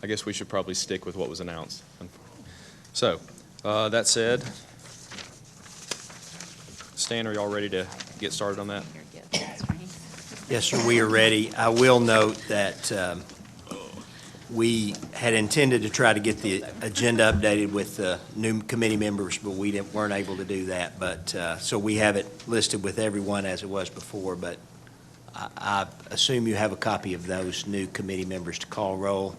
I guess we should probably stick with what was announced. So, that said, Stan, are y'all ready to get started on that? Yes, sir, we are ready. I will note that we had intended to try to get the agenda updated with the new committee members, but we weren't able to do that. But so we have it listed with everyone as it was before, but I assume you have a copy of those new committee members to call roll.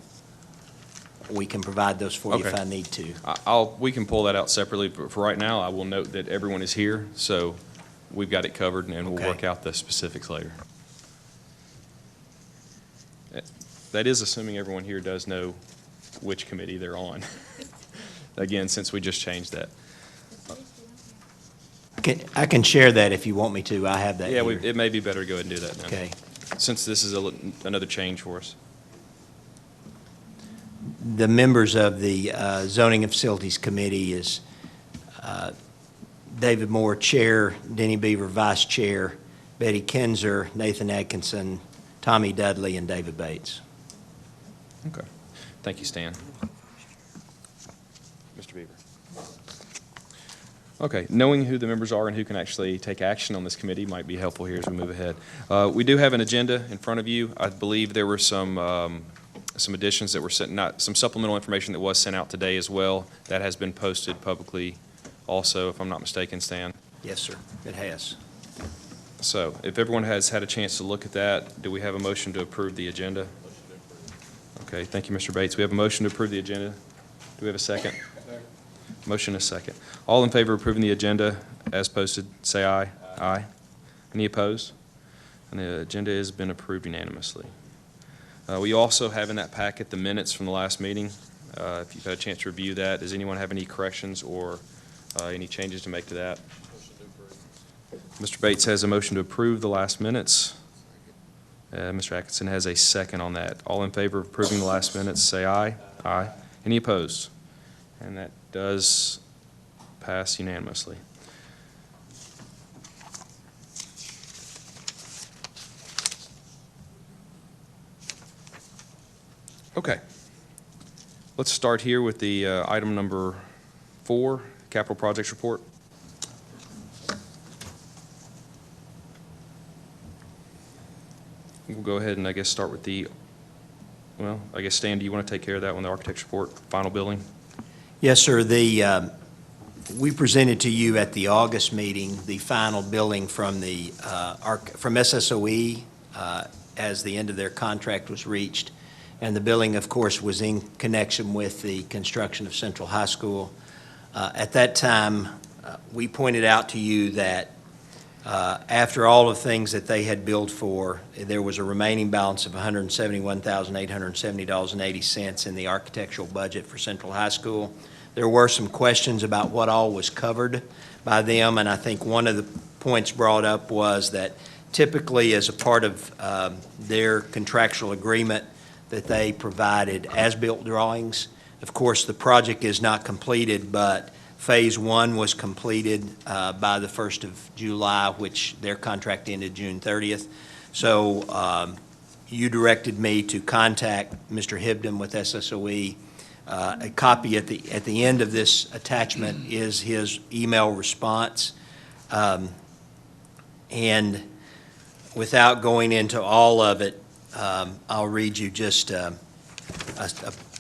We can provide those for you if I need to. We can pull that out separately, but for right now, I will note that everyone is here, so we've got it covered, and we'll work out the specifics later. That is assuming everyone here does know which committee they're on. Again, since we just changed that. I can share that if you want me to. I have that Yeah, here. it may be better to go ahead and do that now. Okay. Since this is another change for us. The members of the Zoning and Facilities Committee is David Moore, Chair, Denny Beaver, Vice Chair, Betty Kinzer, Nathan Atkinson, Tommy Dudley, and David Bates. Okay. Thank you, Stan. Mr. Beaver. Okay. Knowing who the members are and who can actually take action on this committee might be helpful here as we move ahead. We do have an agenda in front of you. I believe there were some additions that were sent, some supplemental information that was sent out today as well. That has been posted publicly also, if I'm not mistaken, Stan. Yes, sir. It has. So if everyone has had a chance to look at that, do we have a motion to approve the agenda? Okay, thank you, Mr. Bates. We have a motion to approve the agenda. Do we have a second? Motion is second. All in favor of approving the agenda as posted, say aye. Aye. Any opposed? And the agenda has been approved unanimously. We also have in that packet the minutes from the last meeting. If you've had a chance to review that, does anyone have any corrections or any changes to make to that? Mr. Bates has a motion to approve the last minutes. Mr. Atkinson has a second on that. All in favor of approving the last minutes, say aye. Aye. Any opposed? And that does pass unanimously. Okay. Let's start here with the item number 4, Capital Projects Report. We'll go ahead and I guess start with I guess Stan, do you want to take care of that one, the architect's report, final billing? Yes, sir. We presented to you at the August meeting the final billing from from SSOE as the end of their contract was reached. And the billing, of course, was in connection with the construction of Central High School. At that time, we pointed out to you that after all of the things that they had billed for, there was a remaining balance of $171,870.80 in the architectural budget for Central High School. There were some questions about what all was covered by them, and I think one of the points brought up was that typically as a part of their contractual agreement that they provided as-built drawings. Of course, the project is not completed, but Phase 1 was completed by the 1st of July, which their contract ended June 30th. So you directed me to contact Mr. Hibden with SSOE. A copy at the end of this attachment is his email response. And without going into all of it, I'll read you just a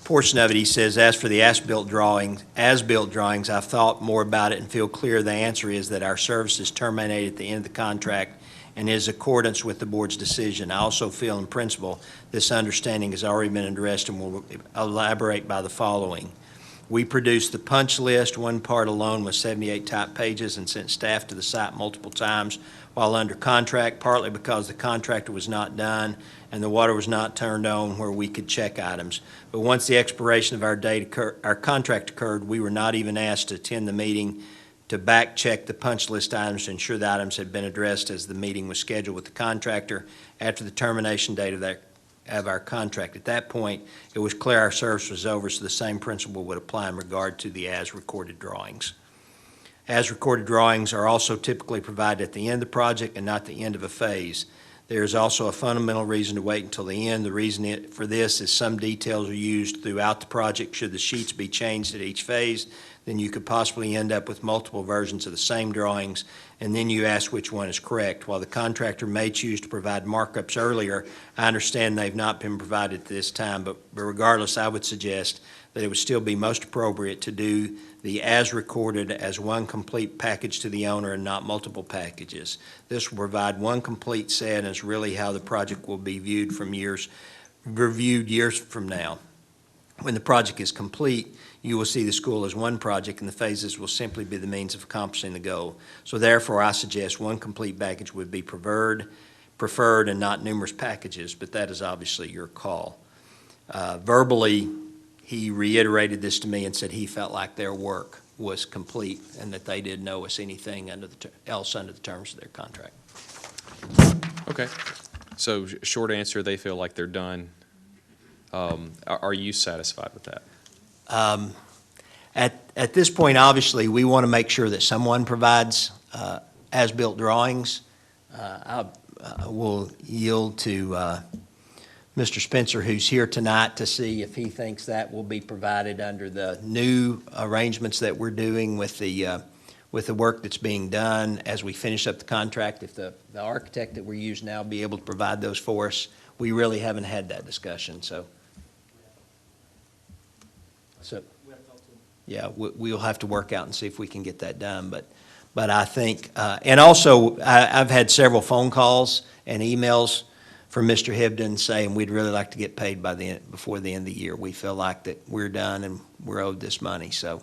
portion of it. He says, as for the as-built drawings, I've thought more about it and feel clear the answer is that our services terminate at the end of the contract and is accordance with the board's decision. I also feel in principle this understanding has already been addressed and will elaborate by the following. We produced the punch list. One part alone was 78 typed pages and sent staff to the site multiple times while under contract, partly because the contractor was not done and the water was not turned on where we could check items. But once the expiration of our contract occurred, we were not even asked to attend the meeting to back check the punch list items to ensure the items had been addressed as the meeting was scheduled with the contractor after the termination date of our contract. At that point, it was clear our service was over, so the same principle would apply in regard to the as-recorded drawings. As-recorded drawings are also typically provided at the end of the project and not the end of a phase. There is also a fundamental reason to wait until the end. The reason for this is some details are used throughout the project. Should the sheets be changed at each phase, then you could possibly end up with multiple versions of the same drawings, and then you ask which one is correct. While the contractor may choose to provide markups earlier, I understand they've not been provided at this time, but regardless, I would suggest that it would still be most appropriate to do the as recorded as one complete package to the owner and not multiple packages. This will provide one complete set and is really how the project will be reviewed years from now. When the project is complete, you will see the school as one project and the phases will simply be the means of accomplishing the goal. So therefore, I suggest one complete package would be preferred and not numerous packages, but that is obviously your call. Verbally, he reiterated this to me and said he felt like their work was complete and that they didn't owe us anything else under the terms of their contract. Okay. So short answer, they feel like they're done. Are you satisfied with that? At this point, obviously, we want to make sure that someone provides as-built drawings. I will yield to Mr. Spencer, who's here tonight, to see if he thinks that will be provided under the new arrangements that we're doing with the work that's being done as we finish up the contract. If the architect that we're using now will be able to provide those for us. We really haven't had that discussion, so yeah, we'll have to work out and see if we can get that done. But I think, and also I've had several phone calls and emails from Mr. Hibden saying we'd really like to get paid before the end of the year. We feel like that we're done and we're owed this money, so.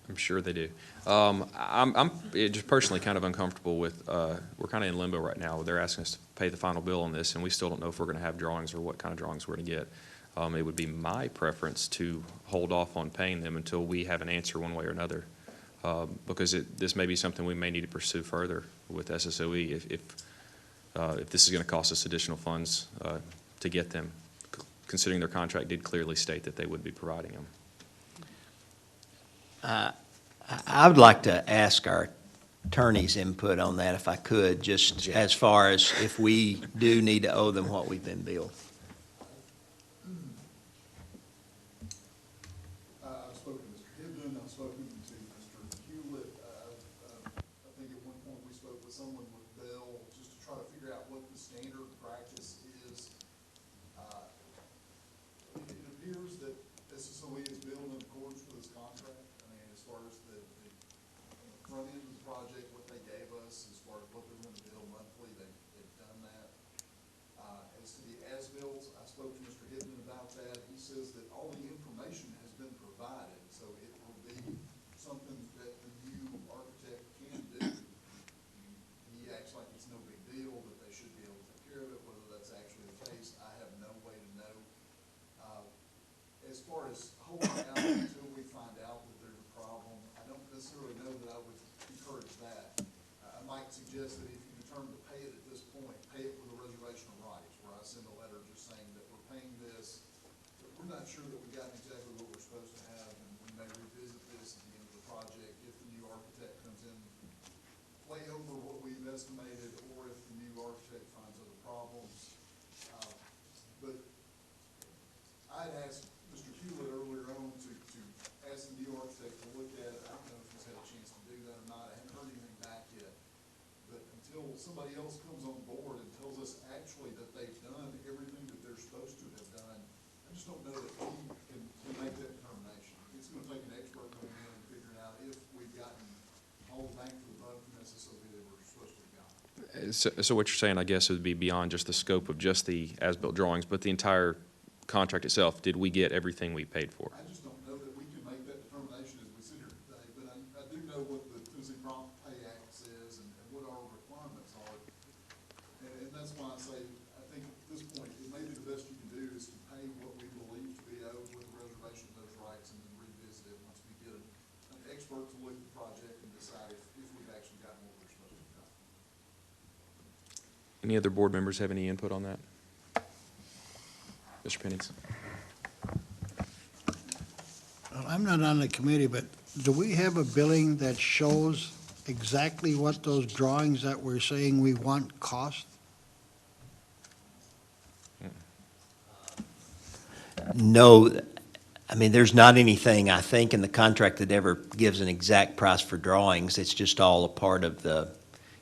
I'm sure they do. I'm just personally kind of uncomfortable with, we're kind of in limbo right now. They're asking us to pay the final bill on this, and we still don't know if we're going to have drawings or what kind of drawings we're going to get. It would be my preference to hold off on paying them until we have an answer one way or another, because this may be something we may need to pursue further with SSOE if this is going to cost us additional funds to get them, considering their contract did clearly state that they would be providing them. I would like to ask our attorney's input on that if I could, just as far as if we do need to owe them what we've been billed. I've spoken to Mr. Hibden, I've spoken to Mr. Hewlett. I think at one point we spoke with someone with Bell just to try to figure out what the standard practice is. It appears that SSOE is billed in accordance with this contract. I mean, as far as the front end of the project, what they gave us, as far as what they're going to bill monthly, they've done that. As to the as-bills, I spoke to Mr. Hibden about that. He says that all the information has been provided, so it will be something that the new architect can do. He acts like it's no big deal, that they should be able to take care of it. Whether that's actually the case, I have no way to know. As far as holding out until we find out that there's a problem, I don't necessarily know that I would encourage that. I might suggest that if you determine to pay it at this point, pay it with a reservation of rights, where I send a letter just saying that we're paying this, but we're not sure that we got exactly what we're supposed to have, and we may revisit this at the end of the project if the new architect comes in way over what we've estimated, or if the new architect finds other problems. But I'd asked Mr. Hewlett earlier on to ask the new architect to look at it. I don't know if he's had a chance to do that or not. I haven't heard anything back yet. But until somebody else comes on board and tells us actually that they've done everything that they're supposed to have done, I just don't know that we can make that determination. It's going to take an expert coming in and figuring out if we've gotten all the bang for the buck from SSOB that we're supposed to have gotten. So what you're saying, I guess, would be beyond just the scope of just the as-built drawings, but the entire contract itself. Did we get everything we paid for? I just don't know that we can make that determination as we sit here today, but I do know what the Tennessee Prompt Pay Act says and what our requirements are. And that's why I say, I think at this point, it may be the best you can do is to pay what we believe to be owed with a reservation of those rights and then revisit it once we get an expert to look at the project and decide if we've actually gotten what we're supposed to have gotten. Any other board members have any input on that? Mr. Pennings? I'm not on the committee, but do we have a billing that shows exactly what those drawings that we're saying we want cost? No, I mean, there's not anything, I think, in the contract that ever gives an exact price for drawings. It's just all a part of the,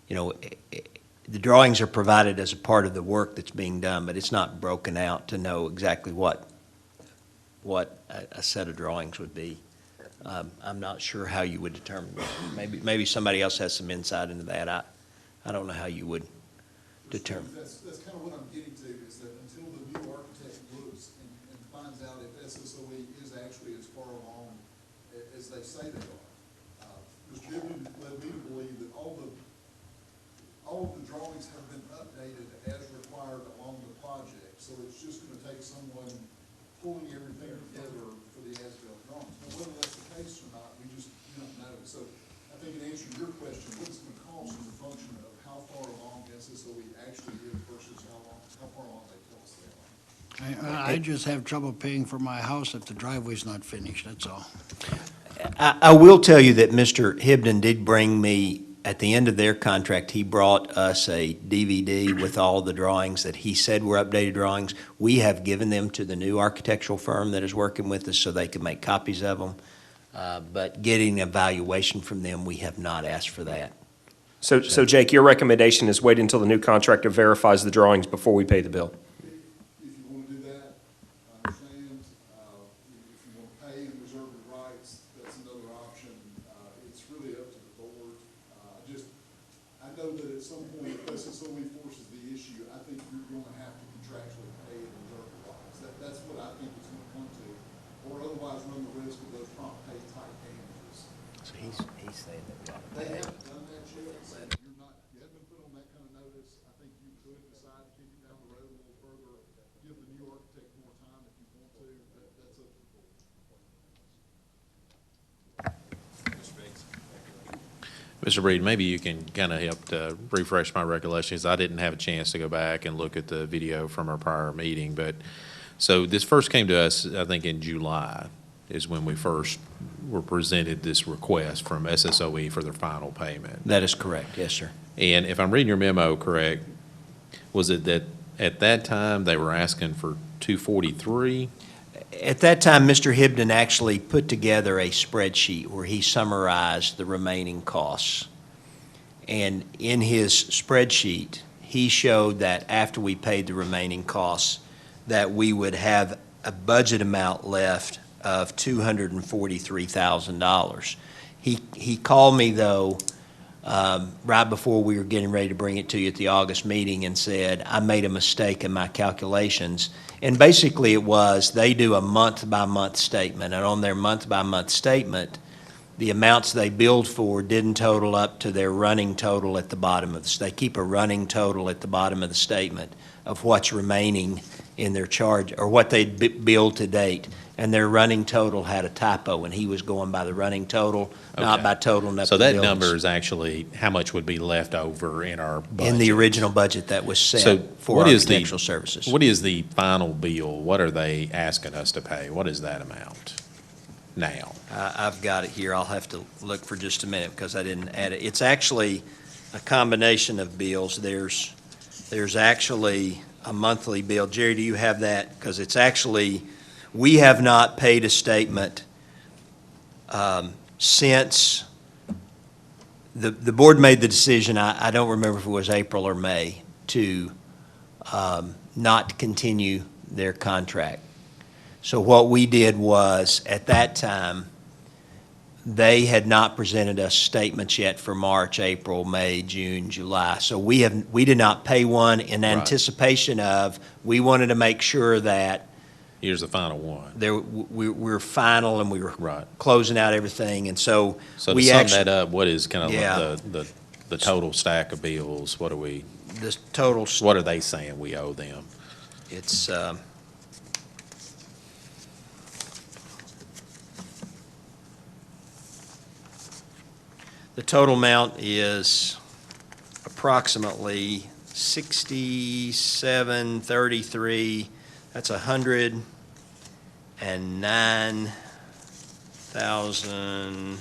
the drawings are provided as a part of the work that's being done, but it's not broken out to know exactly what a set of drawings would be. I'm not sure how you would determine that. Maybe somebody else has some insight into that. I don't know how you would determine. That's kind of what I'm getting to, is that until the new architect looks and finds out if SSOE is actually as far along as they say they are. Mr. Goodman led me to believe that all of the drawings have been updated as required along the project, so it's just gonna take someone pulling everything together for the as-built drawings. Now, whether that's the case or not, we don't know. So I think in answer to your question, what it's gonna cost is a function of how far along SSOE actually is versus how far along they tell us they are. I just have trouble paying for my house if the driveway's not finished, that's all. I will tell you that Mr. Hibden did bring me, at the end of their contract, he brought us a DVD with all the drawings that he said were updated drawings. We have given them to the new architectural firm that is working with us so they can make copies of them. But getting an evaluation from them, we have not asked for that. So Jake, your recommendation is wait until the new contractor verifies the drawings before we pay the bill? If you want to do that, I understand. If you want to pay and reserve the rights, that's another option. It's really up to the board. I know that at some point, if SSOE forces the issue, I think you're going to have to contractually pay and reserve the rights. That's what I think it's going to come to, or otherwise run the risk of those prompt pay type damages. So he's saying that we ought to They pay. haven't done that yet, so you haven't been put on that kind of notice. I think you could decide to kick it down the road a little further, give the new architect more time if you want to. That's up to the board. Mr. Breed, maybe you can kind of help to refresh my recollections. I didn't have a chance to go back and look at the video from our prior meeting, but, so this first came to us, I think, in July is when we first were presented this request from SSOE for their final payment. That is correct, yes, sir. And if I'm reading your memo correct, was it that at that time they were asking for 243? At that time, Mr. Hibden actually put together a spreadsheet where he summarized the remaining costs. And in his spreadsheet, he showed that after we paid the remaining costs, that we would have a budget amount left of $243,000. He called me, though, right before we were getting ready to bring it to you at the August meeting and said, I made a mistake in my calculations. And basically it was, they do a month-by-month statement, and on their month-by-month statement, the amounts they billed for didn't total up to their running total at the bottom of they keep a running total at the bottom of the statement of what's remaining in their charge, or what they billed to date. And their running total had a typo, and he was going by the running total, not Okay. by totaling up So the that billings. number is actually how much would be left over in our budget? In the original budget that was So set for what is the- architectural services. What is the final bill? What are they asking us to pay? What is that amount now? I've got it here. I'll have to look for just a minute because I didn't add it. It's actually a combination of bills. There's actually a monthly bill. Jerry, do you have that? Because it's actually, we have not paid a statement since the board made the decision, I don't remember if it was April or May, to not continue their contract. So what we did was, at that time, they had not presented us statements yet for March, April, May, June, July. So we did not pay one in Right. anticipation of, we wanted to make sure that Here's the final one. we're final and we were Right. closing out everything. And so So to we sum actually, that up, what is kind Yeah. of the total stack of bills? What are the total, what are they saying we owe them? it's, the total amount is approximately 6733. That's 109,000.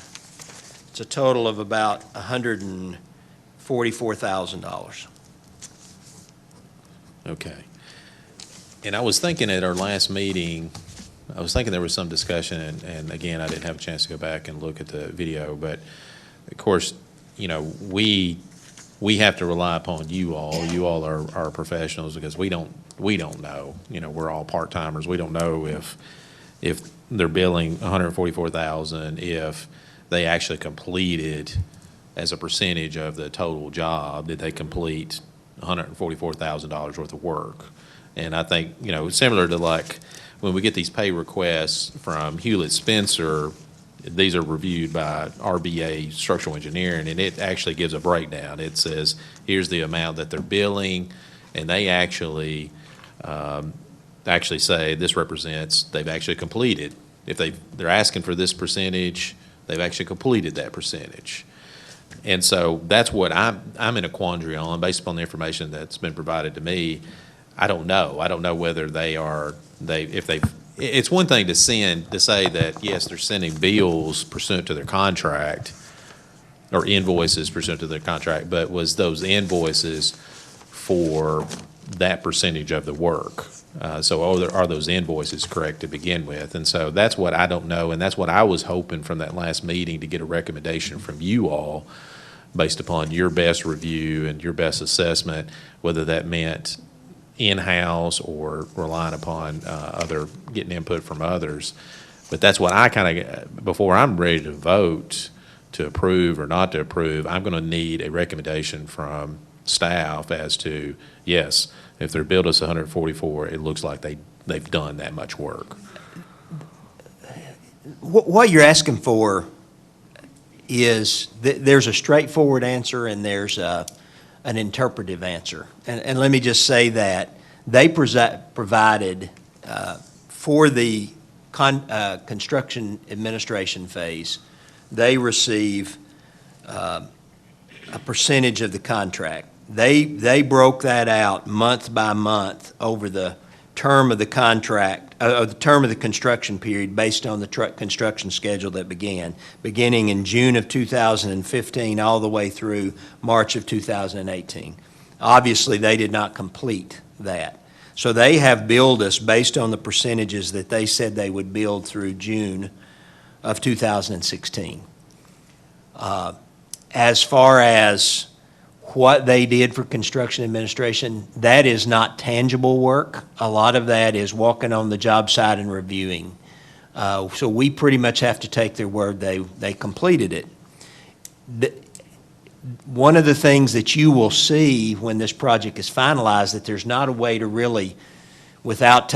It's a total of about $144,000. Okay. And I was thinking at our last meeting, I was thinking there was some discussion, and again, I didn't have a chance to go back and look at the video, but of course, you know, we have to rely upon you all. You all are professionals, because we don't know. You know, we're all part-timers. We don't know if they're billing $144,000, if they actually completed, as a percentage of the total job, did they complete $144,000 worth of work? And I think, you know, similar to like when we get these pay requests from Hewlett Spencer, these are reviewed by RBA Structural Engineering, and it actually gives a breakdown. It says, here's the amount that they're billing, and they actually say this represents, they've actually completed. If they're asking for this percentage, they've actually completed that percentage. And so that's what I'm in a quandary on, based upon the information that's been provided to me. I don't know. I don't know whether it's one thing to say that, yes, they're sending bills pursuant to their contract, or invoices pursuant to their contract, but was those invoices for that percentage of the work? So are those invoices correct to begin with? And so that's what I don't know, and that's what I was hoping from that last meeting, to get a recommendation from you all based upon your best review and your best assessment, whether that meant in-house or relying upon getting input from others. But that's what I before I'm ready to vote to approve or not to approve, I'm going to need a recommendation from staff as to, yes, if they're billed us 144, it looks like they've done that much work. What you're asking for is, there's a straightforward answer and there's an interpretive answer. And let me just say that they provided for the construction administration phase, they receive a percentage of the contract. They broke that out month by month over the term of the contract, the term of the construction period, based on the construction schedule that beginning in June of 2015 all the way through March of 2018. Obviously, they did not complete that. So they have billed us based on the percentages that they said they would build through June of 2016. As far as what they did for construction administration, that is not tangible work. A lot of that is walking on the job site and reviewing. So we pretty much have to take their word they completed it. One of the things that you will see when this project is finalized, that there's not a way to really, without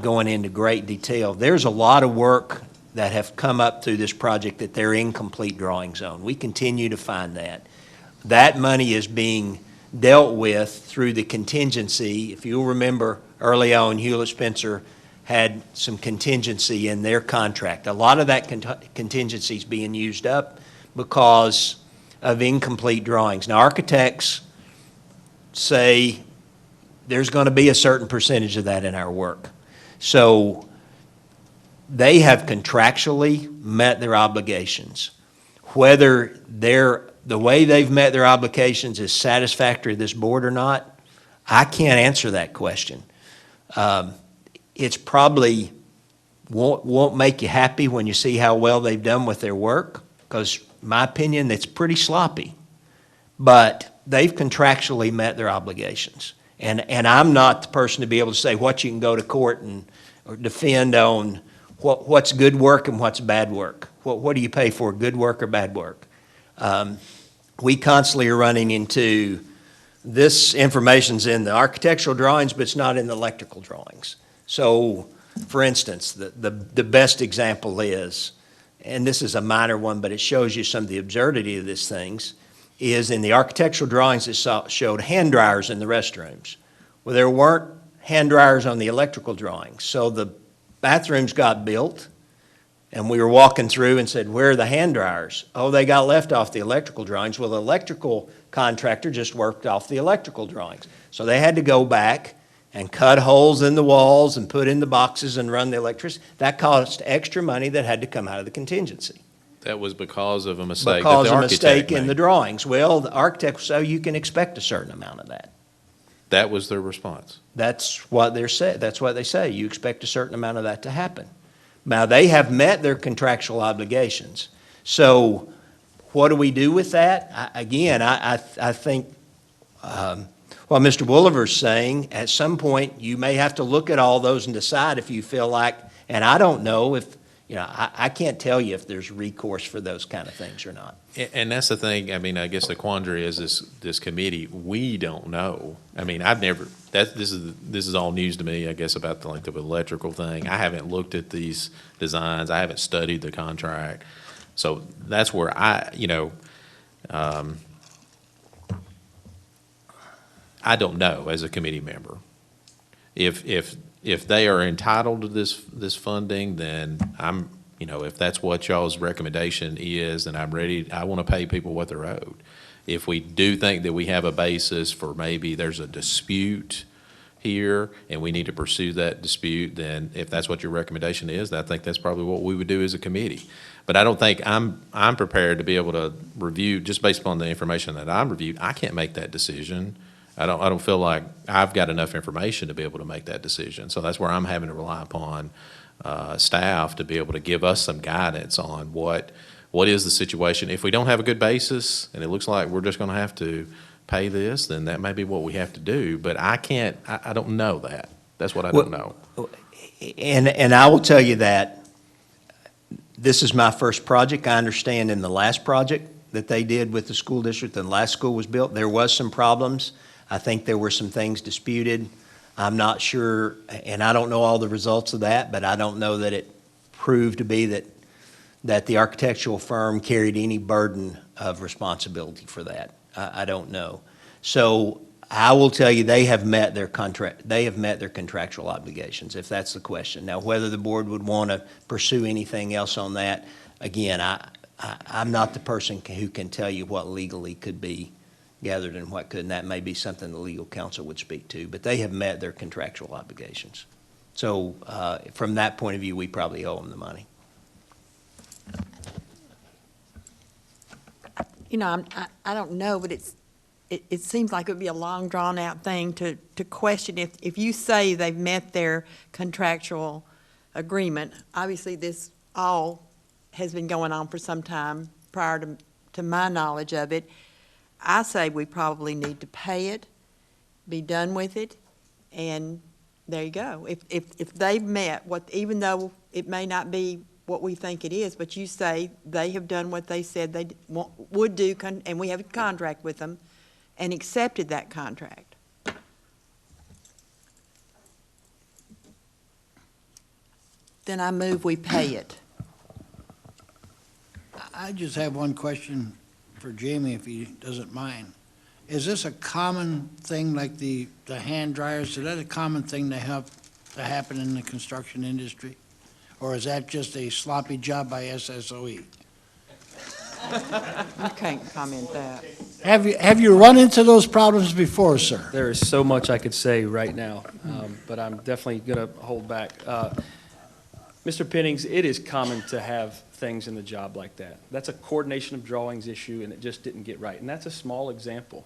going into great detail, there's a lot of work that have come up through this project that they're incomplete drawings on. We continue to find that. That money is being dealt with through the contingency. If you'll remember, early on, Hewlett Spencer had some contingency in their contract. A lot of that contingency is being used up because of incomplete drawings. Now, architects say there's going to be a certain percentage of that in our work. So they have contractually met their obligations. Whether the way they've met their obligations is satisfactory to this board or not, I can't answer that question. It's probably won't make you happy when you see how well they've done with their work, because, in my opinion, it's pretty sloppy. But they've contractually met their obligations. And I'm not the person to be able to say what you can go to court or defend on what's good work and what's bad work. What do you pay for, good work or bad work? We constantly are running into this information's in the architectural drawings, but it's not in the electrical drawings. So, for instance, the best example is, and this is a minor one, but it shows you some of the absurdity of these things, is in the architectural drawings it showed hand dryers in the restrooms. Well, there weren't hand dryers on the electrical drawings. So the bathrooms got built, and we were walking through and said, where are the hand dryers? Oh, they got left off the electrical drawings. Well, the electrical contractor just worked off the electrical drawings. So they had to go back and cut holes in the walls and put in the boxes and run the electricity. That cost extra money that had to come out of the contingency. That was because of a mistake that Because the of a architect mistake in made. the drawings. Well, the architect, so you can expect a certain amount of that. That was their response. That's what that's what they say. You expect a certain amount of that to happen. Now, they have met their contractual obligations. So what do we do with that? I think, what Mr. Wooliver's saying, at some point, you may have to look at all those and decide if you feel like, and I don't know if, I can't tell you if there's recourse for those kind of things or not. And that's the thing, I mean, I guess the quandary is this committee, we don't know. I mean, I've never, this is all news to me, I guess, about the electrical thing. I haven't looked at these designs, I haven't studied the contract. So that's where I don't know as a committee member. If they are entitled to this funding, then if that's what y'all's recommendation is, then I'm ready, I want to pay people what they're owed. If we do think that we have a basis for maybe there's a dispute here and we need to pursue that dispute, then if that's what your recommendation is, I think that's probably what we would do as a committee. But I don't think I'm prepared to be able to review, just based upon the information that I've reviewed, I can't make that decision. I don't feel like I've got enough information to be able to make that decision. So that's where I'm having to rely upon staff to be able to give us some guidance on what is the situation. If we don't have a good basis and it looks like we're just going to have to pay this, then that may be what we have to do. But I don't know that. That's what I don't know. And I will tell you that this is my first project. I understand in the last project that they did with the school district, the last school was built, there was some problems. I think there were some things disputed. I'm not sure, and I don't know all the results of that, but I don't know that it proved to be that the architectural firm carried any burden of responsibility for that. I don't know. So I will tell you, they have met their contractual obligations, if that's the question. Now, whether the board would want to pursue anything else on that, again, I'm not the person who can tell you what legally could be gathered and what couldn't. That may be something the legal counsel would speak to, but they have met their contractual obligations. So from that point of view, we probably owe them the money. I don't know, but it seems like it would be a long, drawn-out thing to question if you say they've met their contractual agreement. Obviously, this all has been going on for some time prior to my knowledge of it. I say we probably need to pay it, be done with it, and there you go. If they've met even though it may not be what we think it is, but you say they have done what they said they would do, and we have a contract with them, and accepted that contract. Then I move we pay it. I just have one question for Jamie, if he doesn't mind. Is this a common thing, like the hand dryers? Is that a common thing to happen in the construction industry? Or is that just a sloppy job by SSOE? You can't comment that. Have you run into those problems before, sir? There is so much I could say right now, but I'm definitely going to hold back. Mr. Pennings, it is common to have things in the job like that. That's a coordination of drawings issue, and it just didn't get right. And that's a small example.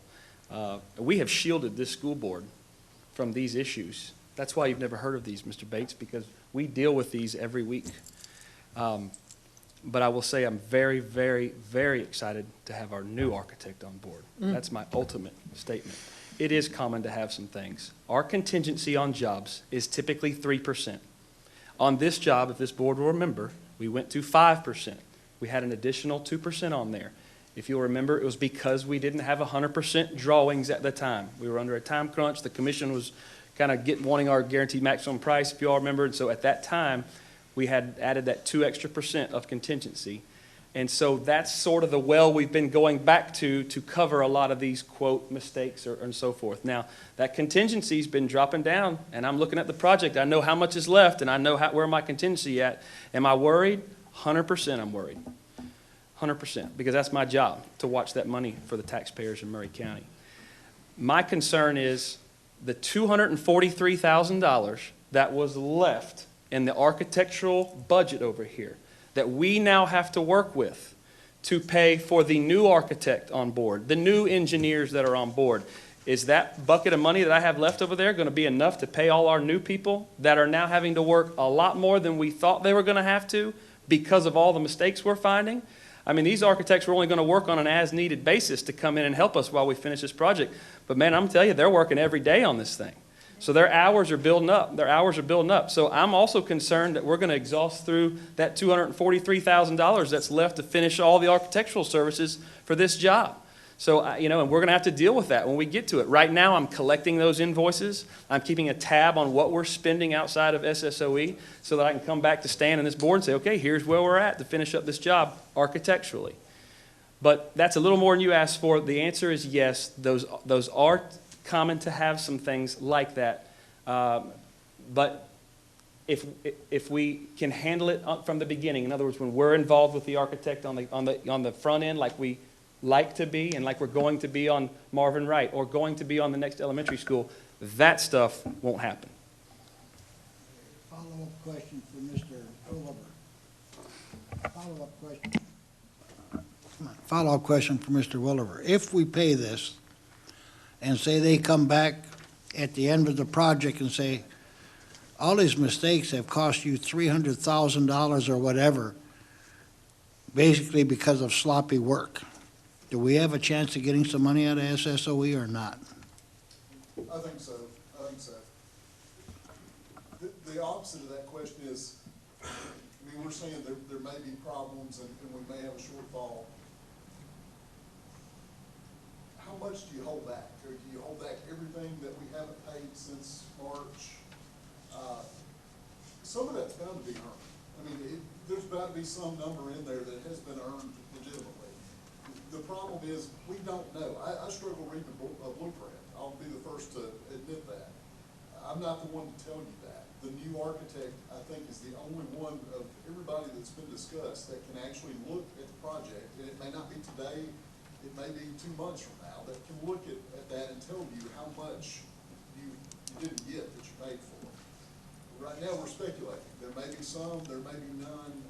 We have shielded this school board from these issues. That's why you've never heard of these, Mr. Bates, because we deal with these every week. But I will say I'm very, very, very excited to have our new architect on board. That's my ultimate statement. It is common to have some things. Our contingency on jobs is typically 3%. On this job, if this board will remember, we went to 5%. We had an additional 2% on there. If you'll remember, it was because we didn't have 100% drawings at the time. We were under a time crunch. The commission was kind of wanting our guaranteed maximum price, if you all remember. And so at that time, we had added that 2% extra of contingency. And so that's sort of the well we've been going back to cover a lot of these, quote, mistakes and so forth. Now, that contingency's been dropping down, and I'm looking at the project. I know how much is left, and I know where my contingency at. Am I worried? 100% I'm worried. 100%, because that's my job, to watch that money for the taxpayers in Murray County. My concern is the $243,000 that was left in the architectural budget over here that we now have to work with to pay for the new architect on board, the new engineers that are on board. Is that bucket of money that I have left over there going to be enough to pay all our new people that are now having to work a lot more than we thought they were going to have to because of all the mistakes we're finding? I mean, these architects were only going to work on an as-needed basis to come in and help us while we finish this project. But man, I'm telling you, they're working every day on this thing. So their hours are building up. Their hours are building up. So I'm also concerned that we're going to exhaust through that $243,000 that's left to finish all the architectural services for this job. So, and we're going to have to deal with that when we get to it. Right now, I'm collecting those invoices. I'm keeping a tab on what we're spending outside of SSOE so that I can come back to Stan and this board and say, okay, here's where we're at to finish up this job architecturally. But that's a little more than you asked for. The answer is yes. Those are common to have some things like that. But if we can handle it from the beginning, in other words, when we're involved with the architect on the front end, like we like to be and like we're going to be on Marvin Wright or going to be on the next elementary school, that stuff won't happen. Follow-up question for Mr. Oliver. Follow-up question for Mr. Williver. If we pay this and say they come back at the end of the project and say, all these mistakes have cost you $300,000 or whatever, basically because of sloppy work, do we have a chance of getting some money out of SSOE or not? I think so. The opposite of that question is, I mean, we're saying there may be problems and we may have a shortfall. How much do you hold back? Or do you hold back everything that we haven't paid since March? Some of that's bound to be earned. I mean, there's bound to be some number in there that has been earned legitimately. The problem is, we don't know. I struggle reading a blueprint. I'll be the first to admit that. I'm not the one to tell you that. The new architect, I think, is the only one of everybody that's been discussed that can actually look at the project, and it may not be today, it may be 2 months from now, that can look at that and tell you how much you didn't get that you paid for. Right now, we're speculating. There may be some, there may be none.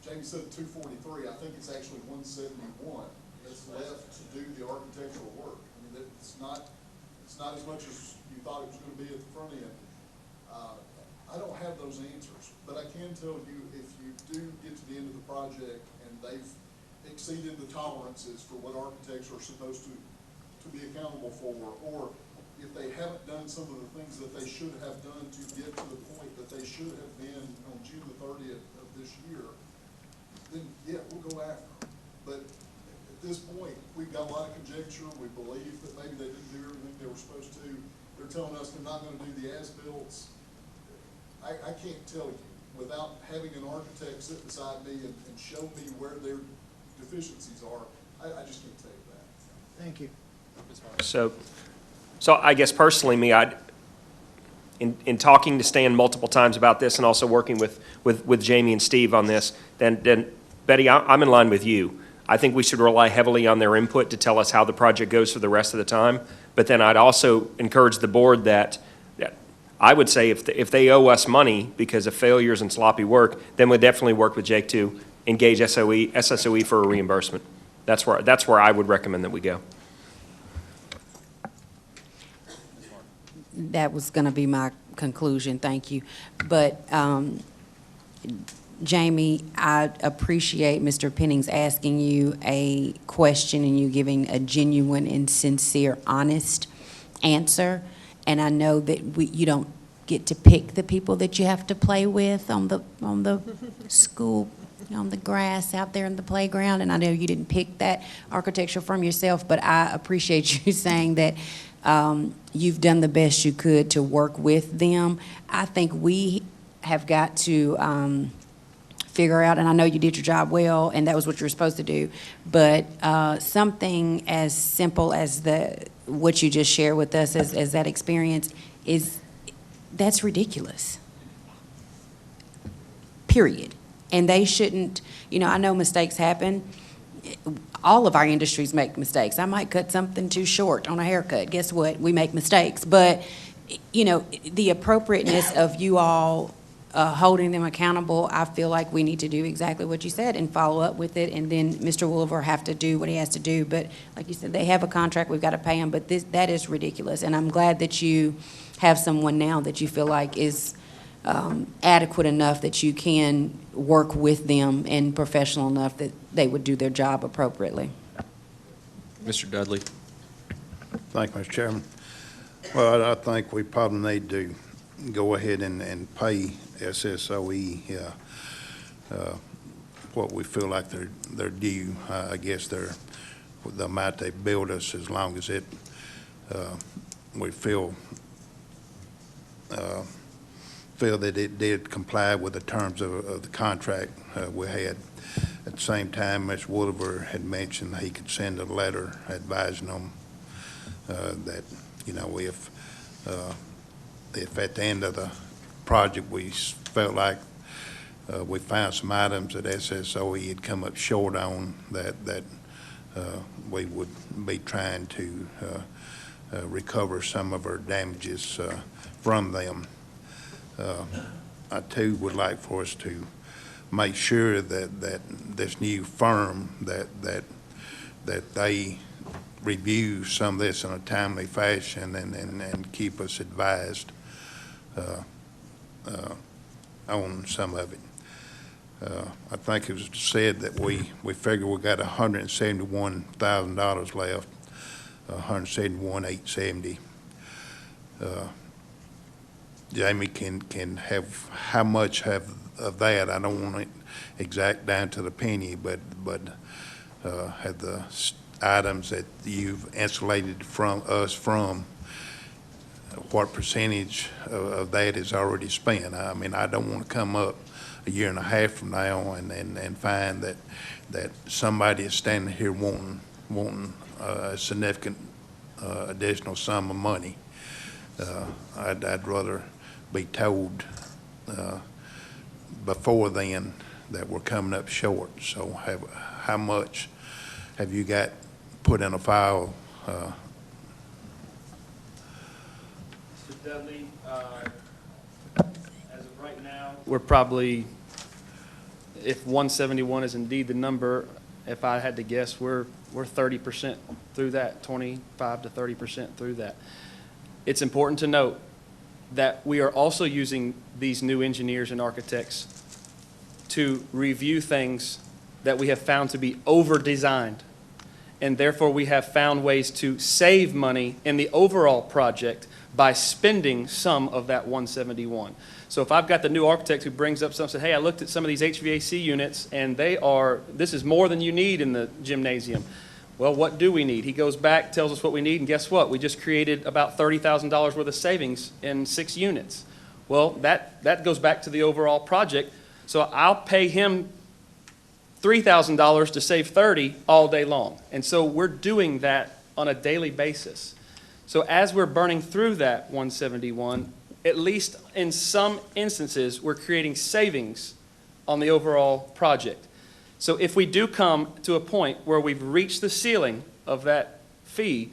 Jamie said 243. I think it's actually 171 that's left to do the architectural work. I mean, it's not as much as you thought it was going to be at the front end. I don't have those answers, but I can tell you if you do get to the end of the project and they've exceeded the tolerances for what architects are supposed to be accountable for, or if they haven't done some of the things that they should have done to get to the point that they should have been on June the 30th of this year, then yeah, we'll go after them. But at this point, we've got a lot of conjecture. We believe that maybe they didn't do everything they were supposed to. They're telling us they're not going to do the as-builts. I can't tell you without having an architect sit beside me and show me where their deficiencies are. I just can't tell you that. Thank you. So I guess personally, in talking to Stan multiple times about this and also working with Jamie and Steve on this, then Betty, I'm in line with you. I think we should rely heavily on their input to tell us how the project goes for the rest of the time. But then I'd also encourage the board that I would say if they owe us money because of failures and sloppy work, then we'd definitely work with Jake to engage SSOE for a reimbursement. That's where I would recommend that we go. That was going to be my conclusion, thank you. But Jamie, I appreciate Mr. Penning's asking you a question and you giving a genuine and sincere, honest answer. And I know that you don't get to pick the people that you have to play with on the school, on the grass out there in the playground. And I know you didn't pick that architecture from yourself, but I appreciate you saying that you've done the best you could to work with them. I think we have got to figure out, and I know you did your job well, and that was what you were supposed to do, but something as simple as what you just shared with us as that experience that's ridiculous. Period. And they shouldn't, I know mistakes happen. All of our industries make mistakes. I might cut something too short on a haircut. Guess what? We make mistakes. But, the appropriateness of you all holding them accountable, I feel like we need to do exactly what you said and follow up with it, and then Mr. Wolver have to do what he has to do. But like you said, they have a contract, we've got to pay them, but that is ridiculous. And I'm glad that you have someone now that you feel like is adequate enough that you can work with them and professional enough that they would do their job appropriately. Mr. Dudley? Thank you, Mr. Chairman. Well, I think we probably need to go ahead and pay SSOE what we feel like they're due. I guess the amount they billed us, as long as we feel that it did comply with the terms of the contract we had. At the same time, Mr. Woodward had mentioned he could send a letter advising them that, if at the end of the project we felt like we found some items that SSOE had come up short on, that we would be trying to recover some of our damages from them. I too would like for us to make sure that this new firm, that they review some of this in a timely fashion and keep us advised on some of it. I think it was said that we figure we got $171,000 left, $171,870. Jamie can have how much of that. I don't want it exact down to the penny, but have the items that you've insulated from us from, what percentage of that is already spent. I mean, I don't want to come up a year and a half from now and find that somebody is standing here wanting a significant additional sum of money. I'd rather be told before then that we're coming up short. So how much have you got put in a file? Mr. Dudley, as of right now, we're probably, if 171 is indeed the number, if I had to guess, we're 30% through that, 25 to 30% through that. It's important to note that we are also using these new engineers and architects to review things that we have found to be over-designed. And therefore, we have found ways to save money in the overall project by spending some of that 171. So if I've got the new architect who brings up something, hey, I looked at some of these HVAC units, and this is more than you need in the gymnasium. Well, what do we need? He goes back, tells us what we need, and guess what? We just created about $30,000 worth of savings in 6 units. Well, that goes back to the overall project. So I'll pay him $3,000 to save 30 all day long. And so we're doing that on a daily basis. So as we're burning through that 171, at least in some instances, we're creating savings on the overall project. So if we do come to a point where we've reached the ceiling of that fee,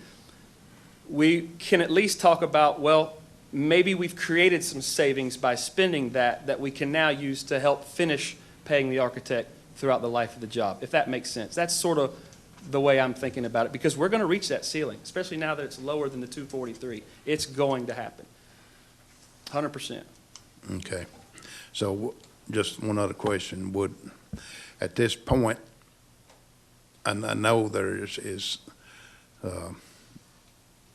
we can at least talk about, well, maybe we've created some savings by spending that we can now use to help finish paying the architect throughout the life of the job, if that makes sense. That's sort of the way I'm thinking about it, because we're going to reach that ceiling, especially now that it's lower than the 243. It's going to happen, 100%. Okay. So just one other question. At this point, I know there is Mr.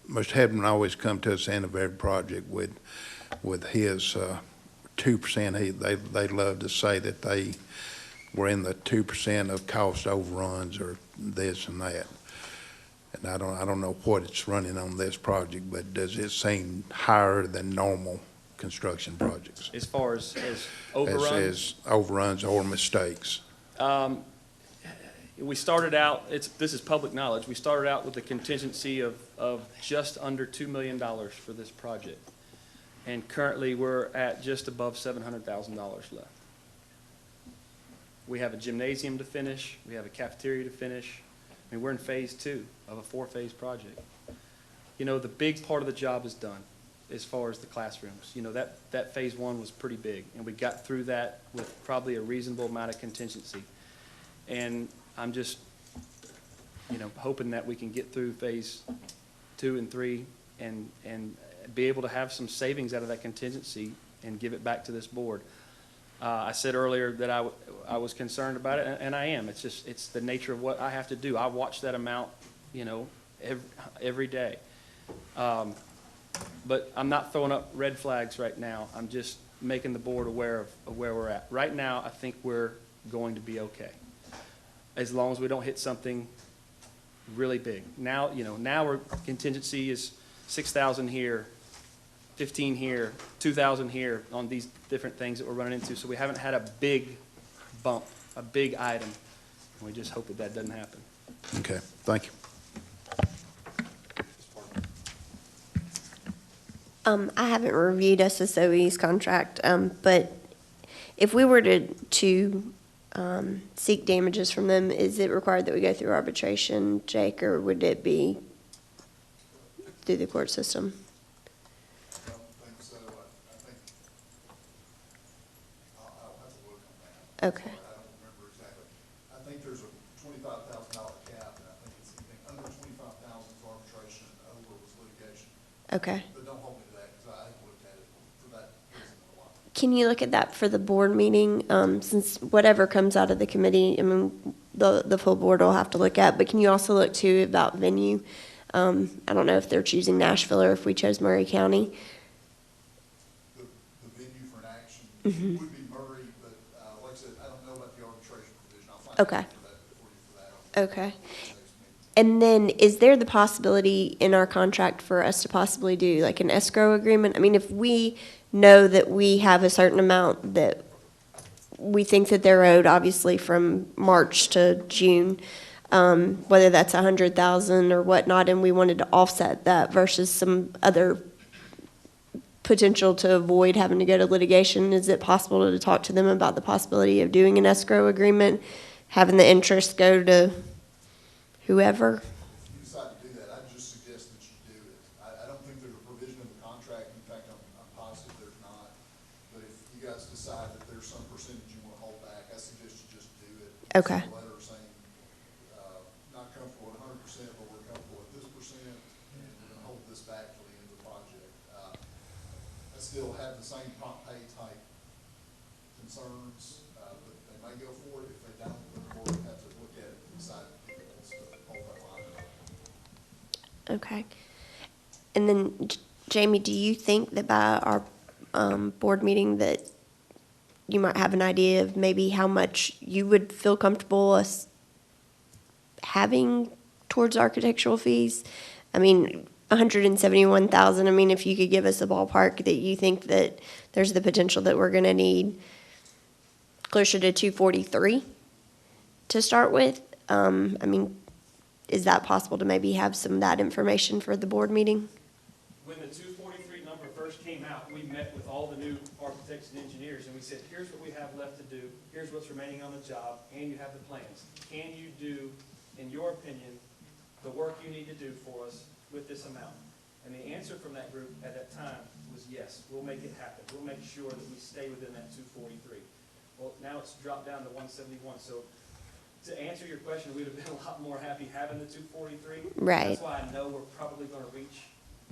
Hebden always come to us at the end of every project with his 2%. They love to say that they were in the 2% of cost overruns or this and that. And I don't know what it's running on this project, but does it seem higher than normal construction projects? As far as overruns? As overruns or mistakes? We started out, this is public knowledge, we started out with a contingency of just under $2 million for this project. And currently, we're at just above $700,000 left. We have a gymnasium to finish. We have a cafeteria to finish. I mean, we're in phase 2 of a 4-phase project. You know, the big part of the job is done. as far as the classrooms. You know, that phase one was pretty big, and we got through that with probably a reasonable amount of contingency. And I'm just, you know, hoping that we can get through phase 2 and 3 and be able to have some savings out of that contingency and give it back to this board. I said earlier that I was concerned about it, and I am. It's just, it's the nature of what I have to do. I watch that amount, you know, every day. But I'm not throwing up red flags right now. I'm just making the board aware of where we're at. Right now, I think we're going to be okay, as long as we don't hit something really big. Now, you know, now our contingency is 6,000 here, 15 here, 2,000 here on these different things that we're running into. So we haven't had a big bump, a big item. And we just hope that that doesn't happen. Okay, thank you. I haven't reviewed SSOE's contract, but if we were to seek damages from them, is it required that we go through arbitration, Jake, or would it be through the court system? I don't think so. I think, I'll have to look on that. Okay. I don't remember exactly. I think there's a $25,000 cap, and I think it's anything under $25,000 is arbitration, and over was litigation. Okay. But don't hold me to that, because I haven't looked at it for that reason in a while. Can you look at that for the board meeting? Since whatever comes out of the committee, I mean, the full board will have to look at, but can you also look too about venue? I don't know if they're choosing Nashville or if we chose Murray County. The venue for an action would be Murray, but like I said, I don't know about the arbitration provision. I'll find out Okay. for that for you for that. Okay. Next meeting. And then is there the possibility in our contract for us to possibly do like an escrow agreement? I mean, if we know that we have a certain amount that we think that they're owed, obviously from March to June, whether that's 100,000 or whatnot, and we wanted to offset that versus some other potential to avoid having to go to litigation, is it possible to talk to them about the possibility of doing an escrow agreement, having the interest go to whoever? If you decide to do that, I'd just suggest that you do it. I don't think there's a provision in the contract. In fact, I'm positive there's not. But if you guys decide that there's some percentage you want to hold back, I suggest you just do it. Okay. Send a letter saying, not comfortable at 100%, but we're comfortable at this percent, and we're going to hold this back till the end of the project. I still have the same prompt pay type concerns, but they may go for it. If they don't, the board will have to look at it and decide if it wants to hold that line or not. Okay. And then, Jamie, do you think that by our board meeting that you might have an idea of maybe how much you would feel comfortable us having towards architectural fees? I mean, 171,000, I mean, if you could give us a ballpark that you think that there's the potential that we're gonna need closer to 243 to start with. I mean, is that possible to maybe have some of that information for the board meeting? When the 243 number first came out, we met with all the new architects and engineers, and we said, here's what we have left to do, here's what's remaining on the job, and you have the plans. Can you do, in your opinion, the work you need to do for us with this amount? And the answer from that group at that time was yes, we'll make it happen. We'll make sure that we stay within that 243. Well, now it's dropped down to 171, so to answer your question, we'd have been a lot more happy having the 243. Right. That's why I know we're probably going to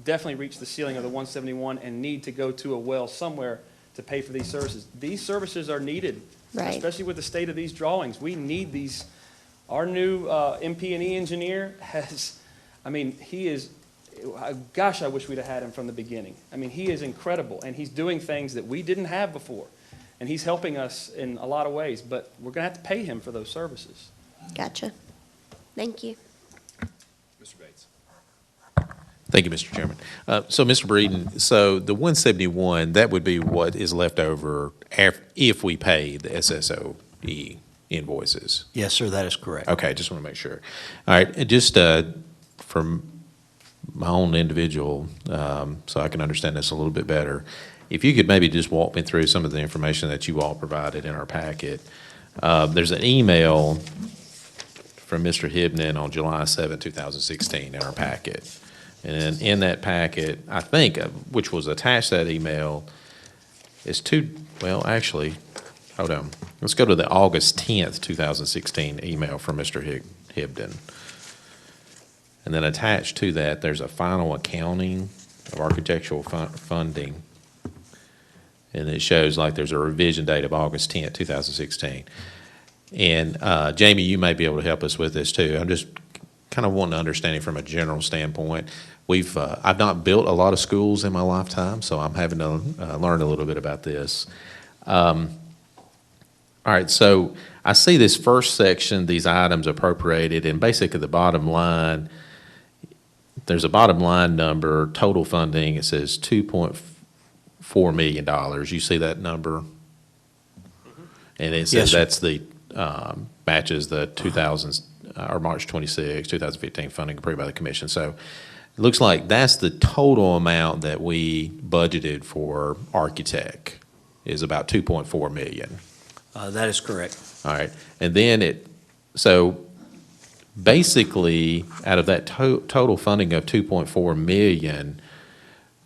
definitely reach the ceiling of the 171 and need to go to a well somewhere to pay for these services. These services are needed, Right. especially with the state of these drawings. We need these. Our new MP&E engineer has, I mean, he is, gosh, I wish we'd have had him from the beginning. I mean, he is incredible, and he's doing things that we didn't have before. And he's helping us in a lot of ways, but we're going to have to pay him for those services. Gotcha. Thank you. Mr. Bates. Thank you, Mr. Chairman. So, Mr. Breeden, so the 171, that would be what is left over if we pay the SSOE invoices? Yes, sir, that is correct. Okay, just want to make sure. All right, and just from my own individual, so I can understand this a little bit better, if you could maybe just walk me through some of the information that you all provided in our packet. There's an email from Mr. Hibnan on July 7, 2016 in our packet. And then in that packet, I think, which was attached to that email, is actually, hold on. Let's go to the August 10th, 2016 email from Mr. Hibden. And then attached to that, there's a final accounting of architectural funding. And it shows like there's a revision date of August 10th, 2016. And Jamie, you may be able to help us with this too. I'm just kind of wanting to understand it from a general standpoint. I've not built a lot of schools in my lifetime, so I'm having to learn a little bit about this. All right, so I see this first section, these items appropriated, and basically the bottom line, there's a bottom line number, total funding, it says $2.4 million. You see that number? And it Yes, says sir. that's the, matches the 2000, or March 26, 2015 funding approved by the commission. So it looks like that's the total amount that we budgeted for architect is about 2.4 million. That is correct. All right, and then so basically, out of that total funding of 2.4 million,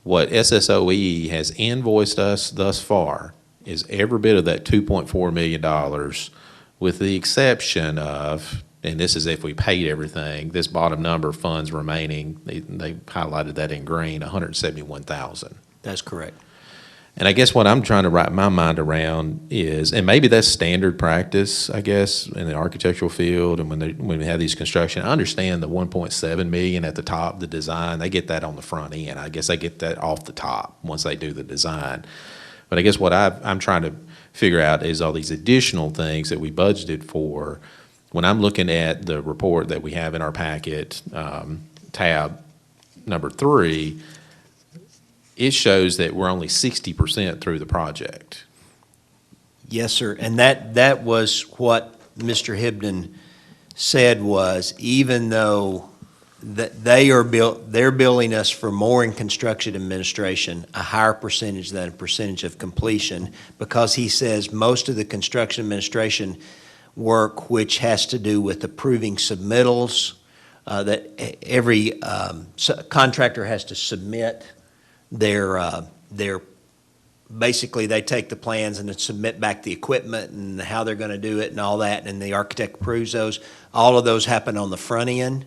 what SSOE has invoiced us thus far is every bit of that $2.4 million, with the exception of, and this is if we paid everything, this bottom number, funds remaining, they highlighted that in green, 171,000. That's correct. And I guess what I'm trying to wrap my mind around is, and maybe that's standard practice, I guess, in the architectural field, and when we have these construction, I understand the 1.7 million at the top, the design, they get that on the front end. I guess they get that off the top once they do the design. But I guess what I'm trying to figure out is all these additional things that we budgeted for. When I'm looking at the report that we have in our packet, tab number 3, it shows that we're only 60% through the project. Yes, sir. And that was what Mr. Hibden said was, even though that they're billing us for more in construction administration, a higher percentage than a percentage of completion, because he says most of the construction administration work, which has to do with approving submittals, that every contractor has to submit their basically they take the plans and then submit back the equipment and how they're going to do it and all that, and the architect approves those. All of those happen on the front end,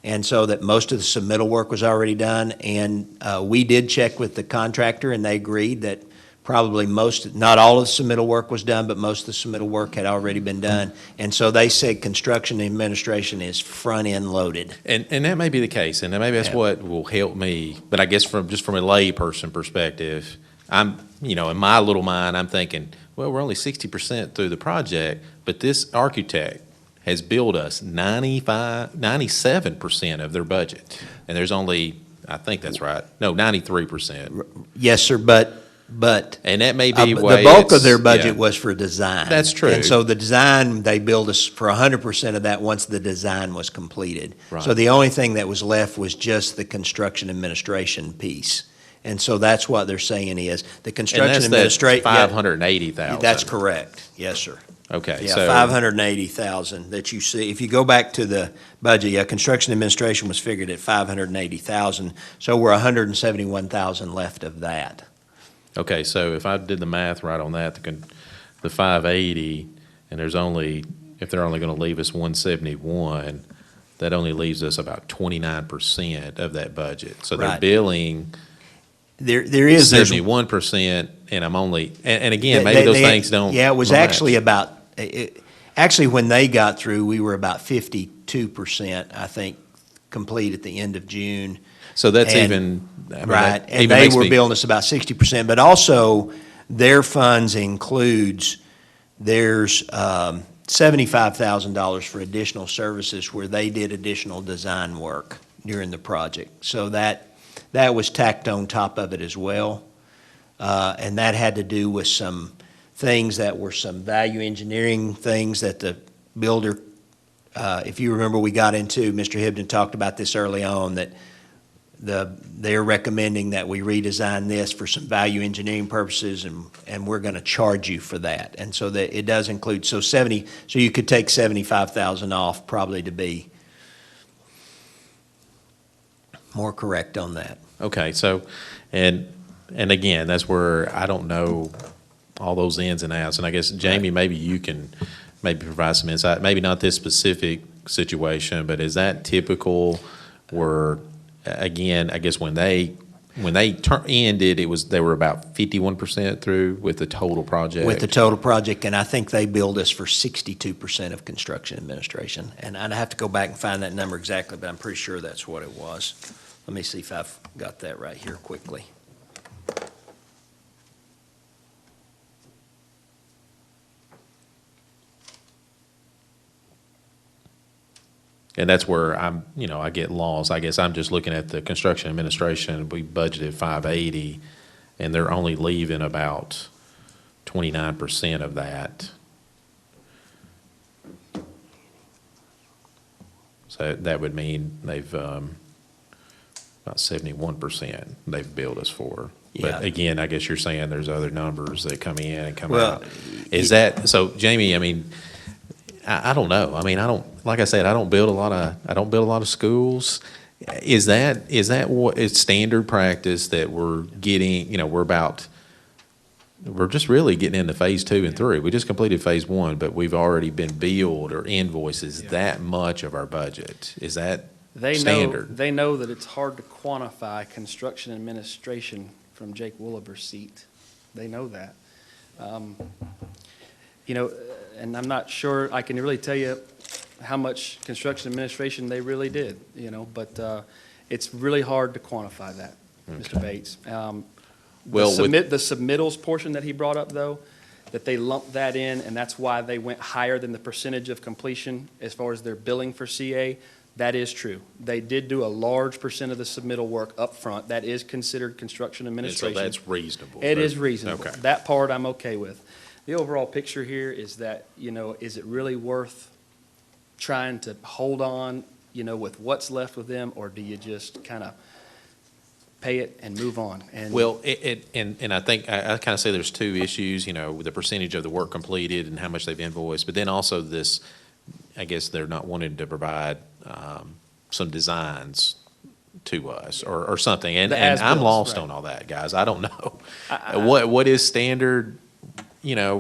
and so that most of the submittal work was already done. And we did check with the contractor, and they agreed that probably not all of the submittal work was done, but most of the submittal work had already been done. And so they said construction administration is front-end loaded. And that may be the case, and maybe that's what will help me. But I guess from a layperson perspective, I'm, in my little mind, I'm thinking, well, we're only 60% through the project, but this architect has billed us 97% of their budget. And there's only, I think that's right, no, 93%. Yes, sir, but and that may be why the bulk of their budget was for design. That's true. And so the design, they billed us for 100% of that once the design was completed. Right. So the only thing that was left was just the construction administration piece. And so that's what they're saying is the construction administration. $580,000. That's correct. Yes, sir. Okay, Yeah, so 580,000 that you see. If you go back to the budget, construction administration was figured at 580,000. So we're 171,000 left of that. okay, so if I did the math right on that, the 580, and if they're only going to leave us 171, that only leaves us about 29% of that budget. So they're Right. billing There's 71%, and I'm only, and again, maybe those things don't. Yeah, it was match. actually actually, when they got through, we were about 52%, I think, complete at the end of June. So that's And- even, Right, that and even they makes were me- billing us about 60%, but also their funds includes, there's $75,000 for additional services where they did additional design work during the project. So that was tacked on top of it as well. And that had to do with some things that were some value engineering things that the builder, if you remember, we got into, Mr. Hibden talked about this early on, that they're recommending that we redesign this for some value engineering purposes, and we're going to charge you for that. And so that it does include, so you could take 75,000 off probably to be more correct on that. Okay, so, and again, that's where I don't know all those ins and outs. And I guess, Jamie, maybe you can maybe provide some insight, maybe not this specific situation, but is that typical where, again, I guess when they ended, they were about 51% through with the total project? With the total project, and I think they billed us for 62% of construction administration. And I'd have to go back and find that number exactly, but I'm pretty sure that's what it was. Let me see if I've got that right here quickly. And that's where I get lost. I guess I'm just looking at the construction administration. We budgeted 580, and they're only leaving about 29% of that. So that would mean they've, about 71% they've billed us for. Yeah. But again, I guess you're saying there's other numbers that come in and come Well, out. Is that, so Jamie, I mean, I don't know. I mean, like I said, I don't build a lot of schools. Is that what is standard practice that we're getting, we're just really getting into phase 2 and 3. We just completed phase 1, but we've already been billed or invoices that much of our budget. Is that standard? They know that it's hard to quantify construction administration from Jake Woolaber's seat. They know that. And I'm not sure I can really tell you how much construction administration they really did, but it's really hard to quantify that, Mr. Bates. The submittals portion that he brought up, though, that they lumped that in, and that's why they went higher than the percentage of completion as far as their billing for CA, that is true. They did do a large percent of the submittal work up front. That is considered construction administration. And so that's reasonable. It is reasonable. Okay. That part I'm okay with. The overall picture here is that, is it really worth trying to hold on, with what's left with them, or do you just kind of pay it and move on? And Well, and I think, I kind of say there's two issues, the percentage of the work completed and how much they've invoiced, but then also this, I guess they're not wanting to provide some designs to us or something. And The I'm as-bills, lost right. on all that, guys. I don't know. What is standard,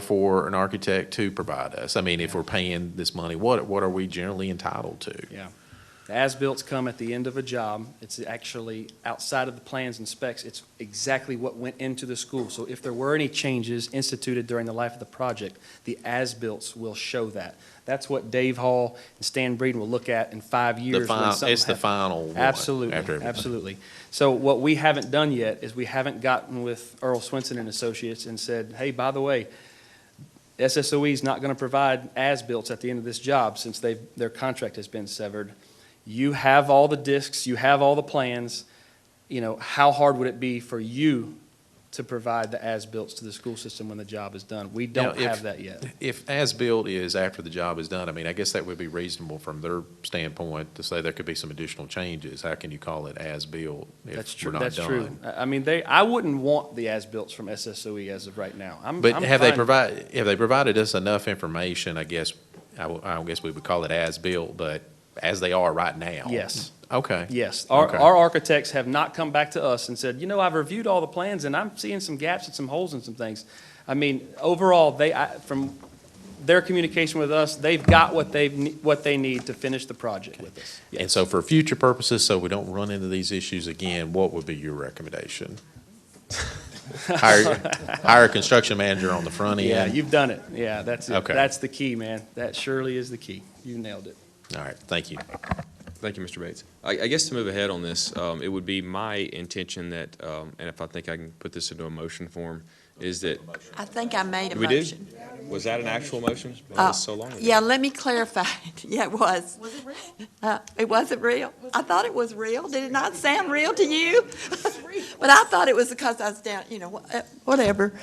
for an architect to provide us? I mean, if we're paying this money, what are we generally entitled to? Yeah. The as-bills come at the end of a job. It's actually outside of the plans and specs. It's exactly what went into the school. So if there were any changes instituted during the life of the project, the as-bills will show that. That's what Dave Hall and Stan Breeden will look at in 5 years. When something It's the happens. final one. Absolutely, after everything. absolutely. So what we haven't done yet is we haven't gotten with Earl Swinson and Associates and said, hey, by the way, SSOE is not going to provide as-bills at the end of this job since their contract has been severed. You have all the discs, you have all the plans. How hard would it be for you to provide the as-bills to the school system when the job is done? We don't have that yet. If as-built is after the job is done, I mean, I guess that would be reasonable from their standpoint to say there could be some additional changes. How can you call it as-built That's if true. we're not That's true. done? I mean, I wouldn't want the as-bills from SSOE as of right now. But I'm have they fine. provided us enough information, I guess, I guess we would call it as-built, but as they are right now? Yes. Okay. Yes, Okay. our architects have not come back to us and said, I've reviewed all the plans and I'm seeing some gaps and some holes and some things. I mean, overall, from their communication with us, they've got what they need to finish the project with us. And Yes. so for future purposes, so we don't run into these issues again, what would be your recommendation? Hire a construction manager on the front end? Yeah, you've done it. Yeah, that's it. Okay. That's the key, man. That surely is the key. You nailed it. All right, thank you. Thank you, Mr. Bates. I guess to move ahead on this, it would be my intention that, and if I think I can put this into a motion form, is that, I think I made a we did? motion. Was that an actual motion? That was so long ago. Yeah, let me clarify. Yeah, it was. Was it real? It wasn't real? I thought it was real. Did it not sound real to you? But I thought it was because I was down, whatever.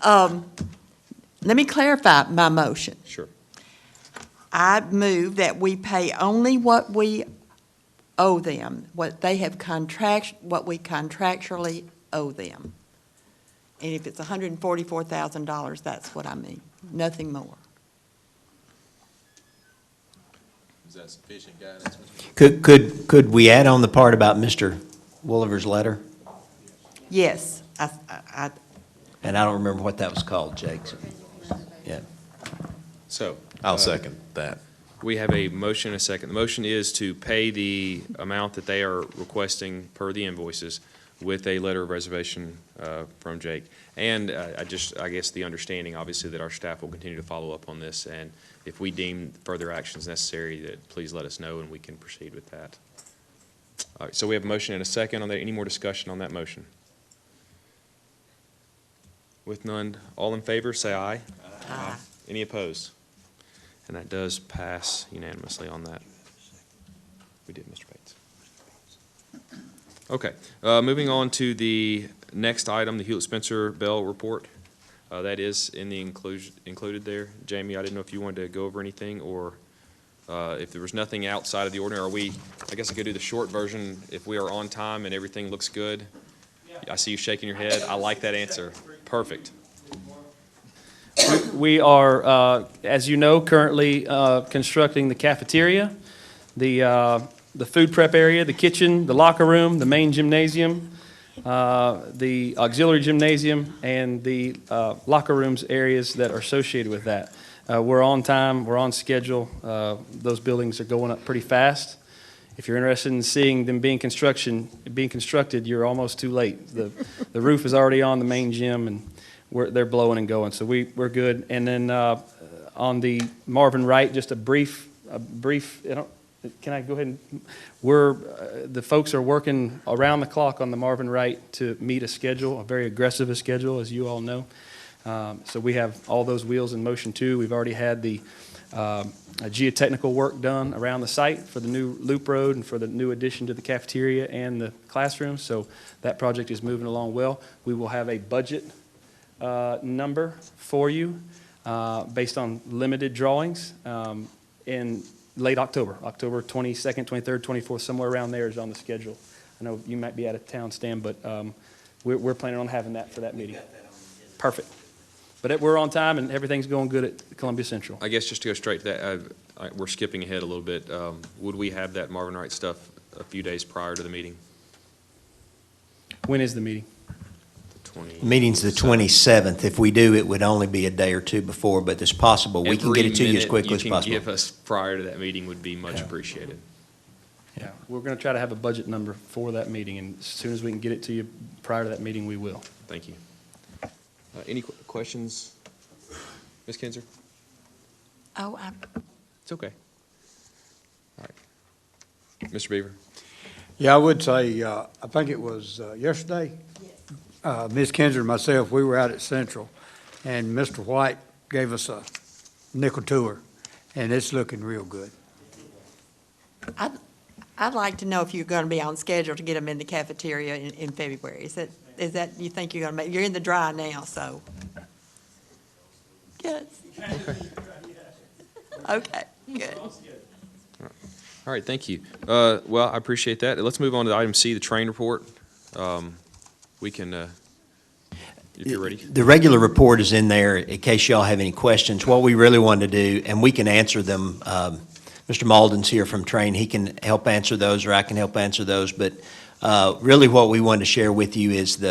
Let me clarify my motion. Sure. I move that we pay only what we owe them, what we contractually owe them. And if it's $144,000, that's what I mean, nothing more. Is that sufficient guidance, Mr. Could we add on the part about Mr. Wolliver's letter? Yes, And I don't remember what that was called, Jake. Yeah. So. I'll second that. We have a motion and a second. The motion is to pay the amount that they are requesting per the invoices with a letter of reservation from Jake. And I guess the understanding, obviously, that our staff will continue to follow up on this, and if we deem further actions necessary, that please let us know and we can proceed with that. All right, so we have a motion and a second on that. Any more discussion on that motion? With none, all in favor, say aye. Aye. Any opposed? And that does pass unanimously on that. We did, Mr. Bates. Okay, moving on to the next item, the Hewlett-Spencer Bell report. That is in the included there. Jamie, I didn't know if you wanted to go over anything, or if there was nothing outside of the ordinary. I guess I could do the short version. If we are on time and everything looks good. I see you shaking your head. I like that answer. Perfect. We are, as you know, currently constructing the cafeteria, the food prep area, the kitchen, the locker room, the main gymnasium, the auxiliary gymnasium, and the locker rooms areas that are associated with that. We're on time, we're on schedule. Those buildings are going up pretty fast. If you're interested in seeing them being constructed, you're almost too late. The roof is already on the main gym, and they're blowing and going, so we're good. And then on the Marvin Wright, just a brief. Can I go ahead and? The folks are working around the clock on the Marvin Wright to meet a schedule, a very aggressive schedule, as you all know. So we have all those wheels in motion too. We've already had the geotechnical work done around the site for the new loop road and for the new addition to the cafeteria and the classrooms. So that project is moving along well. We will have a budget number for you based on limited drawings in late October 22nd, 23rd, 24th, somewhere around there is on the schedule. I know you might be out of town, Stan, but we're planning on having that for that meeting. Perfect. But we're on time and everything's going good at Columbia Central. I guess just to go straight to that, we're skipping ahead a little bit. Would we have that Marvin Wright stuff a few days prior to the meeting? When is the meeting? The meeting's the 27th. If we do, it would only be a day or two before, but it's possible. We can get it to you as quickly as You possible. can give us prior to that meeting would be much appreciated. Yeah, we're going to try to have a budget number for that meeting, and as soon as we can get it to you prior to that meeting, we will. Thank you. Any questions? Ms. Kinzer? oh, It's okay. All right. Mr. Beaver? Yeah, I would say, I think it was yesterday, Ms. Kinzer and myself, we were out at Central, and Mr. White gave us a nickel tour, and it's looking real good. I'd like to know if you're going to be on schedule to get them in the cafeteria in February. Is that you think you're going to make, you're in the dry now, so. Yes. Okay, good. All right, thank you. Well, I appreciate that. Let's move on to item C, the train report. We can, if you're ready. The regular report is in there in case y'all have any questions. What we really want to do, and we can answer them, Mr. Malden's here from Train. He can help answer those, or I can help answer those. But really what we wanted to share with you is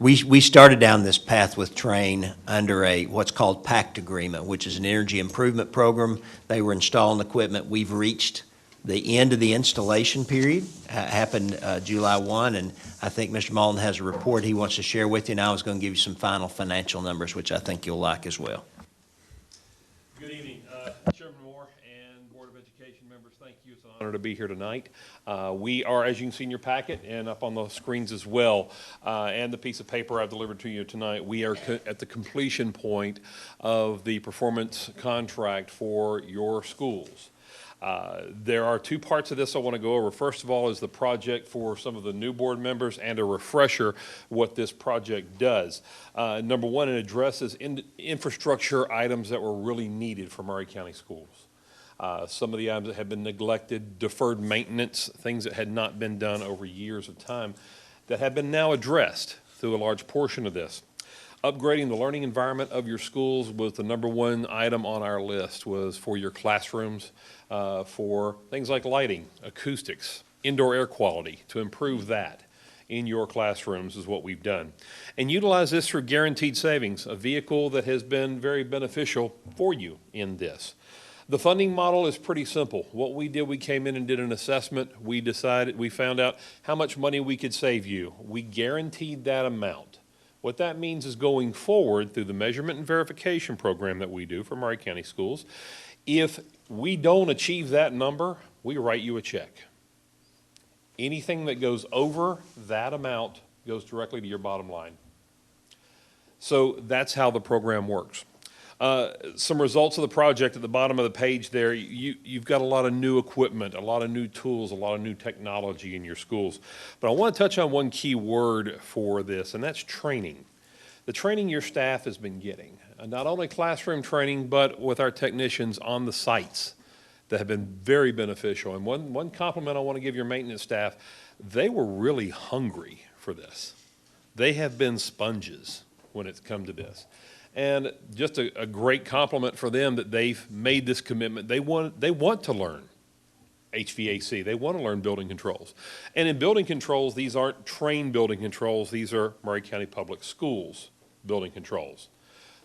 we started down this path with Train under what's called PACT agreement, which is an energy improvement program. They were installing equipment. We've reached the end of the installation period, happened July 1, and I think Mr. Malden has a report he wants to share with you, and I was going to give you some final financial numbers, which I think you'll like as well. Good evening, Chairman Moore and Board of Education members. Thank you. It's an honor to be here tonight. We are, as you can see in your packet and up on the screens as well, and the piece of paper I've delivered to you tonight, we are at the completion point of the performance contract for your schools. There are two parts of this I want to go over. First of all is the project for some of the new board members and a refresher what this project does. Number one, it addresses infrastructure items that were really needed for Maury County schools. Some of the items that have been neglected, deferred maintenance, things that had not been done over years of time that have been now addressed through a large portion of this. Upgrading the learning environment of your schools was the number one item on our list, was for your classrooms, for things like lighting, acoustics, indoor air quality, to improve that in your classrooms is what we've done. And utilize this for guaranteed savings, a vehicle that has been very beneficial for you in this. The funding model is pretty simple. What we did, we came in and did an assessment. We found out how much money we could save you. We guaranteed that amount. What that means is going forward through the measurement and verification program that we do for Maury County Schools, if we don't achieve that number, we write you a check. Anything that goes over that amount goes directly to your bottom line. So that's how the program works. Some results of the project at the bottom of the page there, you've got a lot of new equipment, a lot of new tools, a lot of new technology in your schools. But I want to touch on one key word for this, and that's training. The training your staff has been getting, not only classroom training, but with our technicians on the sites that have been very beneficial. And one compliment I want to give your maintenance staff, they were really hungry for this. They have been sponges when it's come to this. And just a great compliment for them that they've made this commitment. They want to learn HVAC. They want to learn building controls. And in building controls, these aren't trained building controls. These are Maury County Public Schools building controls.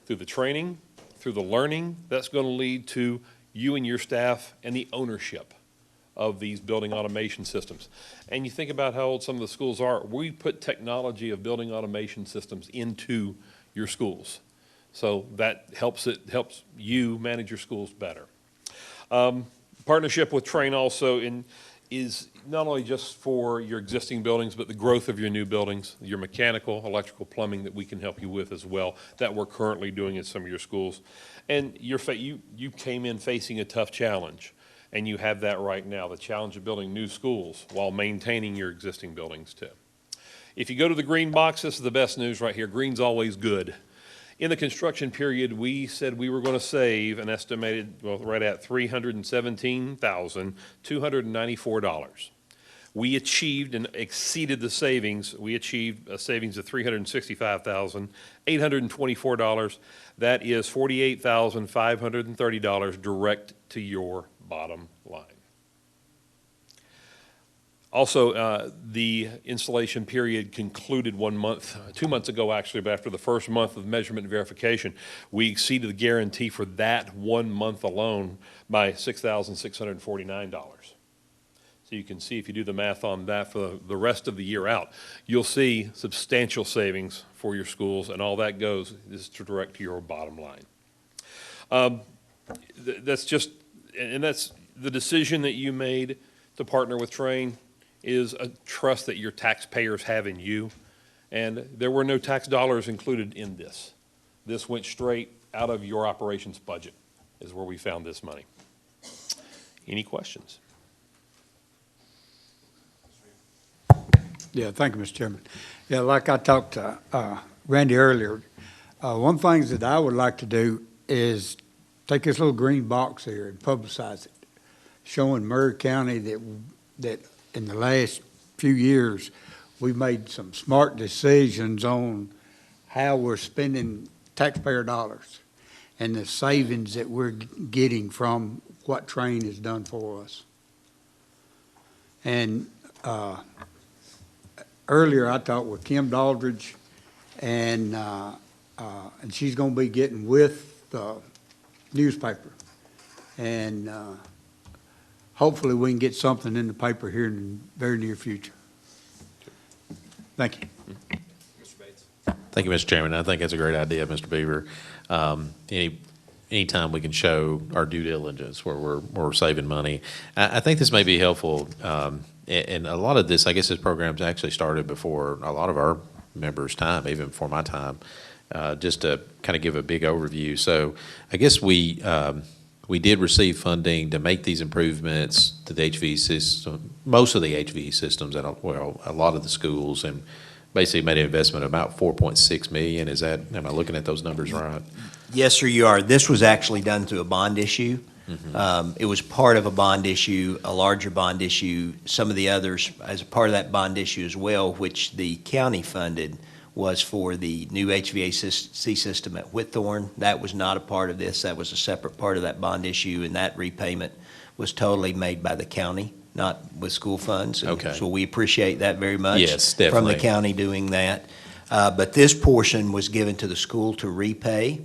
Through the training, through the learning, that's going to lead to you and your staff and the ownership of these building automation systems. And you think about how old some of the schools are. We put technology of building automation systems into your schools. So that helps you manage your schools better. Partnership with Train also is not only just for your existing buildings, but the growth of your new buildings, your mechanical, electrical, plumbing that we can help you with as well, that we're currently doing in some of your schools. And you came in facing a tough challenge, and you have that right now, the challenge of building new schools while maintaining your existing buildings too. If you go to the green box, this is the best news right here. Green's always good. In the construction period, we said we were going to save an estimated, right at $317,294. We achieved and exceeded the savings. We achieved a savings of $365,824. That is $48,530 direct to your bottom line. Also, the installation period concluded 1 month, 2 months ago actually, but after the first month of measurement and verification, we exceeded the guarantee for that 1 month alone by $6,649. So you can see, if you do the math on that for the rest of the year out, you'll see substantial savings for your schools, and all that goes is direct to your bottom line. That's the decision that you made to partner with Train is a trust that your taxpayers have in you, and there were no tax dollars included in this. This went straight out of your operations budget is where we found this money. Any questions? Yeah, thank you, Mr. Chairman. Yeah, like I talked to Randy earlier, one thing that I would like to do is take this little green box here and publicize it, showing Maury County that in the last few years, we've made some smart decisions on how we're spending taxpayer dollars and the savings that we're getting from what Train has done for us. And earlier, I talked with Kim Daldridge, and she's going to be getting with the newspaper. And hopefully, we can get something in the paper here in the very near future. Thank you. Mr. Bates. Thank you, Mr. Chairman. I think that's a great idea, Mr. Beaver. Anytime we can show our due diligence where we're saving money, I think this may be helpful. And a lot of this, I guess, this program's actually started before a lot of our members' time, even before my time, just to kind of give a big overview. So I guess we did receive funding to make these improvements to the HV system, most of the HV systems at a lot of the schools, and basically made an investment of about $4.6 million. Am I looking at those numbers right? Yes, sir, you are. This was actually done through a bond issue. Mm-hmm. It was part of a bond issue, a larger bond issue. Some of the others, as a part of that bond issue as well, which the county funded, was for the new HVAC system at Whitthorne. That was not a part of this. That was a separate part of that bond issue, and that repayment was totally made by the county, not with school funds. And Okay. so we appreciate that very much. Yes, From definitely. the county doing that. But this portion was given to the school to repay.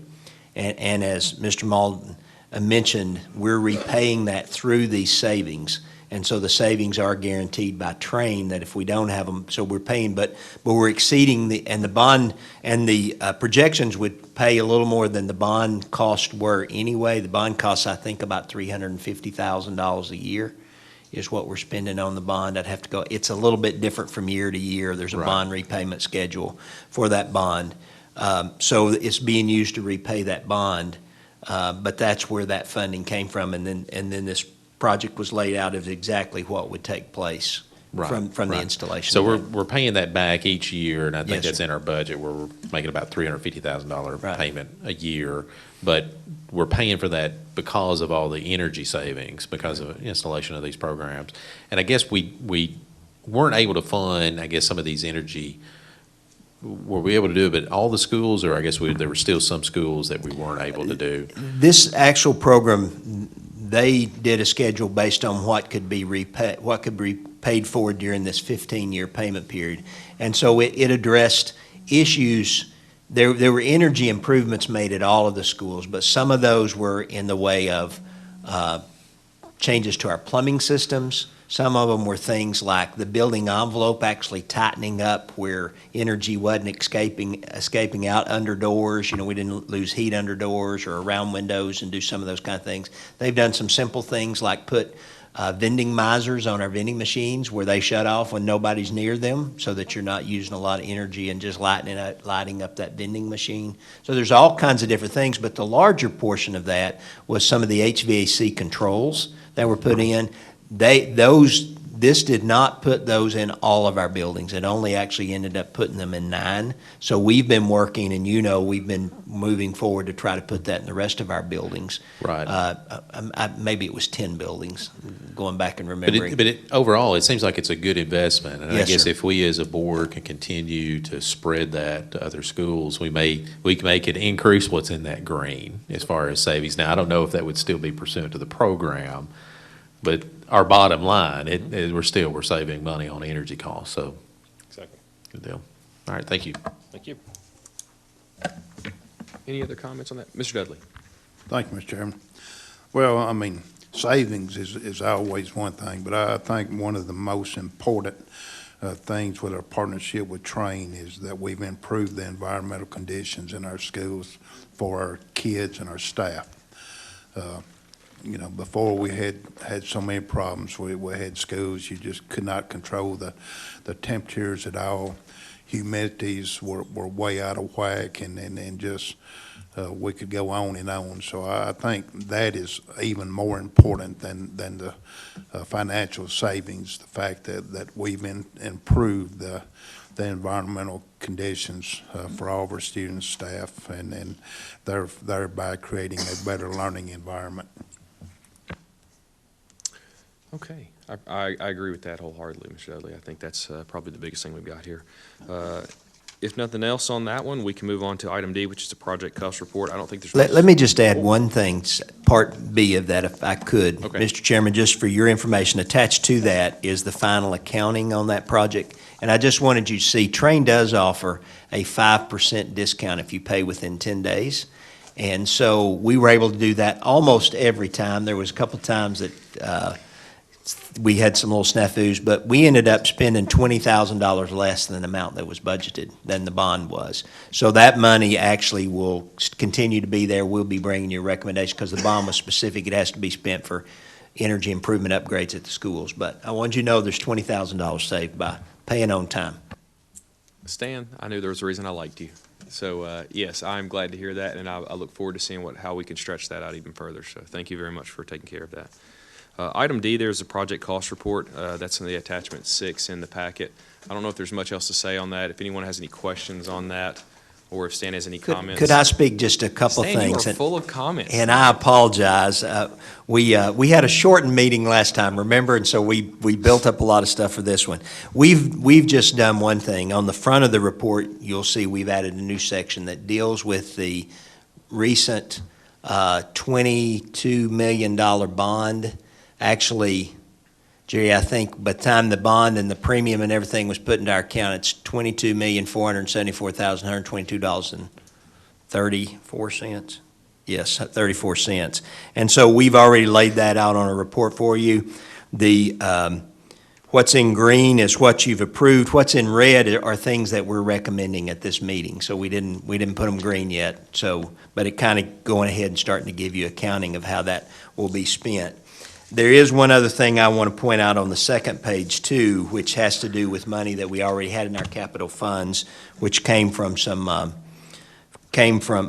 And as Mr. Malden mentioned, we're repaying that through these savings. And so the savings are guaranteed by Train, that if we don't have them, so we're paying, but we're exceeding the bond, and the projections would pay a little more than the bond cost were anyway. The bond costs, I think, about $350,000 a year is what we're spending on the bond. I'd have to go, it's a little bit different from year to year. There's a Right. bond repayment schedule for that bond. So it's being used to repay that bond, but that's where that funding came from. And then this project was laid out as exactly what would take place Right, from the right. installation. So of that. we're paying that back each year, and I think Yes, that's sir. in our budget, where we're making about $350,000 Right. payment a year. But we're paying for that because of all the energy savings, because of installation of these programs. And I guess we weren't able to fund, I guess, some of these energy, were we able to do it at all the schools, or I guess there were still some schools that we weren't able to do? This actual program, they did a schedule based on what could be paid for during this 15-year payment period. And so it addressed issues. There were energy improvements made at all of the schools, but some of those were in the way of changes to our plumbing systems. Some of them were things like the building envelope actually tightening up where energy wasn't escaping out under doors. You know, we didn't lose heat under doors or around windows and do some of those kind of things. They've done some simple things like put vending misers on our vending machines where they shut off when nobody's near them, so that you're not using a lot of energy and just lighting up that vending machine. So there's all kinds of different things, but the larger portion of that was some of the HVAC controls that were put in. This did not put those in all of our buildings. It only actually ended up putting them in 9. So we've been working, and we've been moving forward to try to put that in the rest of our buildings. Right. Maybe it was 10 buildings, going back and remembering. But overall, it seems like it's a good investment. And I Yes, guess sir. if we as a board can continue to spread that to other schools, we could increase what's in that green as far as savings. Now, I don't know if that would still be pursuant to the program, but our bottom line, we're saving money on energy costs, so Exactly. good deal. All right, thank you. Thank you. Any other comments on that? Mr. Dudley? Thank you, Mr. Chairman. Well, I mean, savings is always one thing, but I think one of the most important things with our partnership with Train is that we've improved the environmental conditions in our schools for our kids and our staff. Before we had so many problems. We had schools, you just could not control the temperatures at all. Humidities were way out of whack, and just we could go on and on. So I think that is even more important than the financial savings, the fact that we've improved the environmental conditions for all of our students, staff, and thereby creating a better learning environment. Okay, I agree with that wholeheartedly, Mr. Dudley. I think that's probably the biggest thing we've got here. If nothing else on that one, we can move on to item D, which is the project cost report. I don't think there's. Let me just add one thing, Part B of that, if I could. Okay. Mr. Chairman, just for your information, attached to that is the final accounting on that project. And I just wanted you to see, Train does offer a 5% discount if you pay within 10 days. And so we were able to do that almost every time. There was a couple times that we had some little snafus, but we ended up spending $20,000 less than the amount that was budgeted, than the bond was. So that money actually will continue to be there. We'll be bringing you a recommendation, because the bond was specific. It has to be spent for energy improvement upgrades at the schools. But I want you to know there's $20,000 saved by paying on time. Stan, I knew there was a reason I liked you. So, yes, I'm glad to hear that, and I look forward to seeing how we can stretch that out even further. So thank you very much for taking care of that. Item D, there's a project cost report. That's in the attachment 6 in the packet. I don't know if there's much else to say on that. If anyone has any questions on that, or if Stan has any comments. Could I speak just a couple Stan, you things? are full of comments. And I apologize. We had a shortened meeting last time, remember? And so we built up a lot of stuff for this one. We've just done one thing. On the front of the report, you'll see we've added a new section that deals with the recent $22 million bond. Actually, Jerry, I think by the time the bond and the premium and everything was put into our account, it's $22,474,122.34. Yes, 34 cents. And so we've already laid that out on a report for you. The, what's in green is what you've approved. What's in red are things that we're recommending at this meeting. So we didn't put them green yet. So, but it kind of going ahead and starting to give you accounting of how that will be spent. There is one other thing I want to point out on the second page too, which has to do with money that we already had in our capital funds, which came from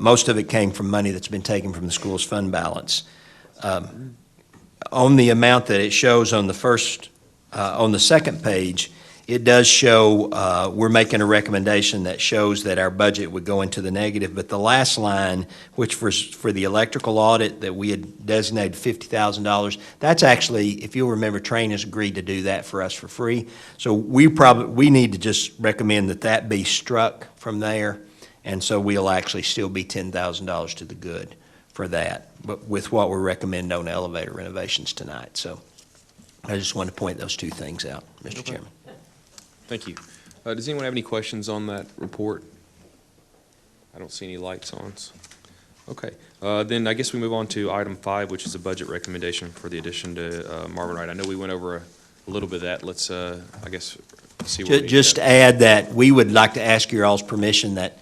most of it came from money that's been taken from the school's fund balance. On the amount that it shows on the second page, it does show, we're making a recommendation that shows that our budget would go into the negative, but the last line, which for the electrical audit that we had designated $50,000, that's actually, if you'll remember, Train has agreed to do that for us for free. So we need to just recommend that be struck from there, and so we'll actually still be $10,000 to the good for that, but with what we're recommending on elevator renovations tonight. So I just wanted to point those two things out, Mr. Chairman. Thank you. Does anyone have any questions on that report? I don't see any lights on. Okay. Then I guess we move on to item 5, which is a budget recommendation for the addition to Marvin Wright. I know we went over a little bit of that. Let's, I guess, see where we Just to add that we would like to ask your all's permission that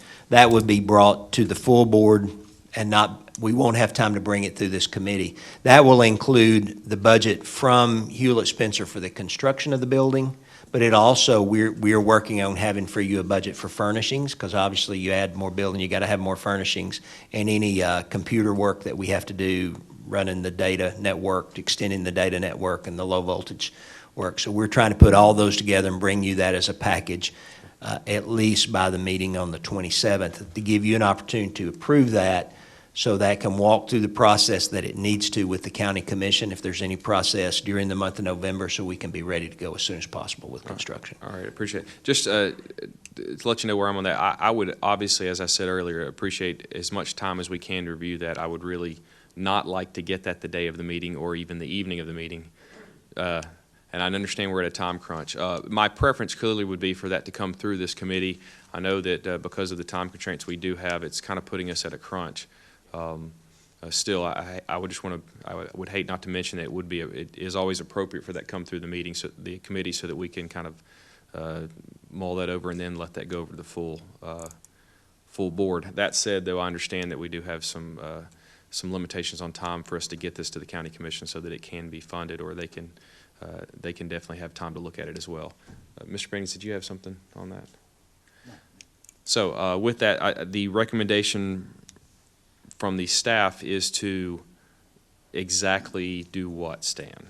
would be brought to the full board and we won't have time to bring it through this committee. That will include the budget from Hewlett Spencer for the construction of the building, but it also, we're working on having for you a budget for furnishings, because obviously you add more building, you got to have more furnishings, and any computer work that we have to do running the data network, extending the data network and the low voltage work. So we're trying to put all those together and bring you that as a package, at least by the meeting on the 27th, to give you an opportunity to approve that, so that can walk through the process that it needs to with the county commission, if there's any process during the month of November, so we can be ready to go as soon as possible with construction. All right, appreciate it. Just to let you know where I'm on that, I would obviously, as I said earlier, appreciate as much time as we can to review that. I would really not like to get that the day of the meeting or even the evening of the meeting. And I understand we're at a time crunch. My preference clearly would be for that to come through this committee. I know that because of the time constraints we do have, it's kind of putting us at a crunch. Still, I would just want to, I would hate not to mention that it is always appropriate for that come through the meeting, so the committee, so that we can kind of mull that over and then let that go over to the full board. That said, though, I understand that we do have some limitations on time for us to get this to the county commission so that it can be funded, or they can definitely have time to look at it as well. Mr. Brandon, did you have something on that? No. So with that, the recommendation from the staff is to exactly do what, Stan?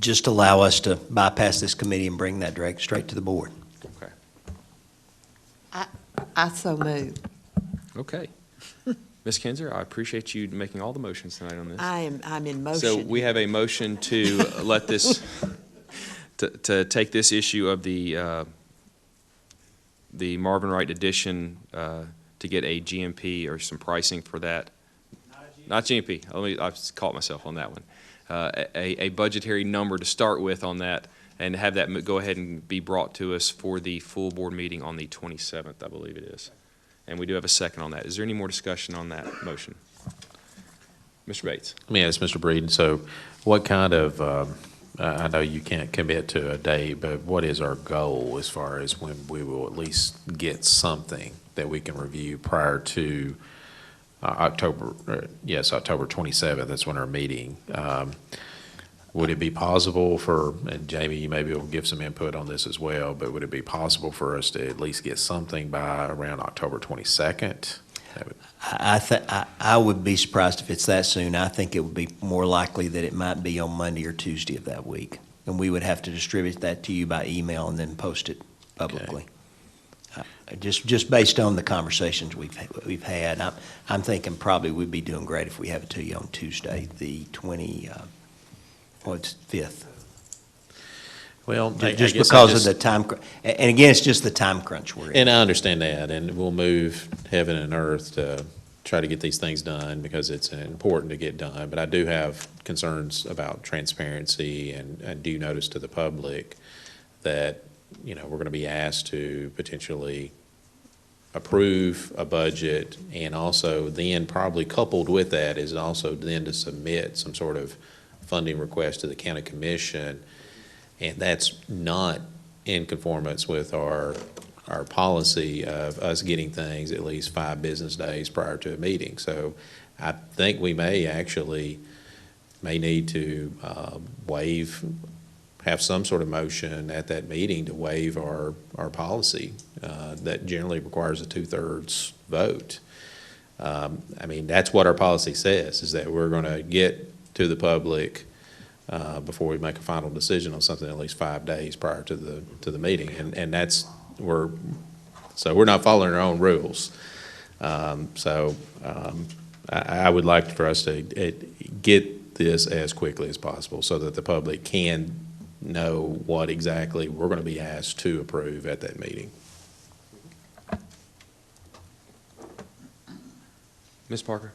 Just allow us to bypass this committee and bring that straight to the board. Okay. I so move. Okay. Ms. Kinzer, I appreciate you making all the motions tonight on this. I'm in motion. So we have a motion to let this, to take this issue of the Marvin Wright addition to get a GMP or some pricing for that. Not GMP. I've caught myself on that one. A budgetary number to start with on that, and have that go ahead and be brought to us for the full board meeting on the 27th, I believe it is. And we do have a second on that. Is there any more discussion on that motion? Mr. Bates. Let me ask Mr. Breeden, so what kind of, I know you can't commit to a date, but what is our goal as far as when we will at least get something that we can review prior to October 27th, that's when our meeting. Would it be possible for, and Jamie, you maybe will give some input on this as well, but would it be possible for us to at least get something by around October 22nd? I would be surprised if it's that soon. I think it would be more likely that it might be on Monday or Tuesday of that week. And we would have to distribute that to you by email and then post it publicly. just based on the conversations we've had, I'm thinking probably we'd be doing great if we have it to you on Tuesday, the 5th. Well, I Just guess because of the time, and again, it's just the time crunch we're in. And I understand that, and we'll move heaven and earth to try to get these things done because it's important to get done. But I do have concerns about transparency and due notice to the public that, we're going to be asked to potentially approve a budget, and also then probably coupled with that is also then to submit some sort of funding request to the county commission. And that's not in conformance with our policy of us getting things at least 5 business days prior to a meeting. So I think we may need to have some sort of motion at that meeting to waive our policy that generally requires a 2/3 vote. That's what our policy says, is that we're going to get to the public before we make a final decision on something at least 5 days prior to the meeting, and we're not following our own rules. I would like for us to get this as quickly as possible so that the public can know what exactly we're going to be asked to approve at that meeting. Ms. Parker?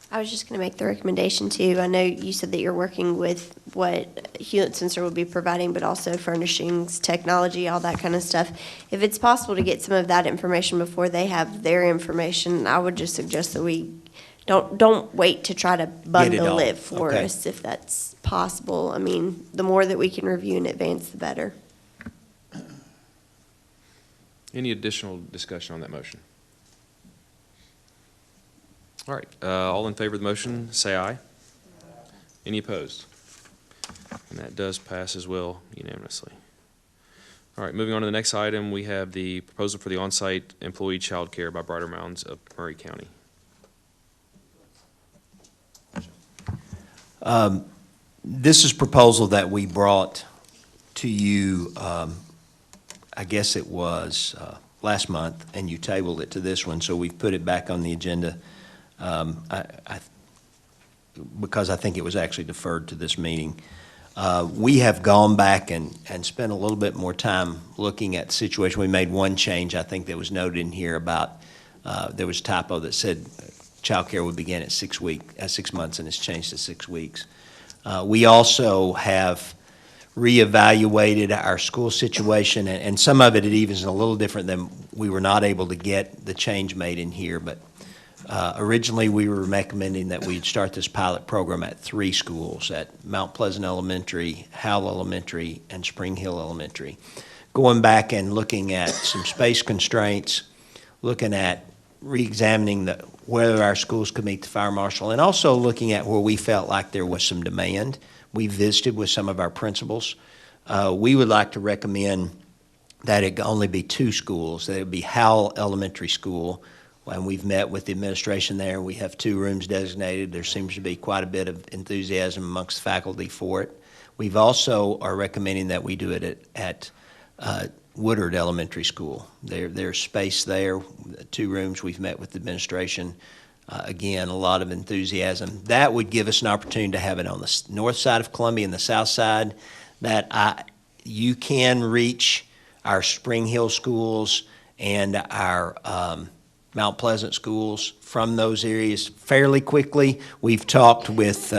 I was just going to make the recommendation too. I know you said that you're working with what Hewlett Sensor will be providing, but also furnishings, technology, all that kind of stuff. If it's possible to get some of that information before they have their information, I would just suggest that we don't wait to try to bundle it for Okay. us if that's possible. I mean, the more that we can review in advance, the better. Any additional discussion on that motion? All right, all in favor of the motion, say aye. Any opposed? And that does pass as well unanimously. All right, moving on to the next item, we have the proposal for the on-site employee child care by Brighter Mountains of Murray County. This is a proposal that we brought to you, I guess it was last month, and you tabled it to this one, so we've put it back on the agenda because I think it was actually deferred to this meeting. We have gone back and spent a little bit more time looking at the situation. We made one change, I think, that was noted in here about, there was a typo that said childcare would begin at 6 months, and it's changed to 6 weeks. We also have reevaluated our school situation, and some of it even is a little different than we were not able to get the change made in here, but originally we were recommending that we'd start this pilot program at 3 schools, at Mount Pleasant Elementary, Howell Elementary, and Spring Hill Elementary. Going back and looking at some space constraints, looking at reexamining whether our schools could meet the fire marshal, and also looking at where we felt like there was some demand. We visited with some of our principals. We would like to recommend that it only be 2 schools, that it be Howell Elementary School, and we've met with the administration there. We have 2 rooms designated. There seems to be quite a bit of enthusiasm amongst the faculty for it. We've also are recommending that we do it at Woodard Elementary School. There's space there, 2 rooms. We've met with the administration. Again, a lot of enthusiasm. That would give us an opportunity to have it on the north side of Columbia and the south side, that you can reach our Spring Hill schools and our Mount Pleasant schools from those areas fairly quickly. We've talked with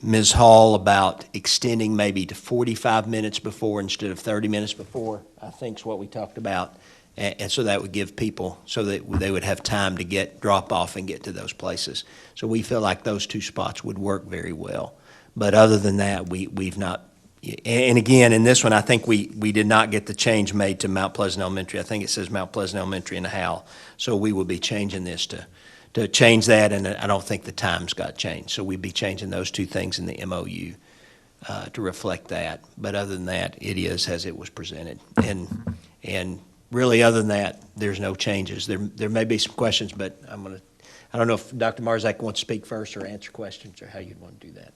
Ms. Hall about extending maybe to 45 minutes before instead of 30 minutes before, I think is what we talked about. And so that would give people, so that they would have time to drop off and get to those places. So we feel like those 2 spots would work very well. But other than that, we've not, and again, in this one, I think we did not get the change made to Mount Pleasant Elementary. I think it says Mount Pleasant Elementary and Howell. So we will be changing this to change that, and I don't think the times got changed. So we'd be changing those 2 things in the MOU to reflect that. But other than that, it is as it was presented. And really, other than that, there's no changes. There may be some questions, but I don't know if Dr. Marzak wants to speak first or answer questions, or how you'd want to do that.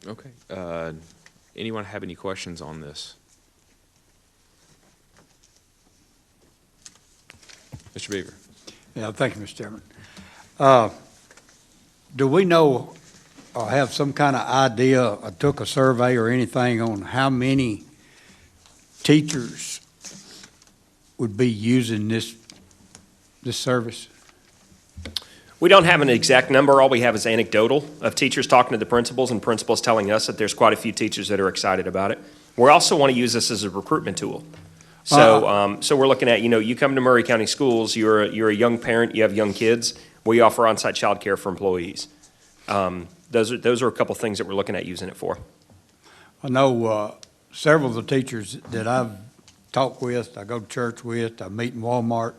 Okay. Anyone have any questions on this? Mr. Beaver? Yeah, thank you, Mr. Chairman. Do we know or have some kind of idea, or took a survey or anything on how many teachers would be using this service? We don't have an exact number. All we have is anecdotal of teachers talking to the principals and principals telling us that there's quite a few teachers that are excited about it. We also want to use this as a recruitment tool. So, so we're looking at, you come to Murray County Schools, you're a young parent, you have young kids, we offer on-site childcare for employees. Those are a couple things that we're looking at using it for. I know several of the teachers that I've talked with, I go to church with, I meet in Walmart,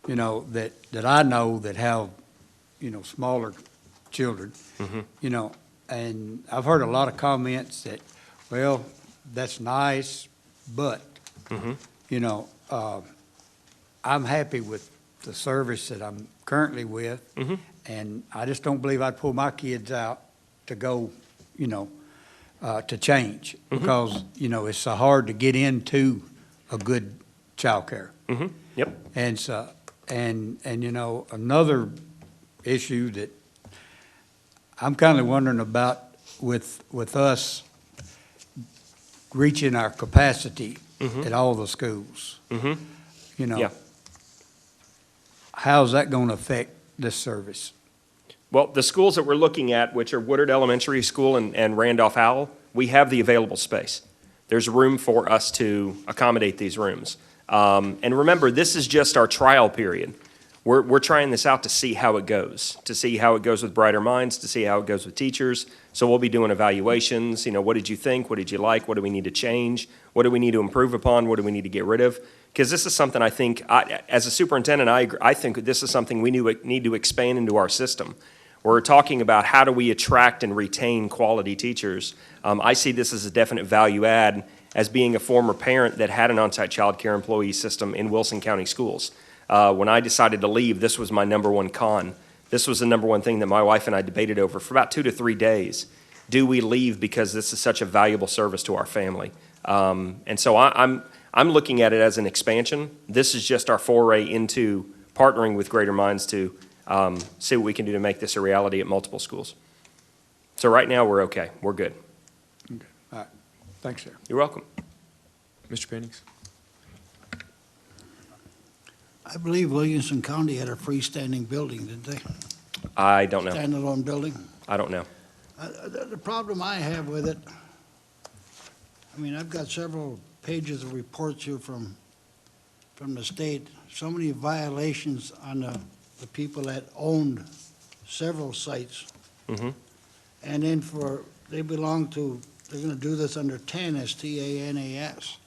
that I know that have, smaller children, and I've heard a lot of comments that, well, that's nice, but, I'm happy with the service that I'm currently with, and I just don't believe I'd pull my kids out to go, to change, because, it's so hard to get into a good childcare. Yep. And so, and another issue that I'm kind of wondering about with us reaching our capacity at all the schools. Yeah. How's that going to affect this service? Well, the schools that we're looking at, which are Woodard Elementary School and Randolph Howell, we have the available space. There's room for us to accommodate these rooms. And remember, this is just our trial period. We're trying this out to see how it goes with Brighter Minds, to see how it goes with teachers. So we'll be doing evaluations. What did you think? What did you like? What do we need to change? What do we need to improve upon? What do we need to get rid of? Because this is something I think, as a superintendent, I think that this is something we need to expand into our system. We're talking about how do we attract and retain quality teachers. I see this as a definite value add as being a former parent that had an on-site child care employee system in Wilson County Schools. When I decided to leave, this was my number one con. This was the number one thing that my wife and I debated over for about 2 to 3 days. Do we leave because this is such a valuable service to our family? And so I'm looking at it as an expansion. This is just our foray into partnering with Greater Minds to see what we can do to make this a reality at multiple schools. So right now, we're okay. We're good. Okay. All right. Thanks, sir. You're welcome. Mr. Pennings? I believe Williamson County had a freestanding building, didn't they? I don't know. Standalone building. I don't know. The problem I have with it, I've got several pages of reports here from the state, so many violations on the people that owned several sites. And then they're going to do this under TANAS, T-A-N-A-S.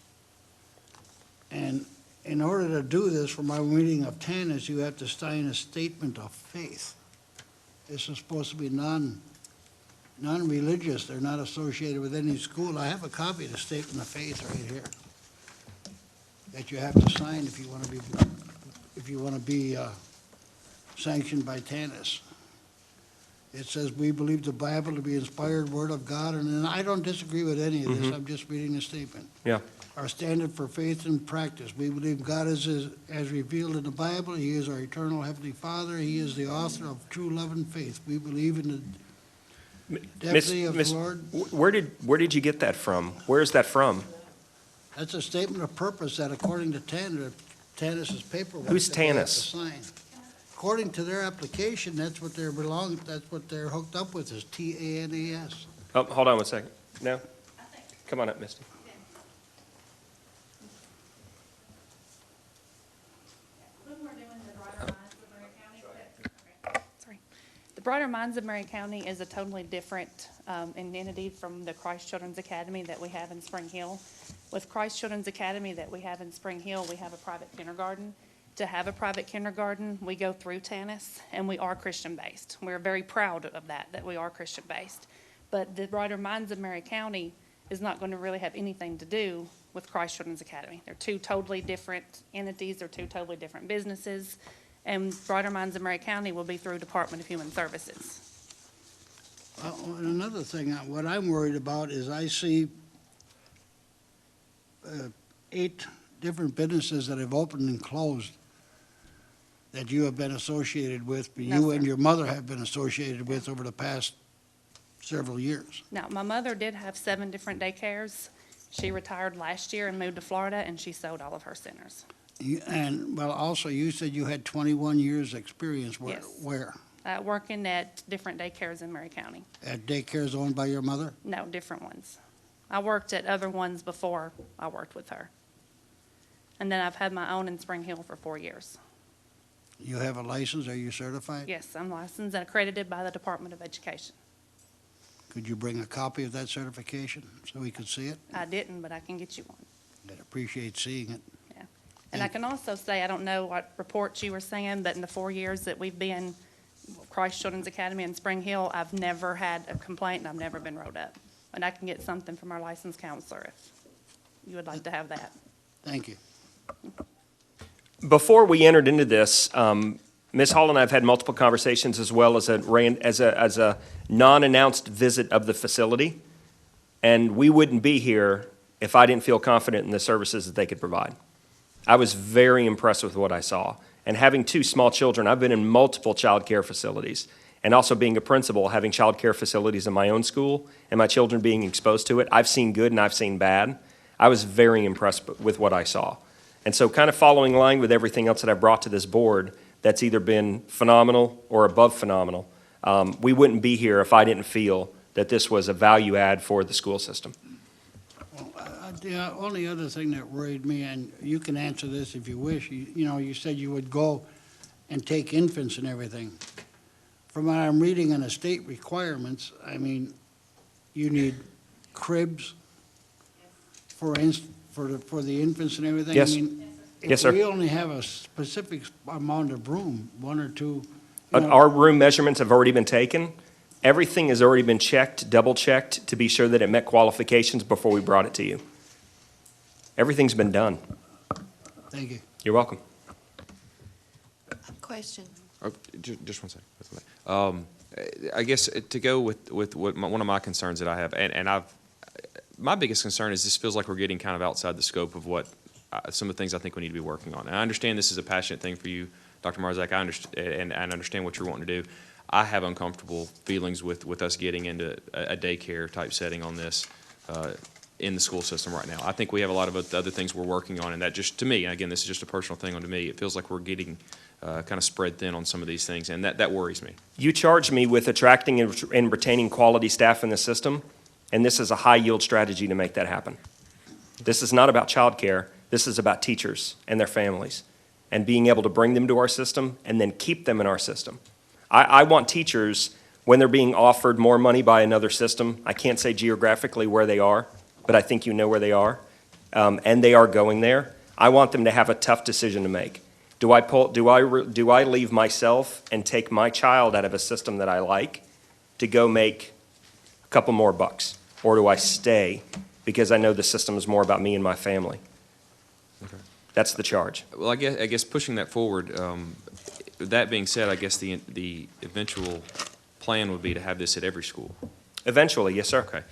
And in order to do this, for my reading of TANAS, you have to sign a statement of faith. This is supposed to be non-religious. They're not associated with any school. I have a copy of the statement of faith right here that you have to sign if you want to be sanctioned by TANAS. It says, we believe the Bible to be inspired word of God, and I don't disagree with any of this. I'm just reading the statement. Yeah. Our standard for faith and practice. We believe God is as revealed in the Bible. He is our eternal Heavenly Father. He is the author of true love and faith. We believe in the depths of the Lord. Where did you get that from? Where is that from? That's a statement of purpose that according to TANAS's paperwork. Who's that they have to TANAS? sign. According to their application, that's what they're hooked up with, is TANAS. Oh, hold on one second. No? Come on up, Misty. The Brighter Minds of Murray County is a totally different entity from the Christ Children's Academy that we have in Spring Hill. With Christ Children's Academy that we have in Spring Hill, we have a private kindergarten. To have a private kindergarten, we go through TANAS, and we are Christian-based. We're very proud of that we are Christian-based. But the Brighter Minds of Murray County is not going to really have anything to do with Christ Children's Academy. They're two totally different entities. They're two totally different businesses. And Brighter Minds of Murray County will be through Department of Human Services. And another thing, what I'm worried about is I see 8 different businesses that have opened and closed that you have been associated with, but No, you sir. and your mother have been associated with over the past several years. Now, my mother did have 7 different daycares. She retired last year and moved to Florida, and she sold all of her centers. And, well, also, you said you had 21 years' experience. Yes. Where? Working at different daycares in Murray County. At daycares owned by your mother? No, different ones. I worked at other ones before I worked with her. And then I've had my own in Spring Hill for 4 years. You have a license? Are you certified? Yes, I'm licensed and accredited by the Department of Education. Could you bring a copy of that certification so we could see it? I didn't, but I can get you one. I'd appreciate seeing it. And I can also say, I don't know what reports you were saying, but in the 4 years that we've been Christ Children's Academy in Spring Hill, I've never had a complaint and I've never been wrote up. And I can get something from our licensed counselor if you would like to have that. Thank you. Before we entered into this, Ms. Hall and I have had multiple conversations as well as a non-announced visit of the facility. And we wouldn't be here if I didn't feel confident in the services that they could provide. I was very impressed with what I saw. And having 2 small children, I've been in multiple child care facilities. And also being a principal, having child care facilities in my own school and my children being exposed to it, I've seen good and I've seen bad. I was very impressed with what I saw. And so kind of following in line with everything else that I've brought to this board that's either been phenomenal or above phenomenal, we wouldn't be here if I didn't feel that this was a value add for the school system. The only other thing that worried me, and you can answer this if you wish, you said you would go and take infants and everything. From what I'm reading in the state requirements, I mean, you need cribs for the infants and everything? Yes. I mean, Yes, sir. If we only have a specific amount of room, 1 or 2, you know, Our room measurements have already been taken. Everything has already been checked, double-checked, to be sure that it met qualifications before we brought it to you. Everything's been done. thank you. You're welcome. Question. Oh, just 1 second. I guess to go with what one of my concerns that I have, and my biggest concern is this feels like we're getting kind of outside the scope of what some of the things I think we need to be working on. And I understand this is a passionate thing for you, Dr. Marzak. I understand what you're wanting to do. I have uncomfortable feelings with us getting into a daycare type setting on this in the school system right now. I think we have a lot of other things we're working on, and that just, to me, again, this is just a personal thing to me, it feels like we're getting kind of spread thin on some of these things, and that worries me. You charged me with attracting and retaining quality staff in the system, and this is a high-yield strategy to make that happen. This is not about childcare. This is about teachers and their families and being able to bring them to our system and then keep them in our system. I want teachers, when they're being offered more money by another system, I can't say geographically where they are, but I think you know where they are, and they are going there. I want them to have a tough decision to make. Do I leave myself and take my child out of a system that I like to go make a couple more bucks? Or do I stay because I know the system is more about me and my family? Okay. That's the charge. Well, I guess pushing that forward, that being said, I guess the eventual plan would be to have this at every school. Eventually, yes, sir. Okay.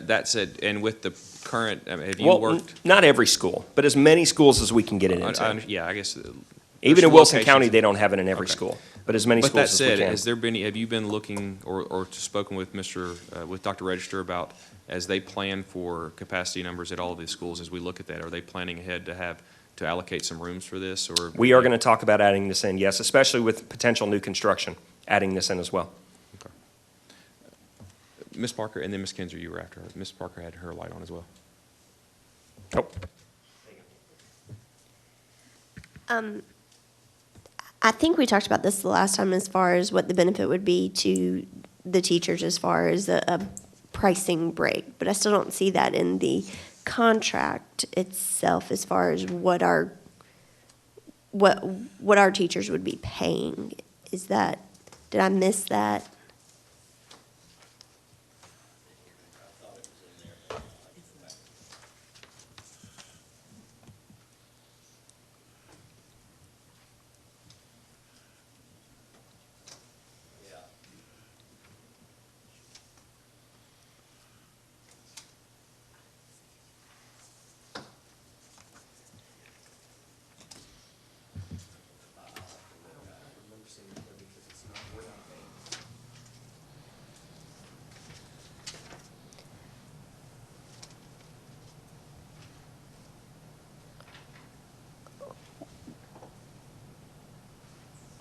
That said, and with the current, have you Well, worked? not every school, but as many schools as we can get it into. Yeah, I guess. Even in there's Wilson locations- County, they don't have it in every Okay. school, but as many But that schools as we said, can. have you been looking or spoken with with Dr. Register about, as they plan for capacity numbers at all of these schools, as we look at that, are they planning ahead to allocate some rooms for this, or? We are going to talk about adding this in, yes, especially with potential new construction, adding this in as well. Okay. Ms. Parker, and then Ms. Kinzer, you were after her. Ms. Parker had her light on as well. Oh. I think we talked about this the last time as far as what the benefit would be to the teachers as far as a pricing break, but I still don't see that in the contract itself as far as what our teachers would be paying. Did I miss that?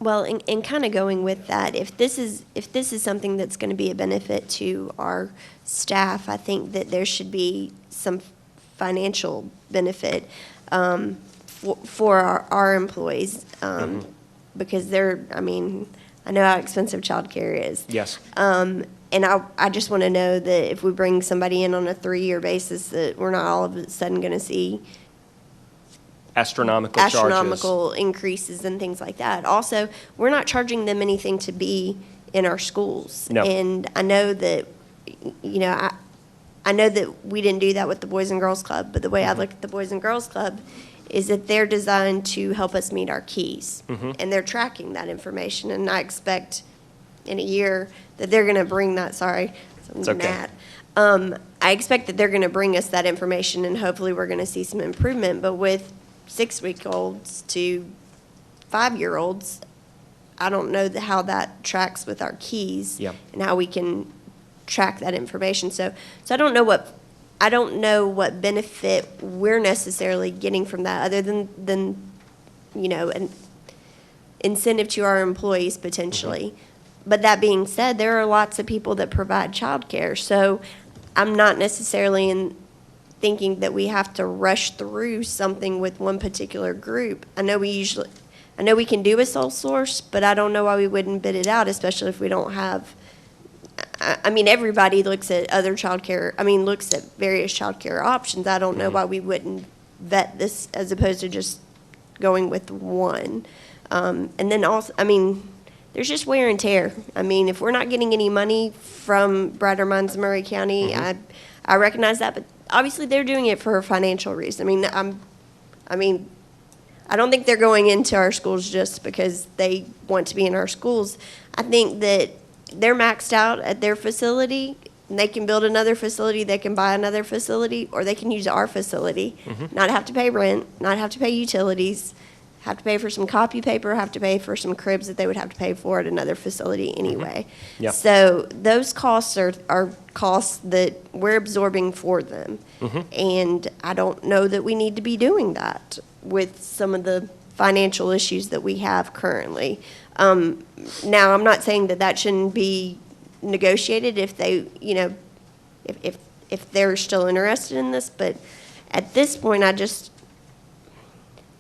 Well, and kind of going with that, if this is something that's going to be a benefit to our staff, I think that there should be some financial benefit for our employees, because I mean, I know how expensive childcare is. Yes. And I just want to know that if we bring somebody in on a 3-year basis, that we're not all of a sudden going to see Astronomical charges. astronomical increases and things like that. Also, we're not charging them anything to be in our schools. No. And I know that, you know, I know that we didn't do that with the Boys and Girls Club, but the way I look at the Boys and Girls Club is that they're designed to help us meet our keys. And they're tracking that information, and I expect in a year that they're going to bring that, sorry, It's okay. Matt. I expect that they're going to bring us that information, and hopefully we're going to see some improvement. But with 6-week-olds to 5-year-olds, I don't know how that tracks with our keys. Yep. And how we can track that information. So I don't know what benefit we're necessarily getting from that, other than you know, an incentive to our employees potentially. But that being said, there are lots of people that provide childcare. So I'm not necessarily thinking that we have to rush through something with one particular group. I know we can do a sole source, but I don't know why we wouldn't bid it out, especially if we don't have, I mean, everybody looks at looks at various childcare options. I don't know why we wouldn't vet this as opposed to just going with one. And then also, I mean, there's just wear and tear. I mean, if we're not getting any money from Brighter Minds of Murray County, I recognize that, but obviously they're doing it for a financial reason. I mean, I don't think they're going into our schools just because they want to be in our schools. I think that they're maxed out at their facility, and they can build another facility, they can buy another facility, or they can use our facility, not have to pay rent, not have to pay utilities, have to pay for some copy paper, have to pay for some cribs that they would have to pay for at another facility anyway. Yeah. So those costs are costs that we're absorbing for them. And I don't know that we need to be doing that with some of the financial issues that we have currently. Now, I'm not saying that shouldn't be negotiated if they, you know, if they're still interested in this, but at this point,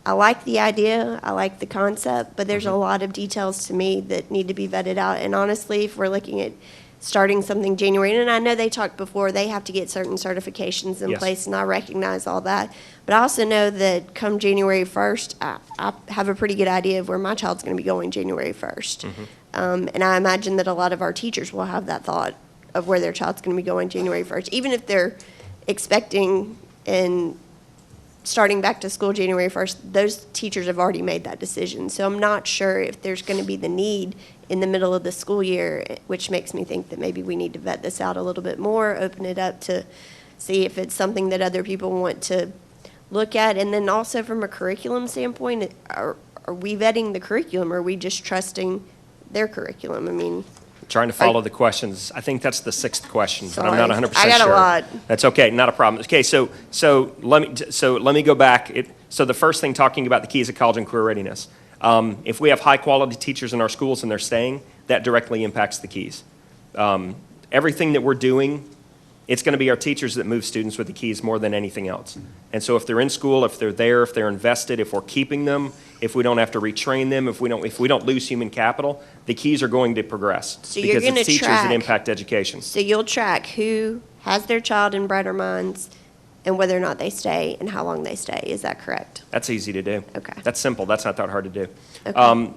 I like the idea, I like the concept, but there's a lot of details to me that need to be vetted out. And honestly, if we're looking at starting something January, and I know they talked before, they have to get certain certifications in Yes. place, and I recognize all that. But I also know that come January 1st, I have a pretty good idea of where my child's going to be going January 1st. And I imagine that a lot of our teachers will have that thought of where their child's going to be going January 1st, even if they're expecting and starting back to school January 1st, those teachers have already made that decision. So I'm not sure if there's going to be the need in the middle of the school year, which makes me think that maybe we need to vet this out a little bit more, open it up to see if it's something that other people want to look at. And then also from a curriculum standpoint, are we vetting the curriculum, or are we just trusting their curriculum? I mean, Trying to follow the questions. I think that's the 6th question, but I'm not Sorry. 100% sure. I got a lot. That's okay, not a problem. Okay, so let me go back. So the first thing, talking about the keys of college and career readiness. If we have high-quality teachers in our schools and they're staying, that directly impacts the keys. Everything that we're doing, it's going to be our teachers that move students with the keys more than anything else. And so if they're in school, if they're there, if they're invested, if we're keeping them, if we don't have to retrain them, if we don't lose human capital, the keys are going to progress. So you're gonna because it's teachers that track- impact education. so you'll track who has their child in Brighter Minds and whether or not they stay and how long they stay. Is that correct? That's easy to do. Okay. That's simple. That's not that hard to do. Okay.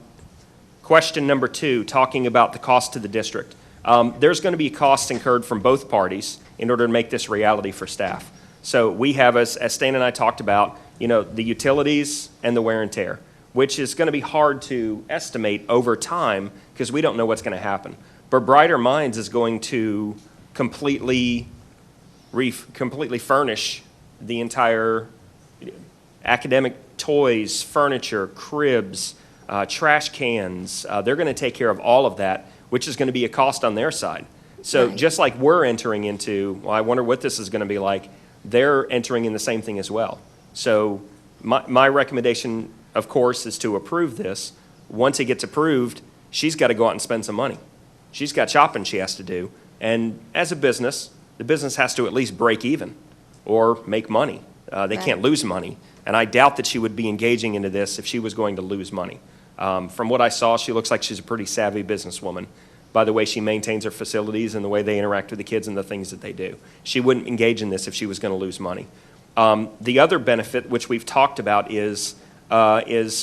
Question number 2, talking about the cost to the district. There's going to be costs incurred from both parties in order to make this reality for staff. So we have, as Stan and I talked about, you know, the utilities and the wear and tear, which is going to be hard to estimate over time because we don't know what's going to happen. But Brighter Minds is going to completely furnish the entire academic toys, furniture, cribs, trash cans. They're going to take care of all of that, which is going to be a cost on their side. So Right. just like we're entering into, well, I wonder what this is going to be like, they're entering in the same thing as well. So my recommendation, of course, is to approve this once it gets approved, she's got to go out and spend some money. She's got shopping she has to do. And as a business, the business has to at least break even or make money. They can't lose money. And I doubt that she would be engaging into this if she was going to lose money. From what I saw, she looks like she's a pretty savvy businesswoman by the way she maintains her facilities and the way they interact with the kids and the things that they do. She wouldn't engage in this if she was going to lose money. The other benefit, which we've talked about, is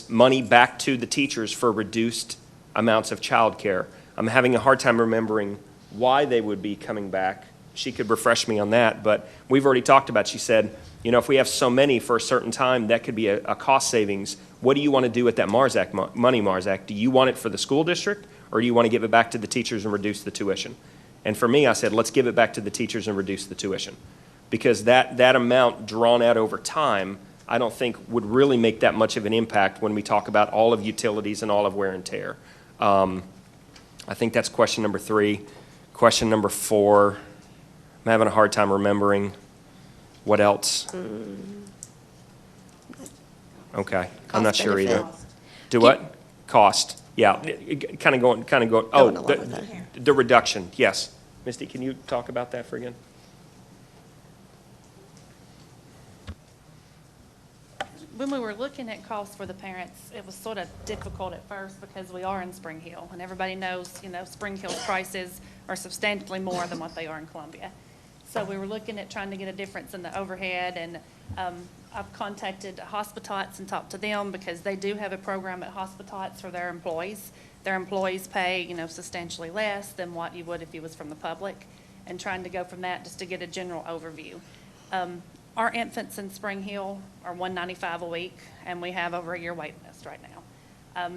money back to the teachers for reduced amounts of childcare. I'm having a hard time remembering why they would be coming back. She could refresh me on that, but we've already talked about, she said, you know, if we have so many for a certain time, that could be a cost savings. What do you want to do with that MARSAC money, MARSAC? Do you want it for the school district, or do you want to give it back to the teachers and reduce the tuition? And for me, I said, let's give it back to the teachers and reduce the tuition. Because that amount drawn out over time, I don't think would really make that much of an impact when we talk about all of utilities and all of wear and tear. I think that's question number 3. Question number 4, I'm having a hard time remembering. What else? Okay, I'm not sure either. Do what? Cost, yeah, kind of going, oh, along with the reduction, yes. Misty, can you talk about that for again? When we were looking at costs for the parents, it was sort of difficult at first because we are in Spring Hill, and everybody knows, you know, Spring Hill's prices are substantially more than what they are in Columbia. So we were looking at trying to get a difference in the overhead, and I've contacted Hospitots and talked to them because they do have a program at Hospitots for their employees. Their employees pay, you know, substantially less than what you would if you was from the public, and trying to go from that just to get a general overview. Our infants in Spring Hill are $195 a week, and we have over a year wait list right now.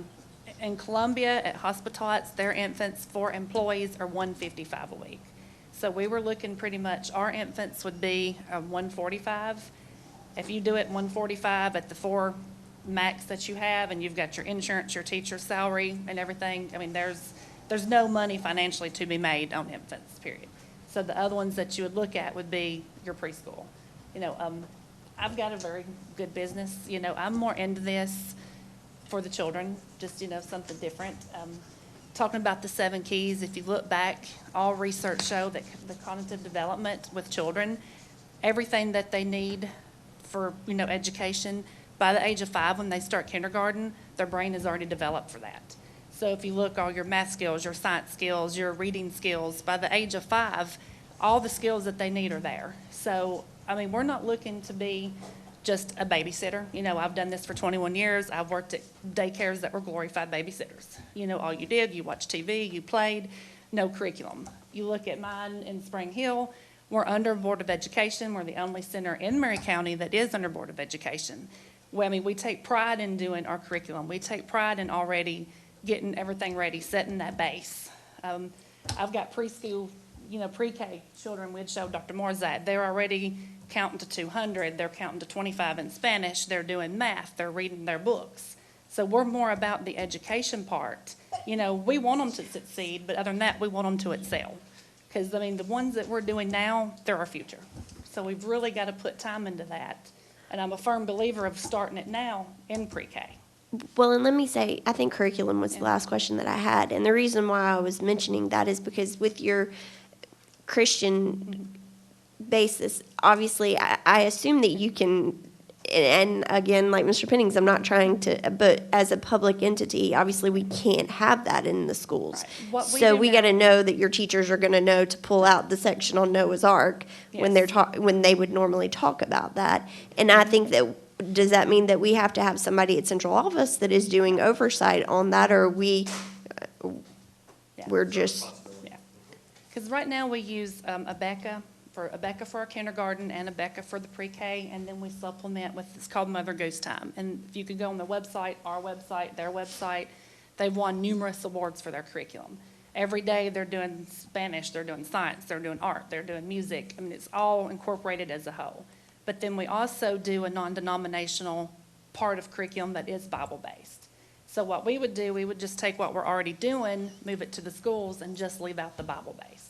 In Columbia at Hospitots, their infants for employees are $155 a week. So we were looking pretty much, our infants would be $145. If you do it $145 at the 4 max that you have, and you've got your insurance, your teacher's salary, and everything, I mean, there's no money financially to be made on infants, period. So the other ones that you would look at would be your preschool. You know, I've got a very good business. You know, I'm more into this for the children, just, you know, something different. Talking about the 7 keys, if you look back, all research show that the cognitive development with children, everything that they need for, you know, education, by the age of 5, when they start kindergarten, their brain is already developed for that. So if you look, all your math skills, your science skills, your reading skills, by the age of 5, all the skills that they need are there. So, I mean, we're not looking to be just a babysitter. You know, I've done this for 21 years. I've worked at daycares that were glorified babysitters. You know, all you did, you watched TV, you played, no curriculum. You look at mine in Spring Hill, we're under Board of Education. We're the only center in Maury County that is under Board of Education. Well, I mean, we take pride in doing our curriculum. We take pride in already getting everything ready, setting that base. I've got preschool, you know, pre-K children. We'd show Dr. Morzad. They're already counting to 200. They're counting to 25 in Spanish. They're doing math. They're reading their books. So we're more about the education part. You know, we want them to succeed, but other than that, we want them to excel. Because, I mean, the ones that we're doing now, they're our future. So we've really got to put time into that. And I'm a firm believer of starting it now in pre-K. Well, and let me say, I think curriculum was the last question that I had. And the reason why I was mentioning that is because with your Christian basis, obviously, I assume that you can, and again, like Mr. Pennings, I'm not trying to, but as a public entity, obviously, we can't have that in the schools. Right. What we So do we now- got to know that your teachers are going to know to pull out the section on Noah's Ark when Yes. when they would normally talk about that. And I think that, does that mean that we have to have somebody at central office that is doing oversight on that, or we're just? Yeah. Because right now we use a Becca for our kindergarten and a Becca for the pre-K, and then we supplement with, it's called Mother Goose Time. And if you could go on the website, our website, their website, they've won numerous awards for their curriculum. Every day they're doing Spanish, they're doing science, they're doing art, they're doing music. I mean, it's all incorporated as a whole. But then we also do a non-denominational part of curriculum that is Bible-based. So what we would do, we would just take what we're already doing, move it to the schools, and just leave out the Bible-based.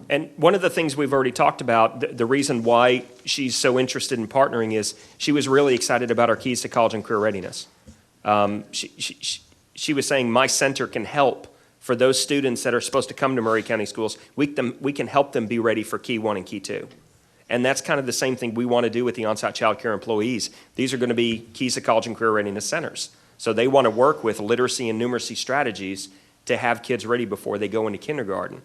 And one of the things we've already talked about, the reason why she's so interested in partnering is she was really excited about our Keys to College and Career Readiness. She was saying, my center can help for those students that are supposed to come to Murray County Schools. We can help them be ready for Key 1 and Key 2. And that's kind of the same thing we want to do with the on-site child care employees. These are going to be Keys to College and Career Readiness centers. So they want to work with literacy and numeracy strategies to have kids ready before they go into kindergarten.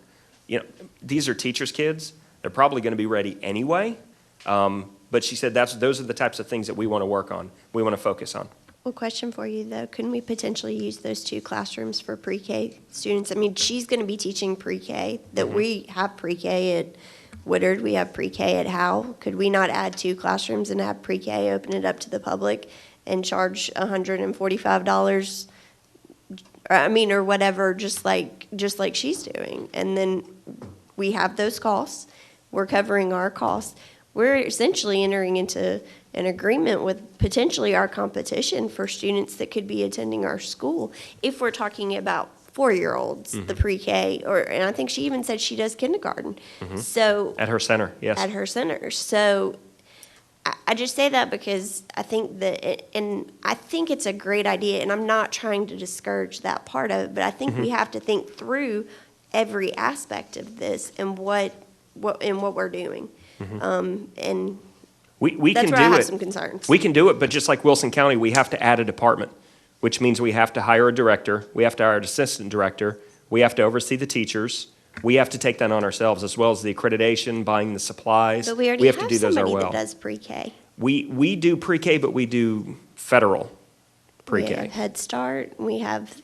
You know, these are teachers' kids. They're probably going to be ready anyway. But she said those are the types of things that we want to work on, we want to focus on. Well, question for you, though. Couldn't we potentially use those 2 classrooms for pre-K students? I mean, she's going to be teaching pre-K, that we have pre-K at Woodard, we have pre-K at Howe. Could we not add 2 classrooms and have pre-K, open it up to the public, and charge $145, or whatever, just like she's doing? And then we have those costs. We're covering our costs. We're essentially entering into an agreement with potentially our competition for students that could be attending our school. If we're talking about 4-year-olds, the pre-K, and I think she even said she does kindergarten. So At her center, yes. at her center. So I just say that because I think and I think it's a great idea, and I'm not trying to discourage that part of it, but I think we have to think through every aspect of this and what we're doing. And We that's can where I do have it. some concerns. We can do it, but just like Wilson County, we have to add a department, which means we have to hire a director, we have to hire an assistant director, we have to oversee the teachers, we have to take that on ourselves, as well as the accreditation, buying the supplies. But we already have have to do those somebody well. that does pre-K. We do pre-K, but we do federal We pre-K. have Head Start, we have,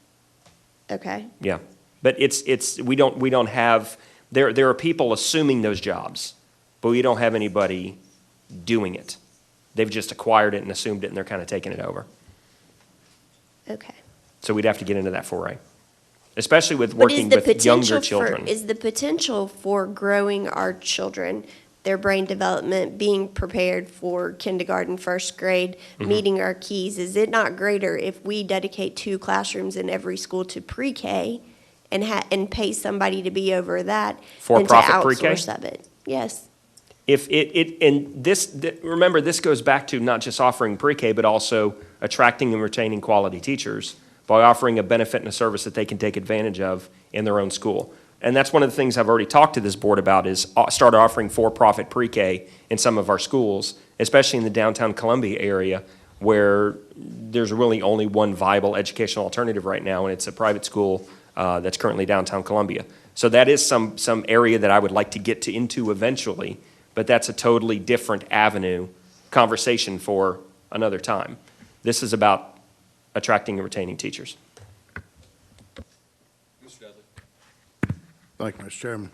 okay. Yeah, but we don't have, there are people assuming those jobs, but we don't have anybody doing it. They've just acquired it and assumed it, and they're kind of taking it over. Okay. So we'd have to get into that foray, especially with But is working the with younger potential children. Is the potential for growing our children, their brain development, being prepared for kindergarten, first grade, Mm-hmm. meeting our keys, is it not greater if we dedicate 2 classrooms in every school to pre-K and pay somebody to be over that than to For-profit pre-K? outsource of it? Yes. Remember, this goes back to not just offering pre-K, but also attracting and retaining quality teachers by offering a benefit and a service that they can take advantage of in their own school. And that's one of the things I've already talked to this board about is start offering for-profit pre-K in some of our schools, especially in the downtown Columbia area, where there's really only one viable educational alternative right now, and it's a private school that's currently downtown Columbia. So that is some area that I would like to get into eventually, but that's a totally different avenue, conversation for another time. This is about attracting and retaining teachers. Thank you, Mr. Chairman.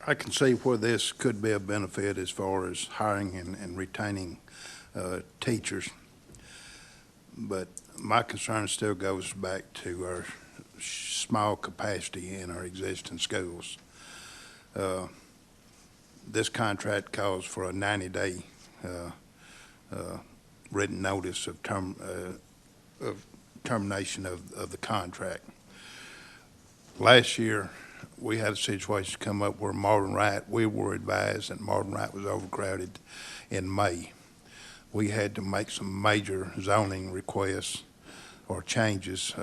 I can see where this could be a benefit as far as hiring and retaining teachers. But my concern still goes back to our small capacity in our existing schools. This contract calls for a 90-day written notice of termination of the contract. Last year, we had a situation come up where Marvin Wright, we were advised that Marvin Wright was overcrowded in May. We had to make some major zoning requests or changes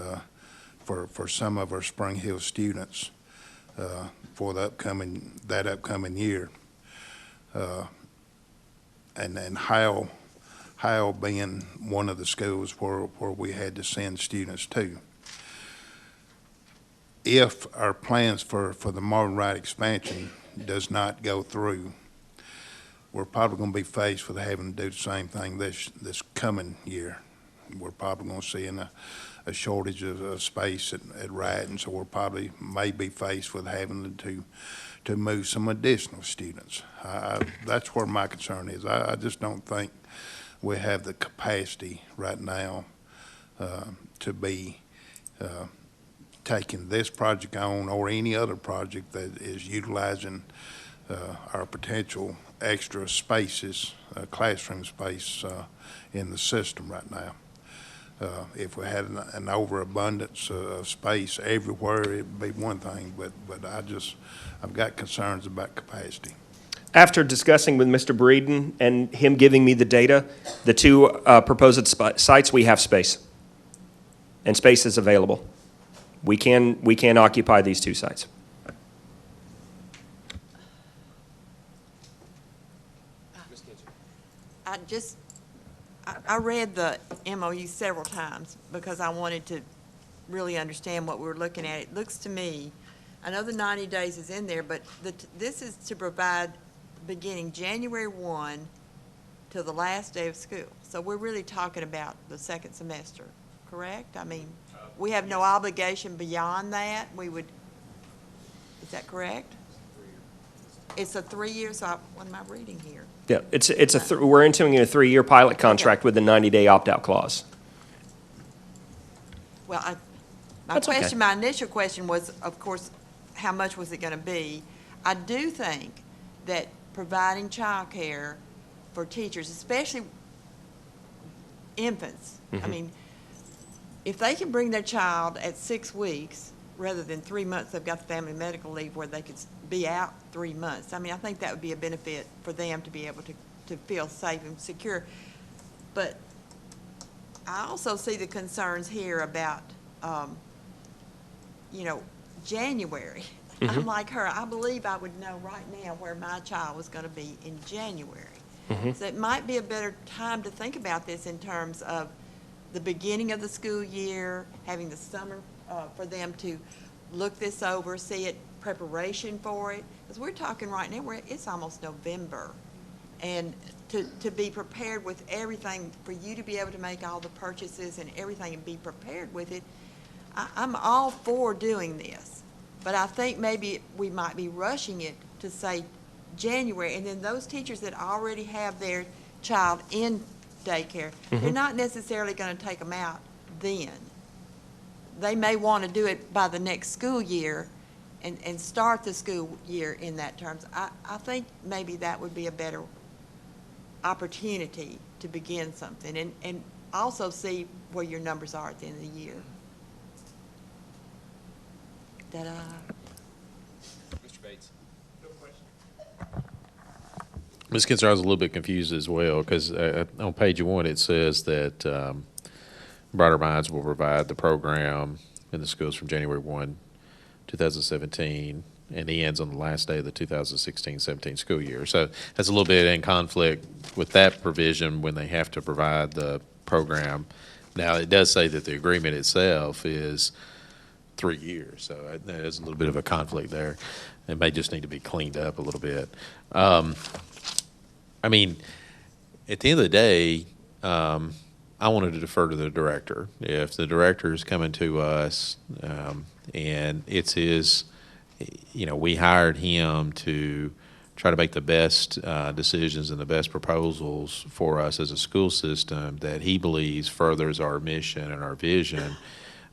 for some of our Spring Hill students for that upcoming year. And Howell being one of the schools where we had to send students to. If our plans for the Marvin Wright expansion does not go through, we're probably going to be faced with having to do the same thing this coming year. We're probably going to see a shortage of space at Wright, and so we're probably may be faced with having to move some additional students. That's where my concern is. I just don't think we have the capacity right now to be taking this project on or any other project that is utilizing our potential extra spaces, classroom space in the system right now. If we had an overabundance of space everywhere, it'd be one thing, but I've got concerns about capacity. After discussing with Mr. Breeden and him giving me the data, the two proposed sites, we have space. And space is available. We can occupy these two sites. I read the MOU several times because I wanted to really understand what we were looking at. It looks to me, I know the 90 days is in there, but this is to provide beginning January 1 till the last day of school. So we're really talking about the second semester, correct? I mean, we have no obligation beyond that. Is that correct? It's a 3-year, so what am I reading here? Yeah, we're entering a 3-year pilot contract with a 90-day opt-out clause. Well, That's okay. my initial question was, of course, how much was it going to be? I do think that providing childcare for teachers, especially infants, I mean, if they can bring their child at 6 weeks, rather than 3 months, they've got the family medical leave where they could be out 3 months. I mean, I think that would be a benefit for them to be able to feel safe and secure. But I also see the concerns here about, January. I'm like her. I believe I would know right now where my child was going to be in January. So it might be a better time to think about this in terms of the beginning of the school year, having the summer for them to look this over, see it, preparation for it. Because we're talking right now, it's almost November. And to be prepared with everything, for you to be able to make all the purchases and everything and be prepared with it, I'm all for doing this. But I think maybe we might be rushing it to say January, and then those teachers that already have their child in daycare, they're not necessarily going to take them out then. They may want to do it by the next school year and start the school year in that terms. I think maybe that would be a better opportunity to begin something and also see where your numbers are at the end of the year. Mr. Bates. Ms. Kinzer, I was a little bit confused as well, because on page 1, it says that Brighter Minds will provide the program in the schools from January 1, 2017, and ends on the last day of the 2016-17 school year. So that's a little bit in conflict with that provision when they have to provide the program. Now, it does say that the agreement itself is 3 years, so there's a little bit of a conflict there. It may just need to be cleaned up a little bit. I mean, at the end of the day, I wanted to defer to the director. If the director is coming to us and it's his, we hired him to try to make the best decisions and the best proposals for us as a school system that he believes furthers our mission and our vision,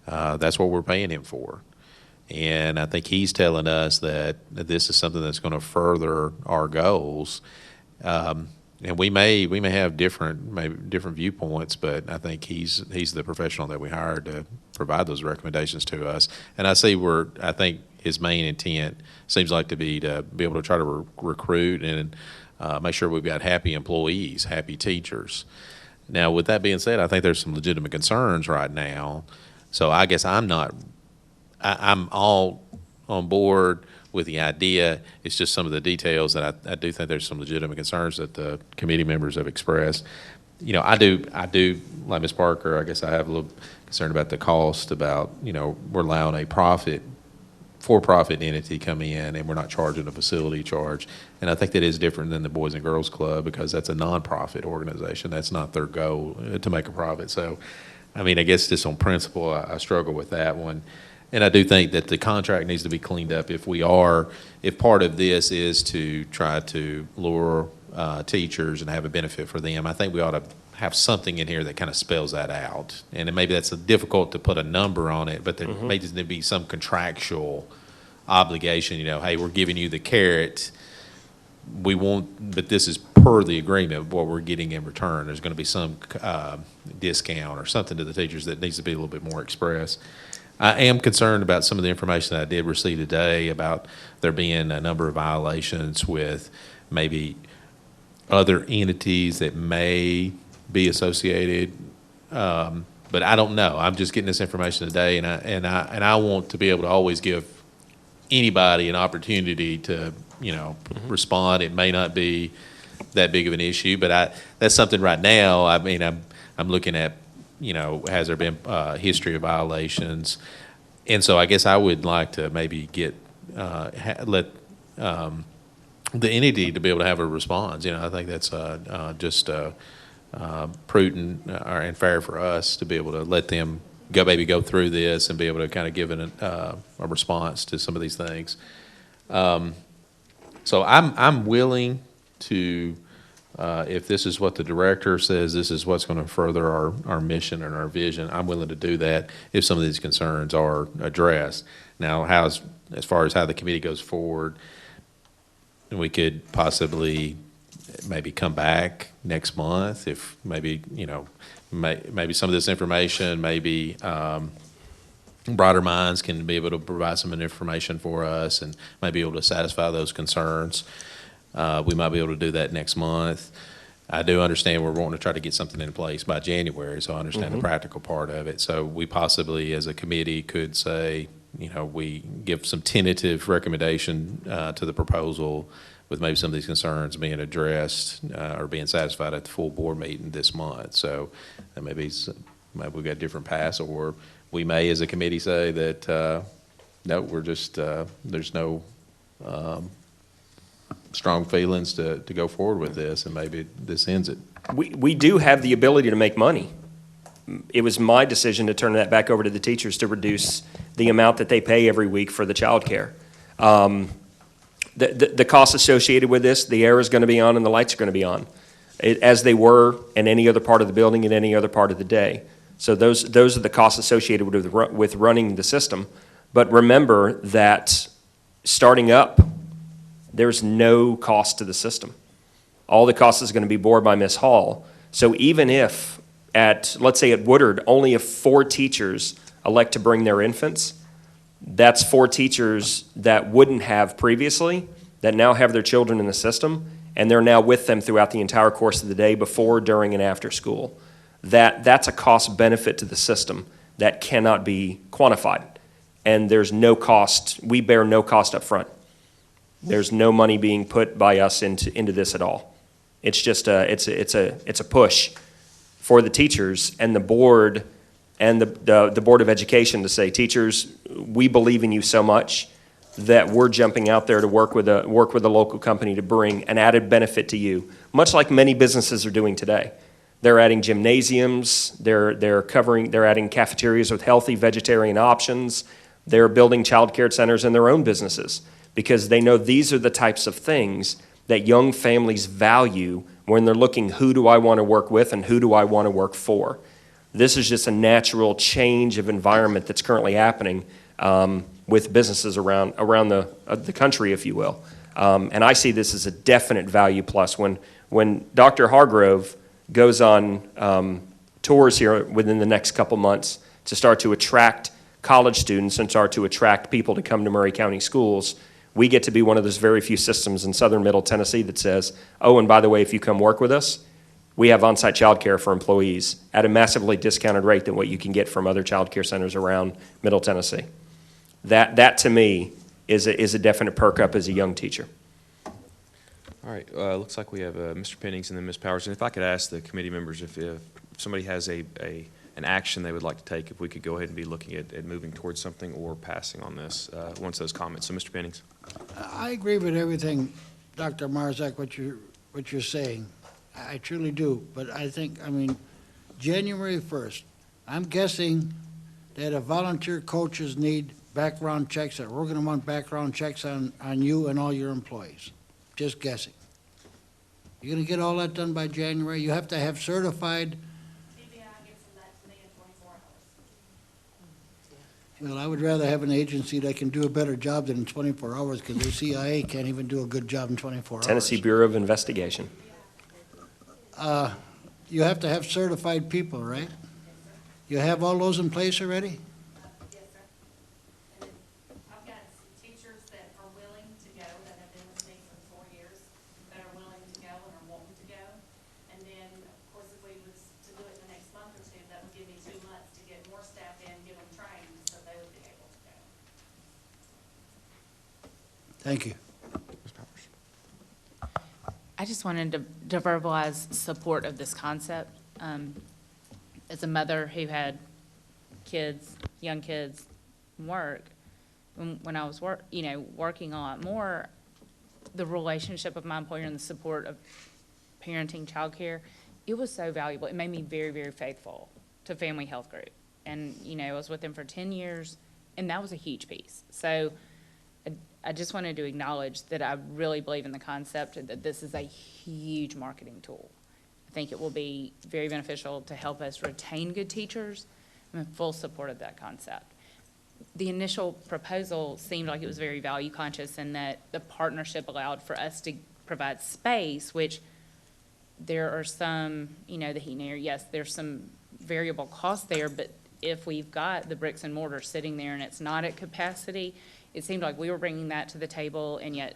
that's what we're paying him for. And I think he's telling us that this is something that's going to further our goals. And we may have different viewpoints, but I think he's the professional that we hired to provide those recommendations to us. And I think his main intent seems like to be able to try to recruit and make sure we've got happy employees, happy teachers. Now, with that being said, I think there's some legitimate concerns right now. So I guess I'm all on board with the idea. It's just some of the details that I do think there's some legitimate concerns that the committee members have expressed. I do, like Ms. Parker, I guess I have a little concern about the cost, about, we're allowing a for-profit entity come in and we're not charging a facility charge. And I think that is different than the Boys and Girls Club because that's a nonprofit organization. That's not their goal to make a profit. So, I mean, I guess just on principle, I struggle with that one. And I do think that the contract needs to be cleaned up if part of this is to try to lure teachers and have a benefit for them. I think we ought to have something in here that kind of spells that out. And maybe that's difficult to put a number on it, but there may just need to be some contractual obligation, hey, we're giving you the carrot, we won't, but this is per the agreement, what we're getting in return. There's going to be some discount or something to the teachers that needs to be a little bit more expressed. I am concerned about some of the information that I did receive today about there being a number of violations with maybe other entities that may be associated, but I don't know. I'm just getting this information today, and I want to be able to always give anybody an opportunity to, respond. It may not be that big of an issue, but that's something right now. I mean, I'm looking at, has there been history of violations? And so I guess I would like to maybe get, let the entity to be able to have a response. I think that's just prudent and fair for us to be able to let them go through this and be able to kind of give a response to some of these things. So I'm willing to, if this is what the director says, this is what's going to further our mission and our vision, I'm willing to do that if some of these concerns are addressed. Now, as far as how the committee goes forward, we could possibly maybe come back next month if maybe, maybe some of this information, maybe Broader Minds can be able to provide some information for us and might be able to satisfy those concerns. We might be able to do that next month. I do understand we're wanting to try to get something in place by January, so I understand the practical part of it. So we possibly, as a committee, could say, we give some tentative recommendation to the proposal with maybe some of these concerns being addressed or being satisfied at the full board meeting this month. So maybe we've got a different pass, or we may, as a committee, say that, no, we're just, there's no strong feelings to go forward with this, and maybe this ends it. We do have the ability to make money. It was my decision to turn that back over to the teachers to reduce the amount that they pay every week for the childcare. The costs associated with this, the air is going to be on and the lights are going to be on, as they were in any other part of the building at any other part of the day. So those are the costs associated with running the system. But remember that starting up, there's no cost to the system. All the cost is going to be borne by Ms. Hall. So even if let's say at Woodard, only if 4 teachers elect to bring their infants, that's 4 teachers that wouldn't have previously, that now have their children in the system, and they're now with them throughout the entire course of the day, before, during, and after school. That's a cost benefit to the system that cannot be quantified. And there's no cost, we bear no cost up front. There's no money being put by us into this at all. It's just it's a push for the teachers and the board and the Board of Education to say, teachers, we believe in you so much that we're jumping out there to work with a local company to bring an added benefit to you, much like many businesses are doing today. They're adding gymnasiums, they're adding cafeterias with healthy vegetarian options, they're building child care centers in their own businesses, because they know these are the types of things that young families value when they're looking, who do I want to work with and who do I want to work for? This is just a natural change of environment that's currently happening with businesses around the country, if you will. And I see this as a definite value plus. When Dr. Hargrove goes on tours here within the next couple months to start to attract college students and start to attract people to come to Murray County schools, we get to be one of those very few systems in southern Middle Tennessee that says, oh, and by the way, if you come work with us, we have on-site child care for employees at a massively discounted rate than what you can get from other child care centers around Middle Tennessee. That to me is a definite perk up as a young teacher. All right, looks like we have Mr. Pennings and then Ms. Powers. And if I could ask the committee members if somebody has an action they would like to take, if we could go ahead and be looking at moving towards something or passing on this once those comments. So, Mr. Pennings. I agree with everything, Dr. Marzak, what you're saying. I truly do. But I think, January 1st, I'm guessing that if volunteer coaches need background checks, that we're going to want background checks on you and all your employees. Just guessing. You're going to get all that done by January? You have to have certified. Well, I would rather have an agency that can do a better job than in 24 hours, because the CIA can't even do a good job in 24 hours. Tennessee Bureau of Investigation. You have to have certified people, right? You have all those in place already? Yes, sir. And I've got teachers that are willing to go, that have been with me for 4 years, that are willing to go and are wanting to go. And then, of course, if we was to do it in the next month or two, that would give me 2 months to get more staff in, get them trained, so they would be able to go. Thank you. I just wanted to verbalize support of this concept. As a mother who had kids, young kids, work, when I was working a lot more, the relationship of my employer and the support of parenting, childcare, it was so valuable. It made me very, very faithful to Family Health Group. And, I was with them for 10 years, and that was a huge piece. So I just wanted to acknowledge that I really believe in the concept that this is a huge marketing tool. I think it will be very beneficial to help us retain good teachers. I'm in full support of that concept. The initial proposal seemed like it was very value conscious and that the partnership allowed for us to provide space, which there are some, the heat and air, yes, there's some variable costs there, but if we've got the bricks and mortar sitting there and it's not at capacity, it seemed like we were bringing that to the table, and yet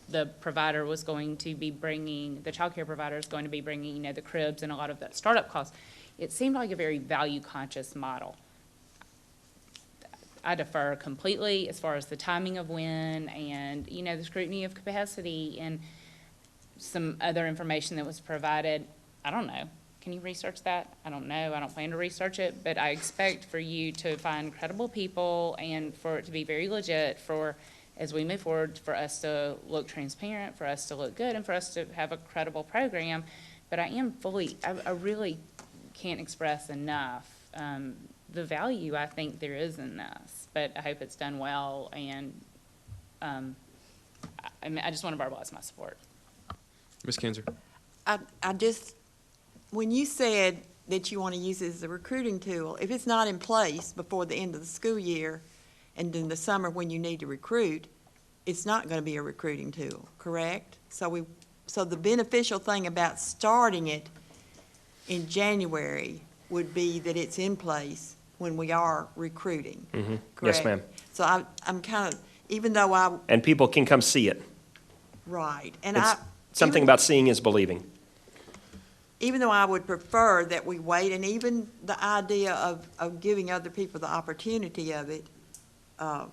the provider was going to be bringing, the childcare provider is going to be bringing, the cribs and a lot of that startup costs. It seemed like a very value-conscious model. I defer completely as far as the timing of when and, the scrutiny of capacity and some other information that was provided. I don't know. Can you research that? I don't know. I don't plan to research it, but I expect for you to find credible people and for it to be very legit for, as we move forward, for us to look transparent, for us to look good, and for us to have a credible program. But I really can't express enough the value I think there is in this. But I hope it's done well, and I just want to verbalize my support. Ms. Kinzer? When you said that you want to use it as a recruiting tool, if it's not in place before the end of the school year and in the summer when you need to recruit, it's not going to be a recruiting tool, correct? So the beneficial thing about starting it in January would be that it's in place when we are recruiting, correct? Yes, ma'am. So I'm kind of, even though And people can come see it. right. And Something about seeing is believing. even though I would prefer that we wait, and even the idea of giving other people the opportunity of it, I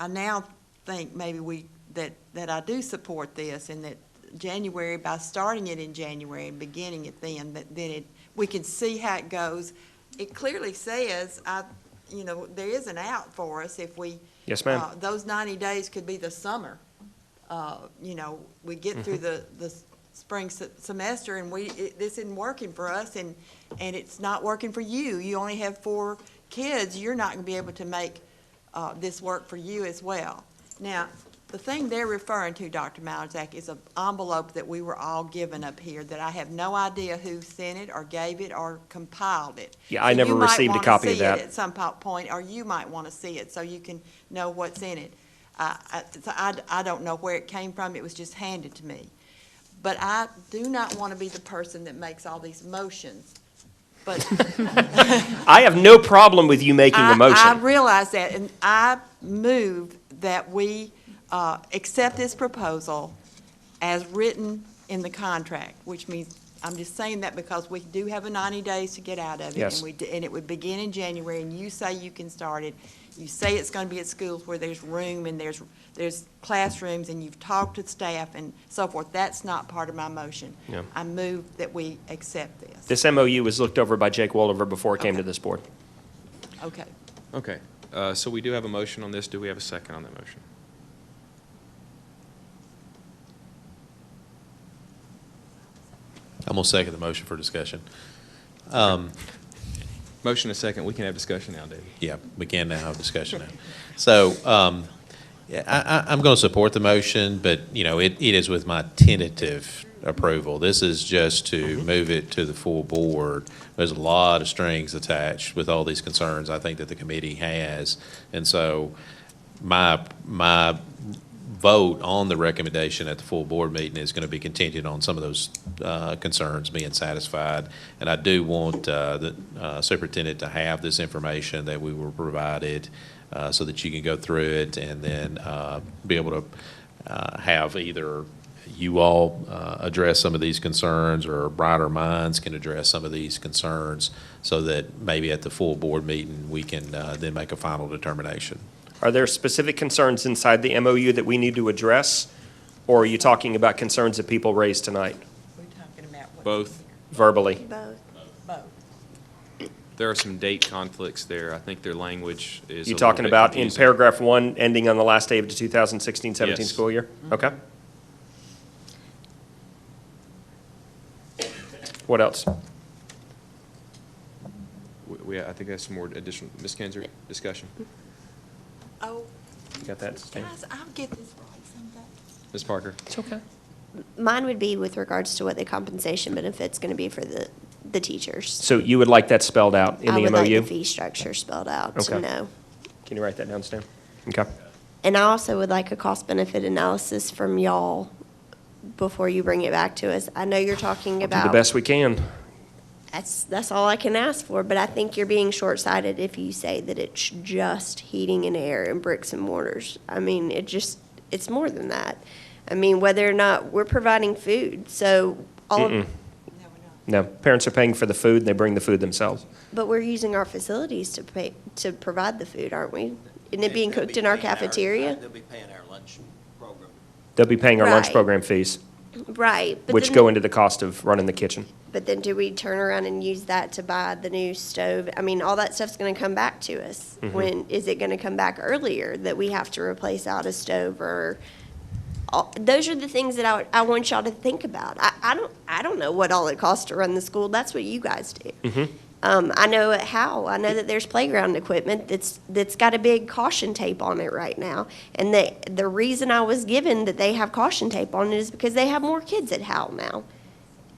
now think maybe that I do support this, and that January, by starting it in January and beginning it then, we can see how it goes. It clearly says, there is an out for us if we. Yes, ma'am. Those 90 days could be the summer. We get through the spring semester and this isn't working for us and it's not working for you. You only have 4 kids. You're not going to be able to make this work for you as well. Now, the thing they're referring to, Dr. Malazak, is an envelope that we were all given up here that I have no idea who sent it or gave it or compiled it. Yeah, I never received a copy of that. You might want to see it at some point, or you might want to see it so you can know what's in it. I don't know where it came from. It was just handed to me. But I do not want to be the person that makes all these motions. But I have no problem with you making the motion. I realize that, and I move that we accept this proposal as written in the contract, which means, I'm just saying that because we do have 90 days to get out of it. Yes. And it would begin in January, and you say you can start it. You say it's going to be at schools where there's room and there's classrooms, and you've talked to staff and so forth. That's not part of my motion. Yeah. I move that we accept this. This MOU was looked over by Jake Wolliver before it came to this board. Okay. Okay, so we do have a motion on this. Do we have a second on that motion? I'm going to second the motion for discussion. Motion and second. We can have discussion now, David. Yeah, we can now have discussion now. So, Yeah, I'm going to support the motion, but, it is with my tentative approval. This is just to move it to the full board. There's a lot of strings attached with all these concerns I think that the committee has. And so my vote on the recommendation at the full board meeting is going to be contingent on some of those concerns being satisfied. And I do want the superintendent to have this information that we were provided so that you can go through it and then be able to have either you all address some of these concerns or brighter minds can address some of these concerns so that maybe at the full board meeting we can then make a final determination. Are there specific concerns inside the MOU that we need to address? Or are you talking about concerns that people raised tonight Both. verbally? Both. There are some date conflicts there. I think their language is a You little talking bit about in confusing. paragraph 1, ending on the last day of the 2016-17 Yes. school year? Okay. What else? I think that's some more additional, Ms. Kinzer, discussion. Oh, You got that, Stan? guys, I'll get this right someday. Ms. Parker? It's okay. Mine would be with regards to what the compensation benefit's gonna be for the teachers. So you would like that spelled out in I the would like the MOU? fee structure spelled out to Okay. know. Can you write that down, Stan? Okay. And I also would like a cost-benefit analysis from y'all before you bring it back to us. I know you're talking Do about. the best we can. That's all I can ask for, but I think you're being short-sighted if you say that it's just heating and air and bricks and mortars. I mean, it's more than that. I mean, whether or not we're providing food, so Mm-mm. No, parents are paying for the food, and they bring the food themselves. but we're using our facilities to provide the food, aren't we? Isn't it being cooked in our cafeteria? They'll be paying our lunch program. They'll be paying our lunch Right. program fees, Right. but which then- go into the cost of running the kitchen. But then do we turn around and use that to buy the new stove? I mean, all that stuff's gonna come back to us. Mhm. When, is it gonna come back earlier that we have to replace out a stove or? Those are the things that I want y'all to think about. I don't know what all it costs to run the school. That's what you guys do. Mhm. I know I know that there's playground equipment that's got a big caution tape on it right now. And the reason I was given that they have caution tape on it is because they have more kids at Howell now.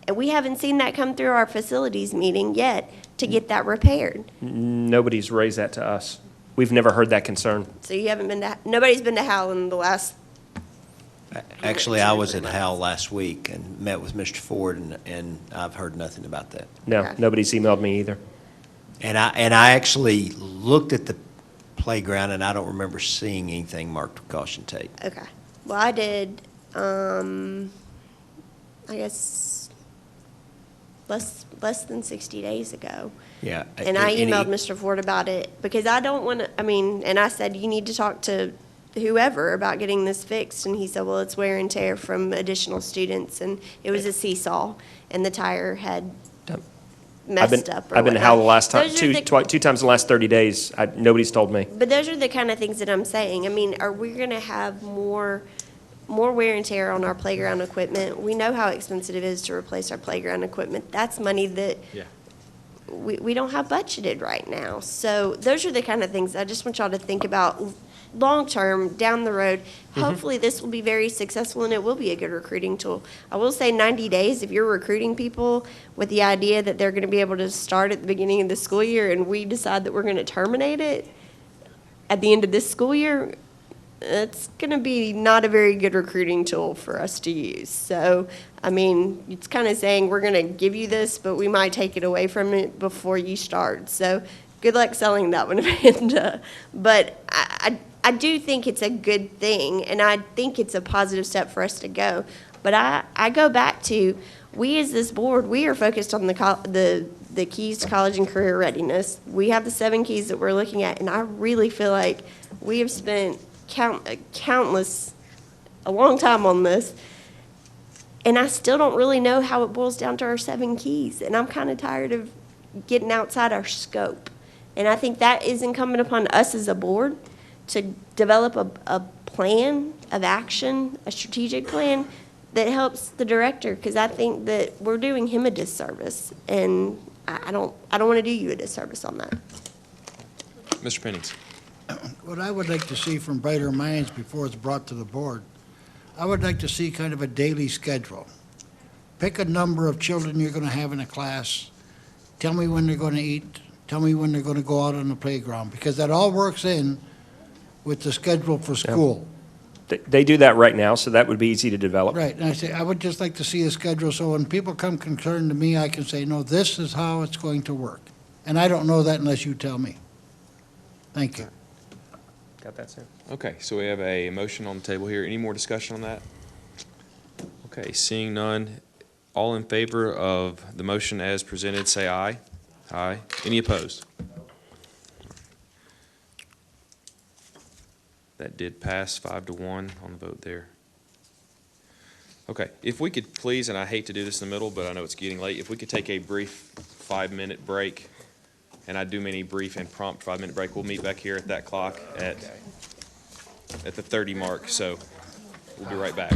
And we haven't seen that come through our facilities meeting yet to get that repaired. Nobody's raised that to us. We've never heard that concern. So you haven't nobody's been to Howell in the last, Actually, I was at Howell last week and met with Mr. Ford, and I've heard nothing about that. No, Okay. nobody's emailed me either. And I actually looked at the playground, and I don't remember seeing anything marked with caution tape. okay. Well, I did, I guess, less than 60 days ago. Yeah. And I Any- emailed Mr. Ford about it because I don't want to, and I said, you need to talk to whoever about getting this fixed. And he said, well, it's wear and tear from additional students. And it was a seesaw and the tire had messed up or I've been to whatnot. Howell the last time, Those are two times in the last 30 days. Nobody's told me. But those are the kind of things that I'm saying. I mean, are we going to have more wear and tear on our playground equipment? We know how expensive it is to replace our playground equipment. That's money that Yeah. we don't have budgeted right now. So those are the kind of things I just want y'all to think about long-term, down the road. Hopefully, this will be very successful and it will be a good recruiting tool. I will say 90 days, if you're recruiting people with the idea that they're going to be able to start at the beginning of the school year and we decide that we're going to terminate it at the end of this school year, it's going to be not a very good recruiting tool for us to use. So, I mean, it's kind of saying we're going to give you this, but we might take it away from it before you start. So, good luck selling that one, Amanda. But I do think it's a good thing, and I think it's a positive step for us to go. But I go back to, we as this board, we are focused on the keys to college and career readiness. We have the 7 keys that we're looking at, and I really feel like we have spent a long time on this, and I still don't really know how it boils down to our 7 keys, and I'm kind of tired of getting outside our scope. And I think that is incumbent upon us as a board to develop a plan of action, a strategic plan that helps the director, because I think that we're doing him a disservice, and I don't want to do you a disservice on that. Mr. Pennings? what I would like to see from Brighter Minds before it's brought to the board, I would like to see kind of a daily schedule. Pick a number of children you're going to have in a class. Tell me when they're going to eat. Tell me when they're going to go out on the playground, because that all works in with the schedule for school. They do that right now, so that would be easy to develop. Right, and I say, I would just like to see a schedule, so when people come concerned to me, I can say, no, this is how it's going to work. And I don't know that unless you tell me. Thank you. Got that, Sam? Okay, so we have a motion on the table here. Any more discussion on that? Okay, seeing none, all in favor of the motion as presented, say aye. Aye. Any opposed? That did pass 5-1 on the vote there. Okay, if we could please, and I hate to do this in the middle, but I know it's getting late, if we could take a brief 5-minute break, and I do mean a brief and prompt 5-minute break. We'll meet back here at that clock at the 30 mark, so we'll be right back.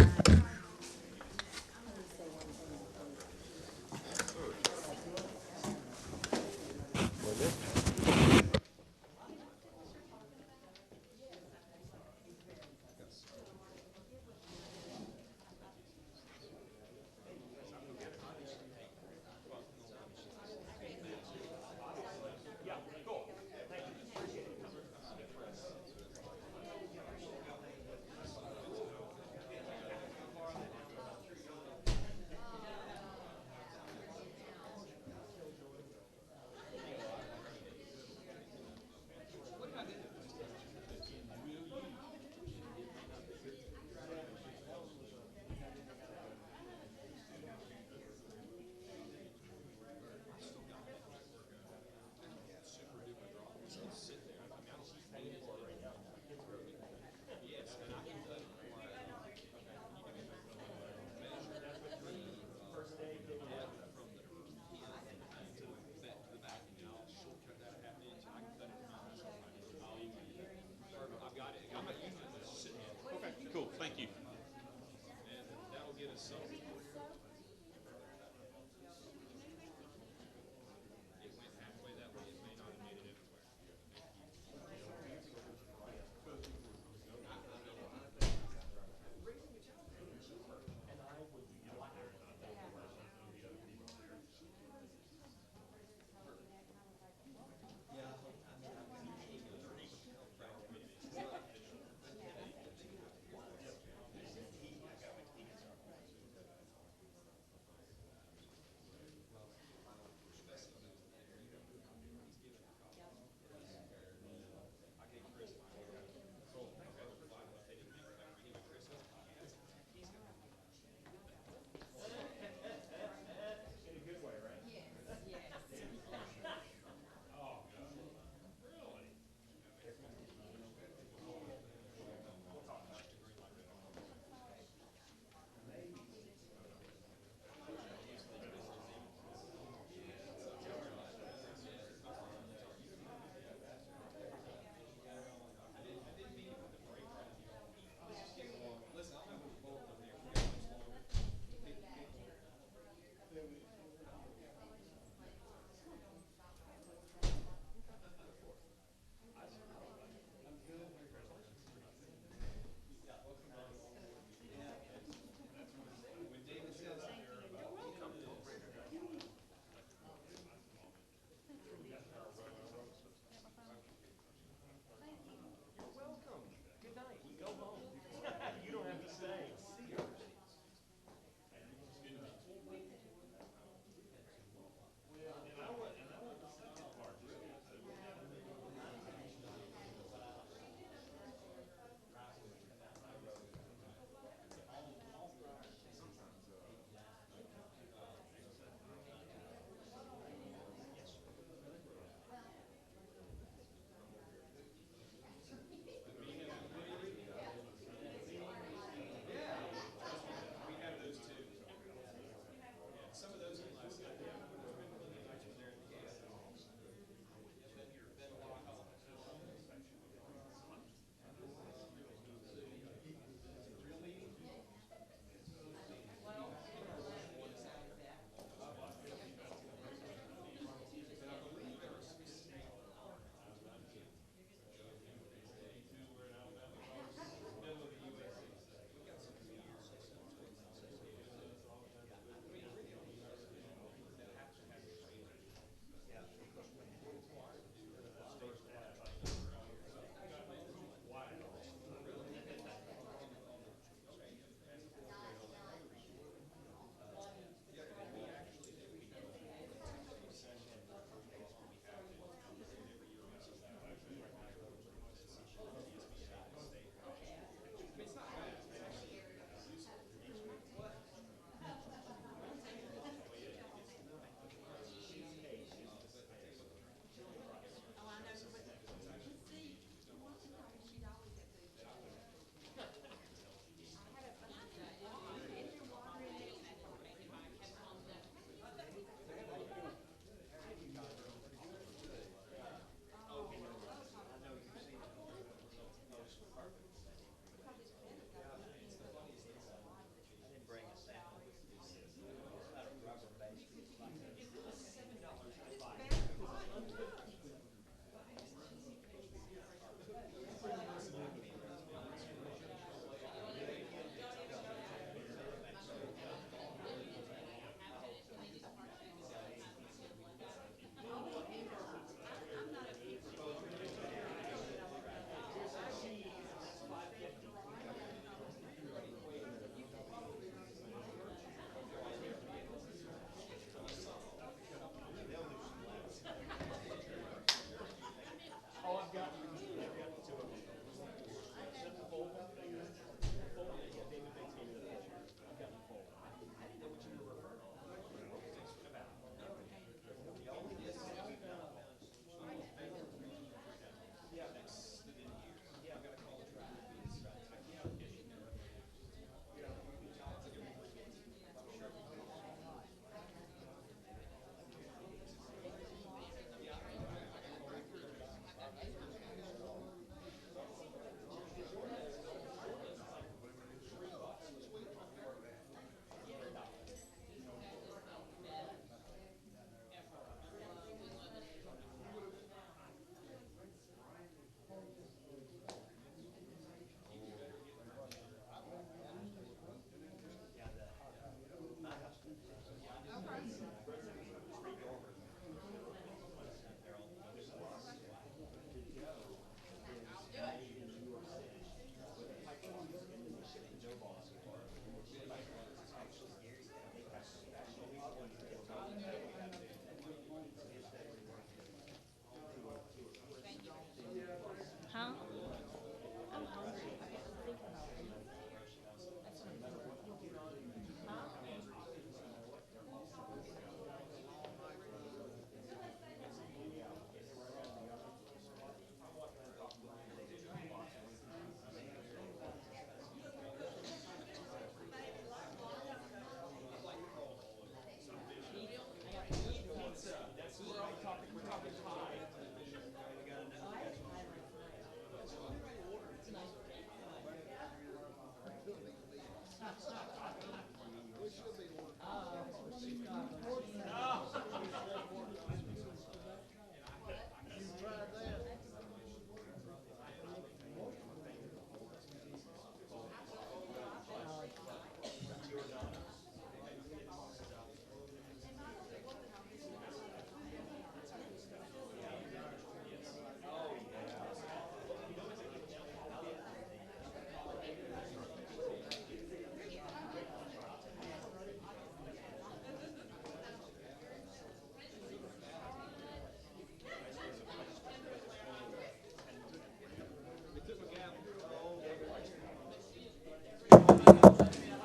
Cool, thank you.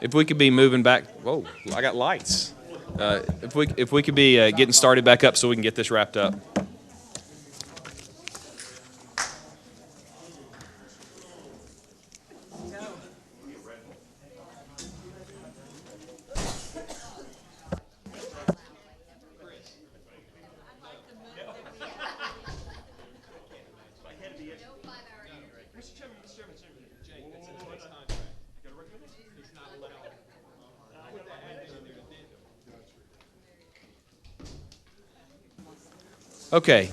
If we could be moving back, whoa, I got lights. If we could be getting started back up so we can get this wrapped up. Okay.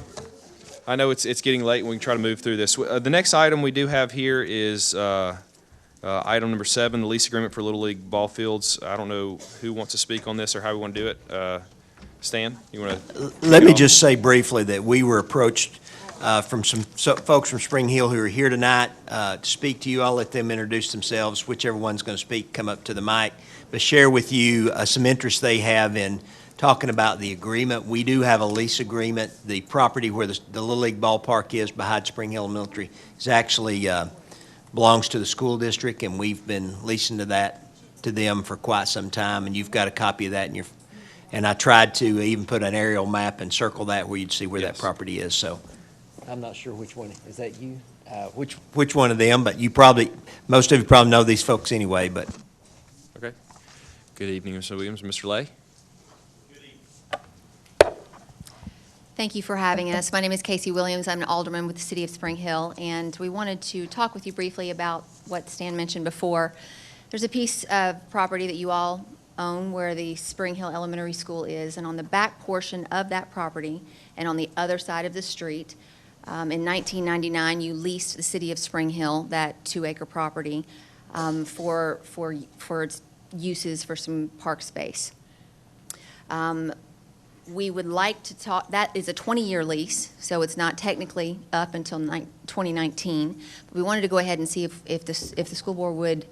I know it's getting late, and we can try to move through this. The next item we do have here is item number 7, the lease agreement for Little League ball fields. I don't know who wants to speak on this or how we want to do it. Stan, you want to? Let me just say briefly that we were approached from some folks from Spring Hill who are here tonight to speak to you. I'll let them introduce themselves. Whichever one's going to speak, come up to the mic. But share with you some interest they have in talking about the agreement. We do have a lease agreement. The property where the Little League ballpark is behind Spring Hill Elementary is actually belongs to the school district, and we've been leasing to them for quite some time. And you've got a copy of that in your. And I tried to even put an aerial map and circle that where you'd see where that property is. So I'm not sure which one. Is that you? Which one of them? But most of you probably know these folks anyway. But Okay. Good evening, Mr. Williams. Mr. Lay? Thank you for having us. My name is Casey Williams. I'm an alderman with the City of Spring Hill, and we wanted to talk with you briefly about what Stan mentioned before. There's a piece of property that you all own where the Spring Hill Elementary School is, and on the back portion of that property and on the other side of the street, in 1999, you leased the City of Spring Hill that 2-acre property for its uses for some park space. We would like to talk, that is a 20-year lease, so it's not technically up until 2019. But we wanted to go ahead and see if the school board would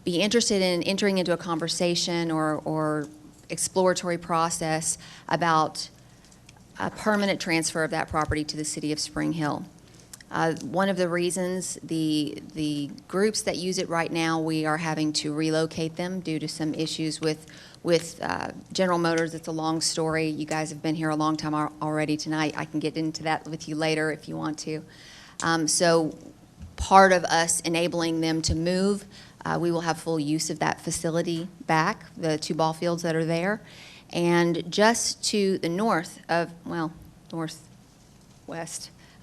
be interested in entering into a conversation or exploratory process about a permanent transfer of that property to the City of Spring Hill. One of the reasons, the groups that use it right now, we are having to relocate them due to some issues with General Motors. It's a long story. You guys have been here a long time already tonight. I can get into that with you later if you want to. So part of us enabling them to move, we will have full use of that facility back, the 2 ball fields that are there. And just to the northwest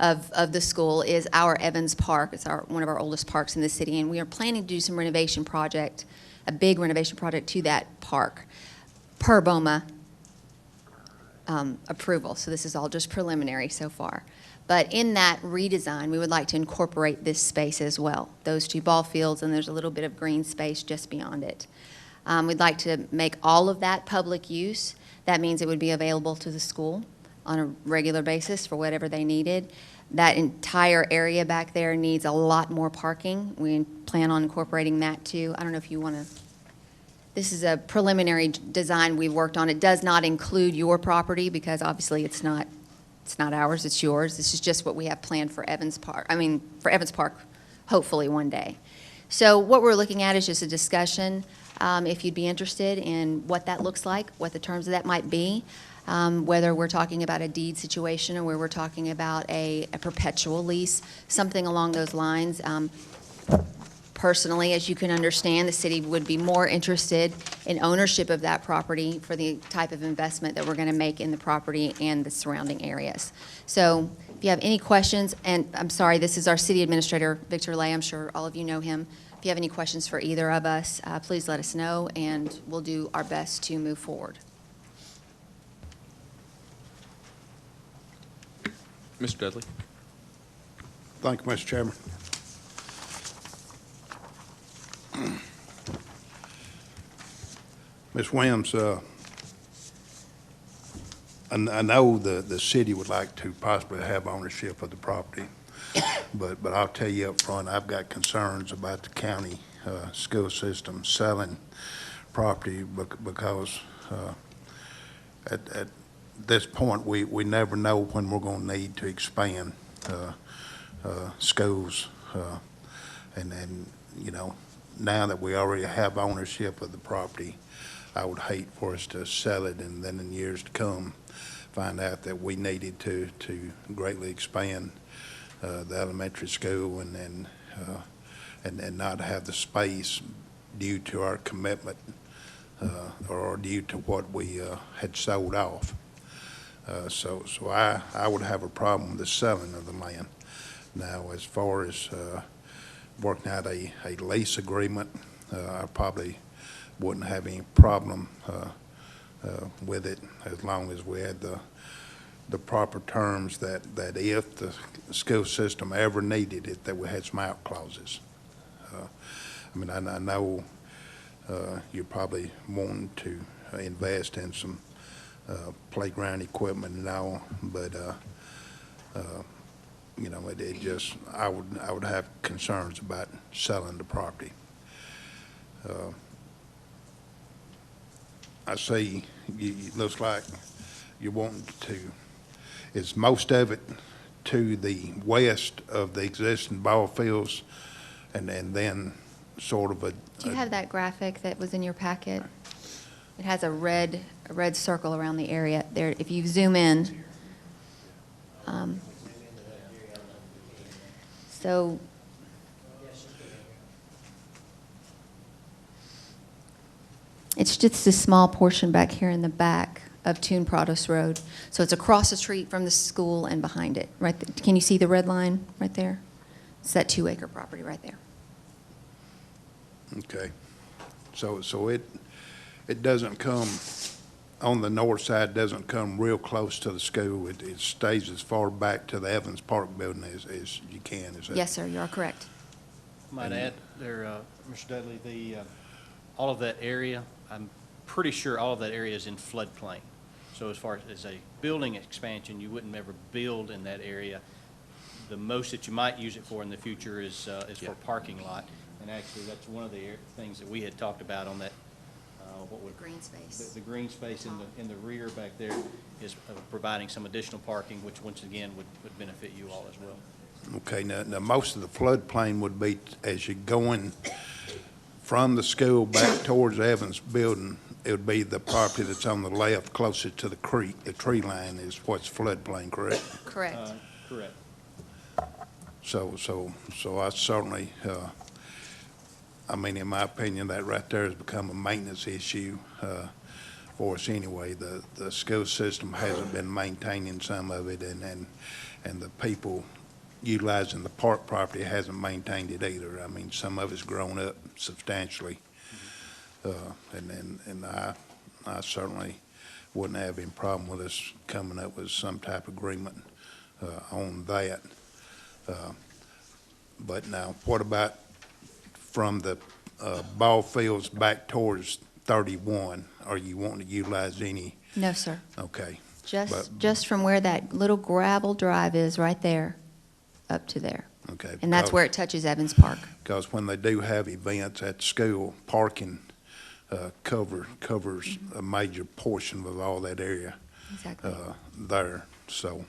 of the school is our Evans Park. It's one of our oldest parks in the city, and we are planning to do some renovation project, a big renovation project to that park, per BOMA approval. So this is all just preliminary so far. But in that redesign, we would like to incorporate this space as well, those 2 ball fields, and there's a little bit of green space just beyond it. We'd like to make all of that public use. That means it would be available to the school on a regular basis for whatever they needed. That entire area back there needs a lot more parking. We plan on incorporating that too. I don't know if you want to, this is a preliminary design we've worked on. It does not include your property because obviously it's not ours, it's yours. This is just what we have planned for Evans Park, hopefully one day. So what we're looking at is just a discussion, if you'd be interested in what that looks like, what the terms of that might be, whether we're talking about a deed situation or where we're talking about a perpetual lease, something along those lines. Personally, as you can understand, the city would be more interested in ownership of that property for the type of investment that we're going to make in the property and the surrounding areas. So if you have any questions, and I'm sorry, this is our city administrator, Victor Lay. I'm sure all of you know him. If you have any questions for either of us, please let us know, and we'll do our best to move forward. Mr. Dudley? Thank you, Mr. Chairman. Ms. Williams, I know the city would like to possibly have ownership of the property, but I'll tell you up front, I've got concerns about the county school system selling property because at this point, we never know when we're going to need to expand schools, and you know, now that we already have ownership of the property, I would hate for us to sell it and then in years to come, find out that we needed to greatly expand the elementary school and not have the space due to our commitment or due to what we had sold off. So I would have a problem with the selling of the land. Now, as far as working out a lease agreement, I probably wouldn't have any problem with it as long as we had the proper terms that if the school system ever needed it, that we had some out clauses. I mean, I know you're probably wanting to invest in some playground equipment and all, but you know, it just, I would have concerns about selling the property. I see, it looks like you're wanting to, is most of it to the west of the existing ball fields, and then sort of a. Do you have that graphic that was in your packet? It has a red circle around the area there. If you zoom in, so it's just this small portion back here in the back of Tune Prados Road. So it's across the street from the school and behind it. Right? Can you see the red line right there? It's that 2-acre property right there. Okay. So it doesn't come, on the north side, doesn't come real close to the school. It stays as far back to the Evans Park building as you can, is that? Yes, sir, you are correct. Might add there, Mr. Dudley, all of that area, I'm pretty sure all of that area is in floodplain. So as far as a building expansion, you wouldn't ever build in that area. The most that you might use it for in the future is for parking lot. And actually, that's one of the things that we had talked about on that, what would. Green space. The green space in the rear back there is providing some additional parking, which once again would benefit you all as well. Okay, now most of the floodplain would be as you're going from the school back towards Evans building, it would be the property that's on the left closest to the creek. The tree line is what's floodplain, correct? Correct. Correct. So I certainly, I mean, in my opinion, that right there has become a maintenance issue for us anyway. The school system hasn't been maintaining some of it, and the people utilizing the park property hasn't maintained it either. I mean, some of it's grown up substantially, and I certainly wouldn't have any problem with us coming up with some type of agreement on that. But now, what about from the ball fields back towards 31? Are you wanting to utilize any? No, sir. Okay. Just from where that little gravel drive is right there, up to there. Okay. And that's where it touches Evans Park. Because when they do have events at school, parking covers a major portion of all that area Exactly. there. So.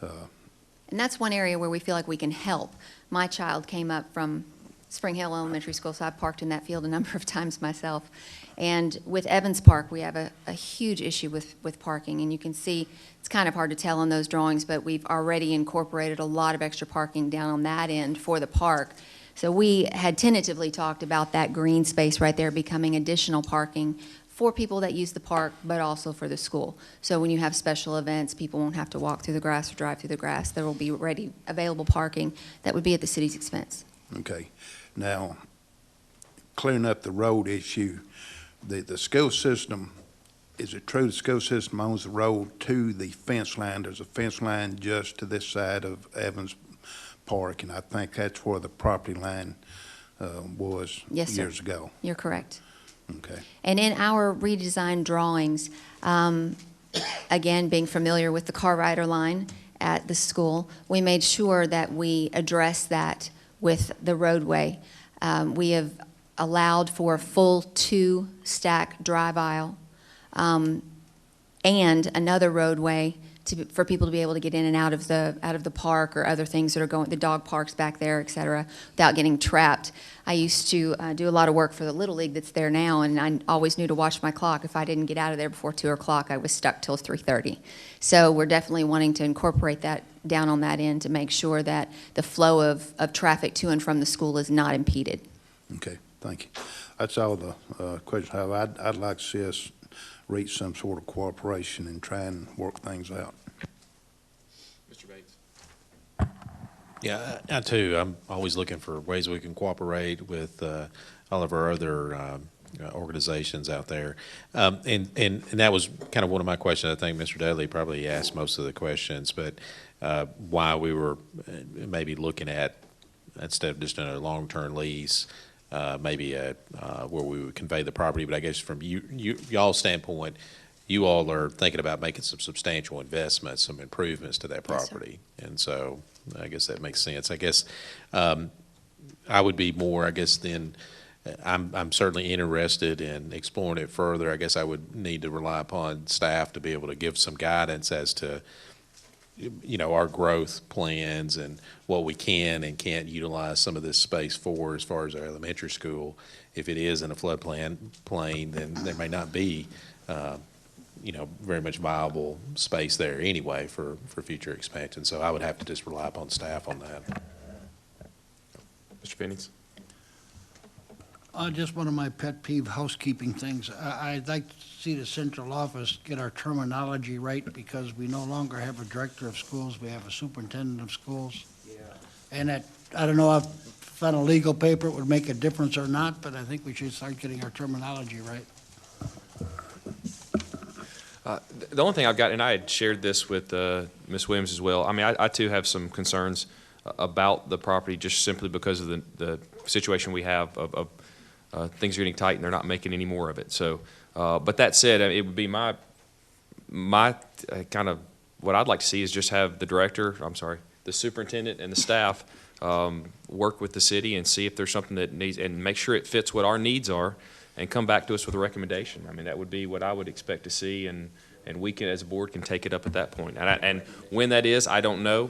And that's one area where we feel like we can help. My child came up from Spring Hill Elementary School, so I parked in that field a number of times myself. And with Evans Park, we have a huge issue with parking. And you can see, it's kind of hard to tell on those drawings, but we've already incorporated a lot of extra parking down on that end for the park. So we had tentatively talked about that green space right there becoming additional parking for people that use the park, but also for the school. So when you have special events, people won't have to walk through the grass or drive through the grass. There will be ready, available parking that would be at the city's expense. Okay. Now, clearing up the road issue, the school system, is it true the school system owns the road to the fence line? There's a fence line just to this side of Evans Park, and I think that's where the property line was Yes, sir. years ago. You're correct. Okay. And in our redesigned drawings, again, being familiar with the car rider line at the school, we made sure that we address that with the roadway. We have allowed for a full 2-stack drive aisle and another roadway for people to be able to get in and out of the park or other things that are going, the dog parks back there, et cetera, without getting trapped. I used to do a lot of work for the Little League that's there now, and I always knew to watch my clock. If I didn't get out of there before 2 o'clock, I was stuck till 3:30. So we're definitely wanting to incorporate that down on that end to make sure that the flow of traffic to and from the school is not impeded. Okay, thank you. That's all the questions I have. I'd like to see us reach some sort of cooperation and try and work things out. Mr. Bates? Yeah, I too. I'm always looking for ways we can cooperate with all of our other organizations out there. And that was kind of one of my questions. I think Mr. Dudley probably asked most of the questions, but why we were maybe looking at, instead of just a long-term lease, maybe where we would convey the property. But I guess from y'all's standpoint, you all are thinking about making some substantial investments, some improvements to that property. Yes, and so I guess that makes sense. I guess I would be more, I guess, then I'm certainly interested in exploring it further. I guess I would need to rely upon staff to be able to give some guidance as to, you know, our growth plans and what we can and can't utilize some of this space for as far as our elementary school. If it is in a floodplain, then there may not be, you know, very much viable space there anyway for future expansion. So I would have to just rely upon staff on that. Mr. Pennings? Just one of my pet peeve housekeeping things. I'd like to see the central office get our terminology right, because we no longer have a director of schools, we have a superintendent of schools. Yeah. And that, I don't know if on a legal paper it would make a difference or not, but I think we should start getting our terminology right. The only thing I've got, and I had shared this with Ms. Williams as well, I mean, I too have some concerns about the property just simply because of the situation we have of things are getting tight and they're not making any more of it. So, but that said, it would be my kind of, what I'd like to see is just have the superintendent and the staff work with the city and see if there's something that needs, and make sure it fits what our needs are, and come back to us with a recommendation. I mean, that would be what I would expect to see, and we can, as a board, can take it up at that point. And when that is, I don't know.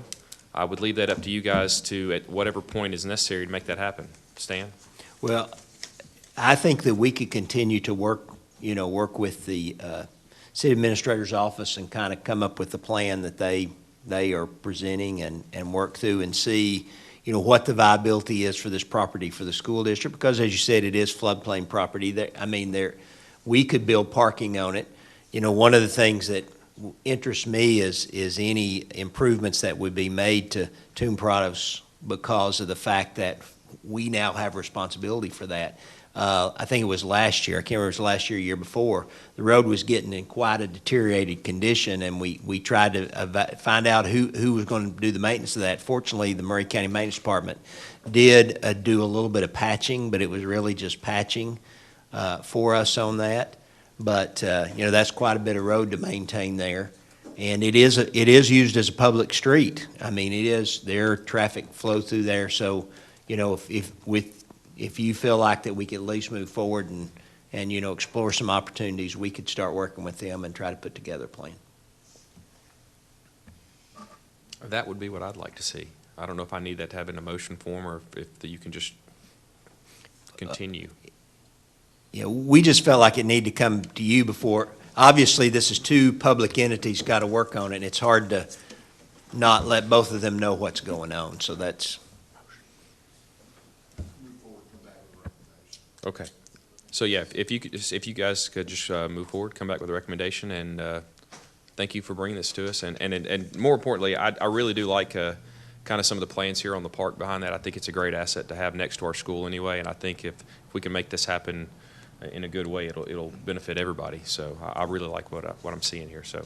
I would leave that up to you guys to, at whatever point is necessary, to make that happen. Stan? Well, I think that we could continue to work with the city administrator's office and kind of come up with the plan that they are presenting and work through and see, what the viability is for this property for the school district, because as you said, it is floodplain property. We could build parking on it. One of the things that interests me is any improvements that would be made to Tomb Prados because of the fact that we now have responsibility for that. I think it was last year, I can't remember if it was last year or year before, the road was getting in quite a deteriorated condition, and we tried to find out who was going to do the maintenance of that. Fortunately, the Murray County Maintenance Department did do a little bit of patching, but it was really just patching for us on that. But, that's quite a bit of road to maintain there. And it is used as a public street. I mean, there traffic flow through there, so, if you feel like that we could at least move forward and explore some opportunities, we could start working with them and try to put together a plan. That would be what I'd like to see. I don't know if I need that to have an emotion form, or if you can just continue. We just felt like it needed to come to you before. Obviously, this is two public entities got to work on it, and it's hard to not let both of them know what's going on, so that's. Okay. So, yeah, if you guys could just move forward, come back with a recommendation, and thank you for bringing this to us. And more importantly, I really do like kind of some of the plans here on the park behind that. I think it's a great asset to have next to our school anyway, and I think if we can make this happen in a good way, it'll benefit everybody. So I really like what I'm seeing here. So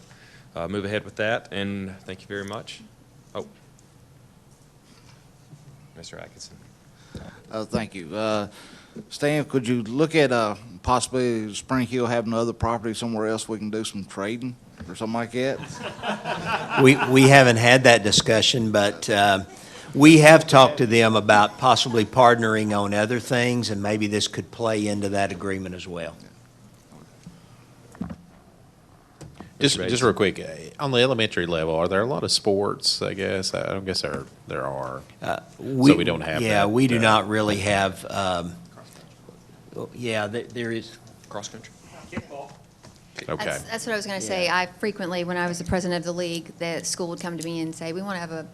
move ahead with that, and thank you very much. Oh, Mr. Atkinson. Thank you. Stan, could you look at possibly Spring Hill having other property somewhere else we can do some trading or something like that? We haven't had that discussion, but we have talked to them about possibly partnering on other things, and maybe this could play into that agreement as well. Just Bates? real quick, on the elementary level, are there a lot of sports, I guess? I don't guess there are. So we don't have Yeah, that, we do not really have, there is. Cross country? Okay. That's what I was going to say. I frequently, when I was the president of the league, the school would come to me and say, we want to have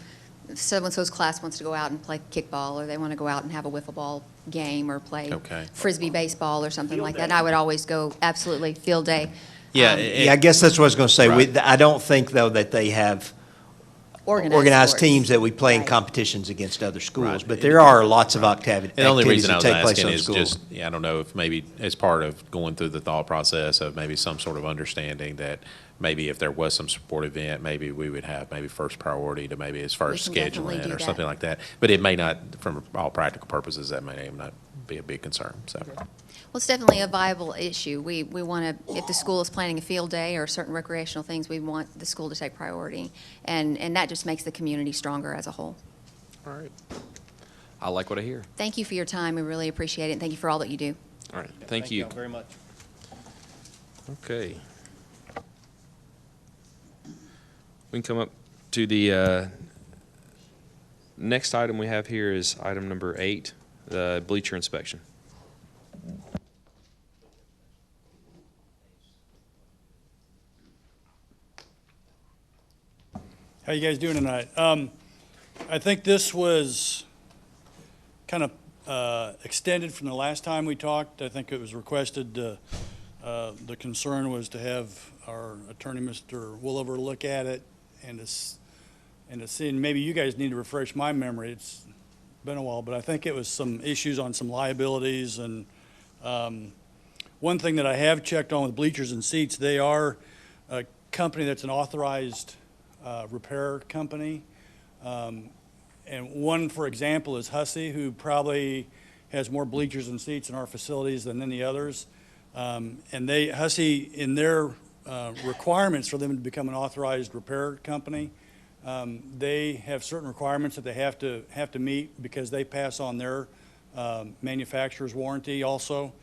so-and-so's class wants to go out and play kickball, or they want to go out and have a wiffle ball game, or play Okay. Frisbee baseball or something like that. And I would always go, absolutely, field day. Yeah, I guess that's what I was going to say. Right. I don't think, though, that they have organized sports. teams that we play in Right. competitions against other schools, Right. but there are lots of activities And the only reason I that was take place asking on is schools. just, I don't know if maybe as part of going through the thought process of maybe some sort of understanding that maybe if there was some sport event, maybe we would have maybe first priority to maybe as far as We can definitely scheduling do or that. something like that. But it may not, from all practical purposes, that may not be a big concern, so. Well, it's definitely a viable issue. We want to, if the school is planning a field day or certain recreational things, we want the school to take priority. And that just makes the community stronger as a whole. All right. I like what I hear. Thank you for your time. We really appreciate it. And thank you for all that you do. All right, thank you. all very much. Okay. We can come up to the next item we have here is item number 8, the bleacher inspection. How you guys doing tonight? I think this was kind of extended from the last time we talked. I think it was requested, the concern was to have our attorney, Mr. Williver, look at it and to see, and maybe you guys need to refresh my memory. It's been a while, but I think it was some issues on some liabilities. And one thing that I have checked on with bleachers and seats, they are a company that's an authorized repair company. And one, for example, is Hussey, who probably has more bleachers and seats in our facilities than any others. And Hussey, in their requirements for them to become an authorized repair company, they have certain requirements that they have to meet because they pass on their manufacturer's warranty also.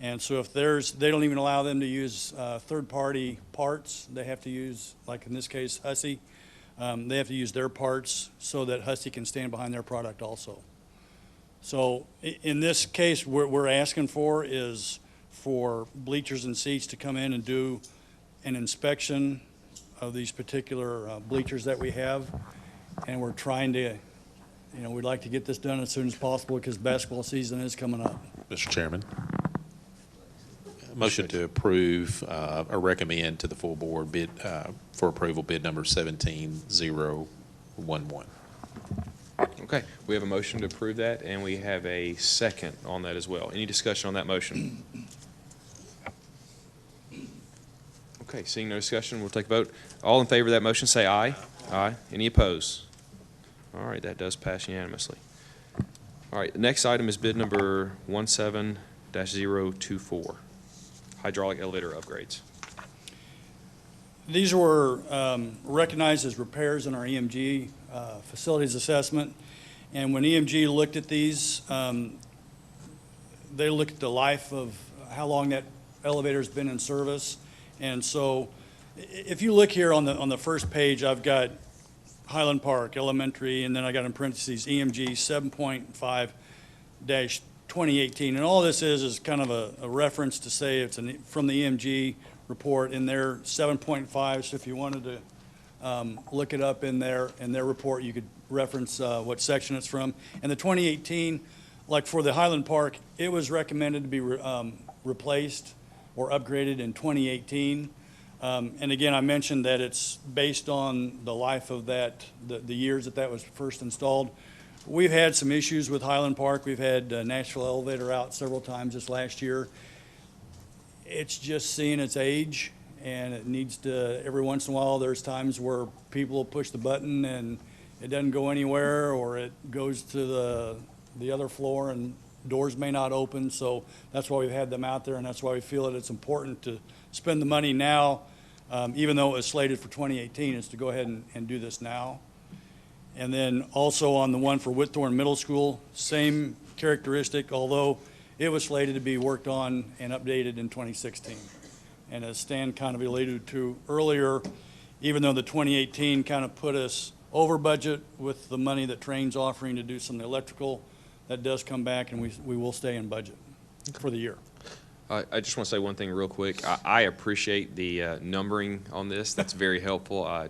And so if they don't even allow them to use third-party parts. They have to use, like in this case, Hussey. They have to use their parts so that Hussey can stand behind their product also. So in this case, what we're asking for is for bleachers and seats to come in and do an inspection of these particular bleachers that we have. And we're trying to, we'd like to get this done as soon as possible because basketball season is coming up. Mr. Chairman. Motion to approve or recommend to the full board bid for approval bid number 17011. Okay, we have a motion to approve that, and we have a second on that as well. Any discussion on that motion? Okay, seeing no discussion, we'll take a vote. All in favor of that motion, say aye. Aye. Any opposed? All right, that does pass unanimously. All right, the next item is bid number 17-024, hydraulic elevator upgrades. These were recognized as repairs in our EMG facilities assessment. And when EMG looked at these, they looked at the life of how long that elevator's been in service. And so if you look here on the first page, I've got Highland Park Elementary, and then I got in parentheses EMG 7.5-2018. And all this is kind of a reference to say it's from the EMG report in their 7.5. So if you wanted to look it up in their report, you could reference what section it's from. And the 2018, like for the Highland Park, it was recommended to be replaced or upgraded in 2018. And again, I mentioned that it's based on the life of that, the years that was first installed. We've had some issues with Highland Park. We've had Nashville Elevator out several times this last year. It's just seeing its age, and it needs to, every once in a while, there's times where people will push the button and it doesn't go anywhere, or it goes to the other floor and doors may not open. So that's why we've had them out there, and that's why we feel that it's important to spend the money now, even though it was slated for 2018, is to go ahead and do this now. And then also on the one for Whitthorne Middle School, same characteristic, although it was slated to be worked on and updated in 2016. And as Stan kind of alluded to earlier, even though the 2018 kind of put us over budget with the money that Train's offering to do some of the electrical, that does come back, and we will stay in budget for the year. I just want to say one thing real quick. I appreciate the numbering on this. That's very helpful. I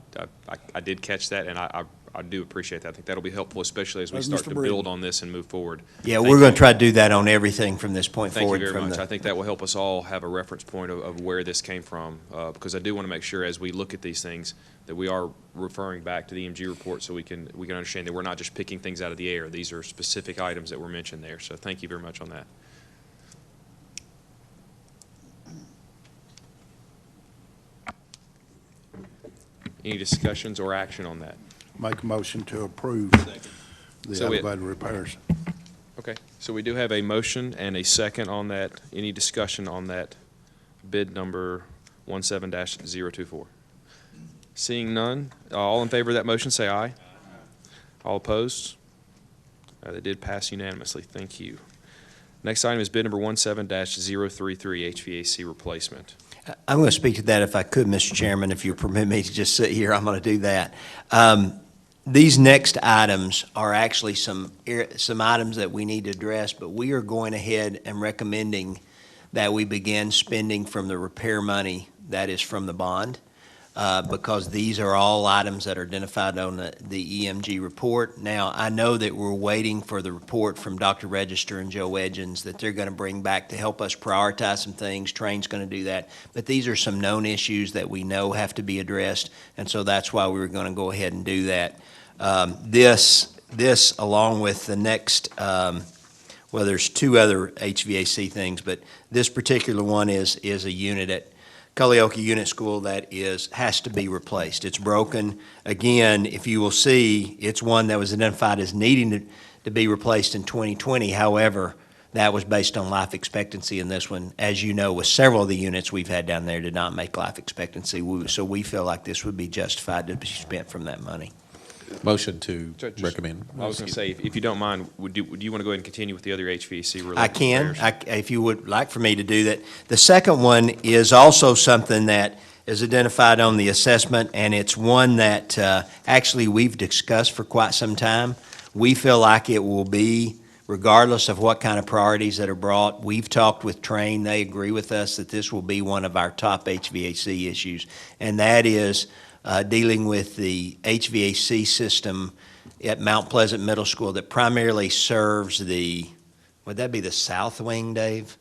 did catch that, and I do appreciate that. I think that'll be helpful, especially as we start to build on this and move forward. Yeah, Thank we're you. going to try to do that on everything from this point Thank you forward. very much. I think that will help us all have a reference point of where this came from, because I do want to make sure as we look at these things that we are referring back to the EMG report so we can understand that we're not just picking things out of the air. These are specific items that were mentioned there. So thank you very much on that. Any discussions or action on that? Make a motion to approve the So elevator repairs. Okay, so we do have a motion and a second on that. Any discussion on that bid number 17-024? Seeing none, all in favor of that motion, say aye. All opposed? That did pass unanimously. Thank you. Next item is bid number 17-033, HVAC replacement. I'm going to speak to that if I could, Mr. Chairman, if you permit me to just sit here, I'm going to do that. These next items are actually some items that we need to address, but we are going ahead and recommending that we begin spending from the repair money that is from the bond, because these are all items that are identified on the EMG report. Now, I know that we're waiting for the report from Dr. Register and Joe Edgens that they're going to bring back to help us prioritize some things. Train's going to do that. But these are some known issues that we know have to be addressed, and so that's why we were going to go ahead and do that. This, along with the next, well, there's two other HVAC things, but this particular one is a unit at Culleoka Unit School that has to be replaced. It's broken. Again, if you will see, it's one that was identified as needing to be replaced in 2020. However, that was based on life expectancy, and this one, as you know, with several of the units we've had down there, did not make life expectancy. So we feel like this would be justified to be spent from that money. Motion to recommend. I was going to say, if you don't mind, would you want to go ahead and continue with the other HVAC related I can, repairs? if you would like for me to do that. The second one is also something that is identified on the assessment, and it's one that actually we've discussed for quite some time. We feel like it will be, regardless of what kind of priorities that are brought. We've talked with Train. They agree with us that this will be one of our top HVAC issues, and that is dealing with the HVAC system at Mount Pleasant Middle School that primarily serves would that be the south wing, Dave?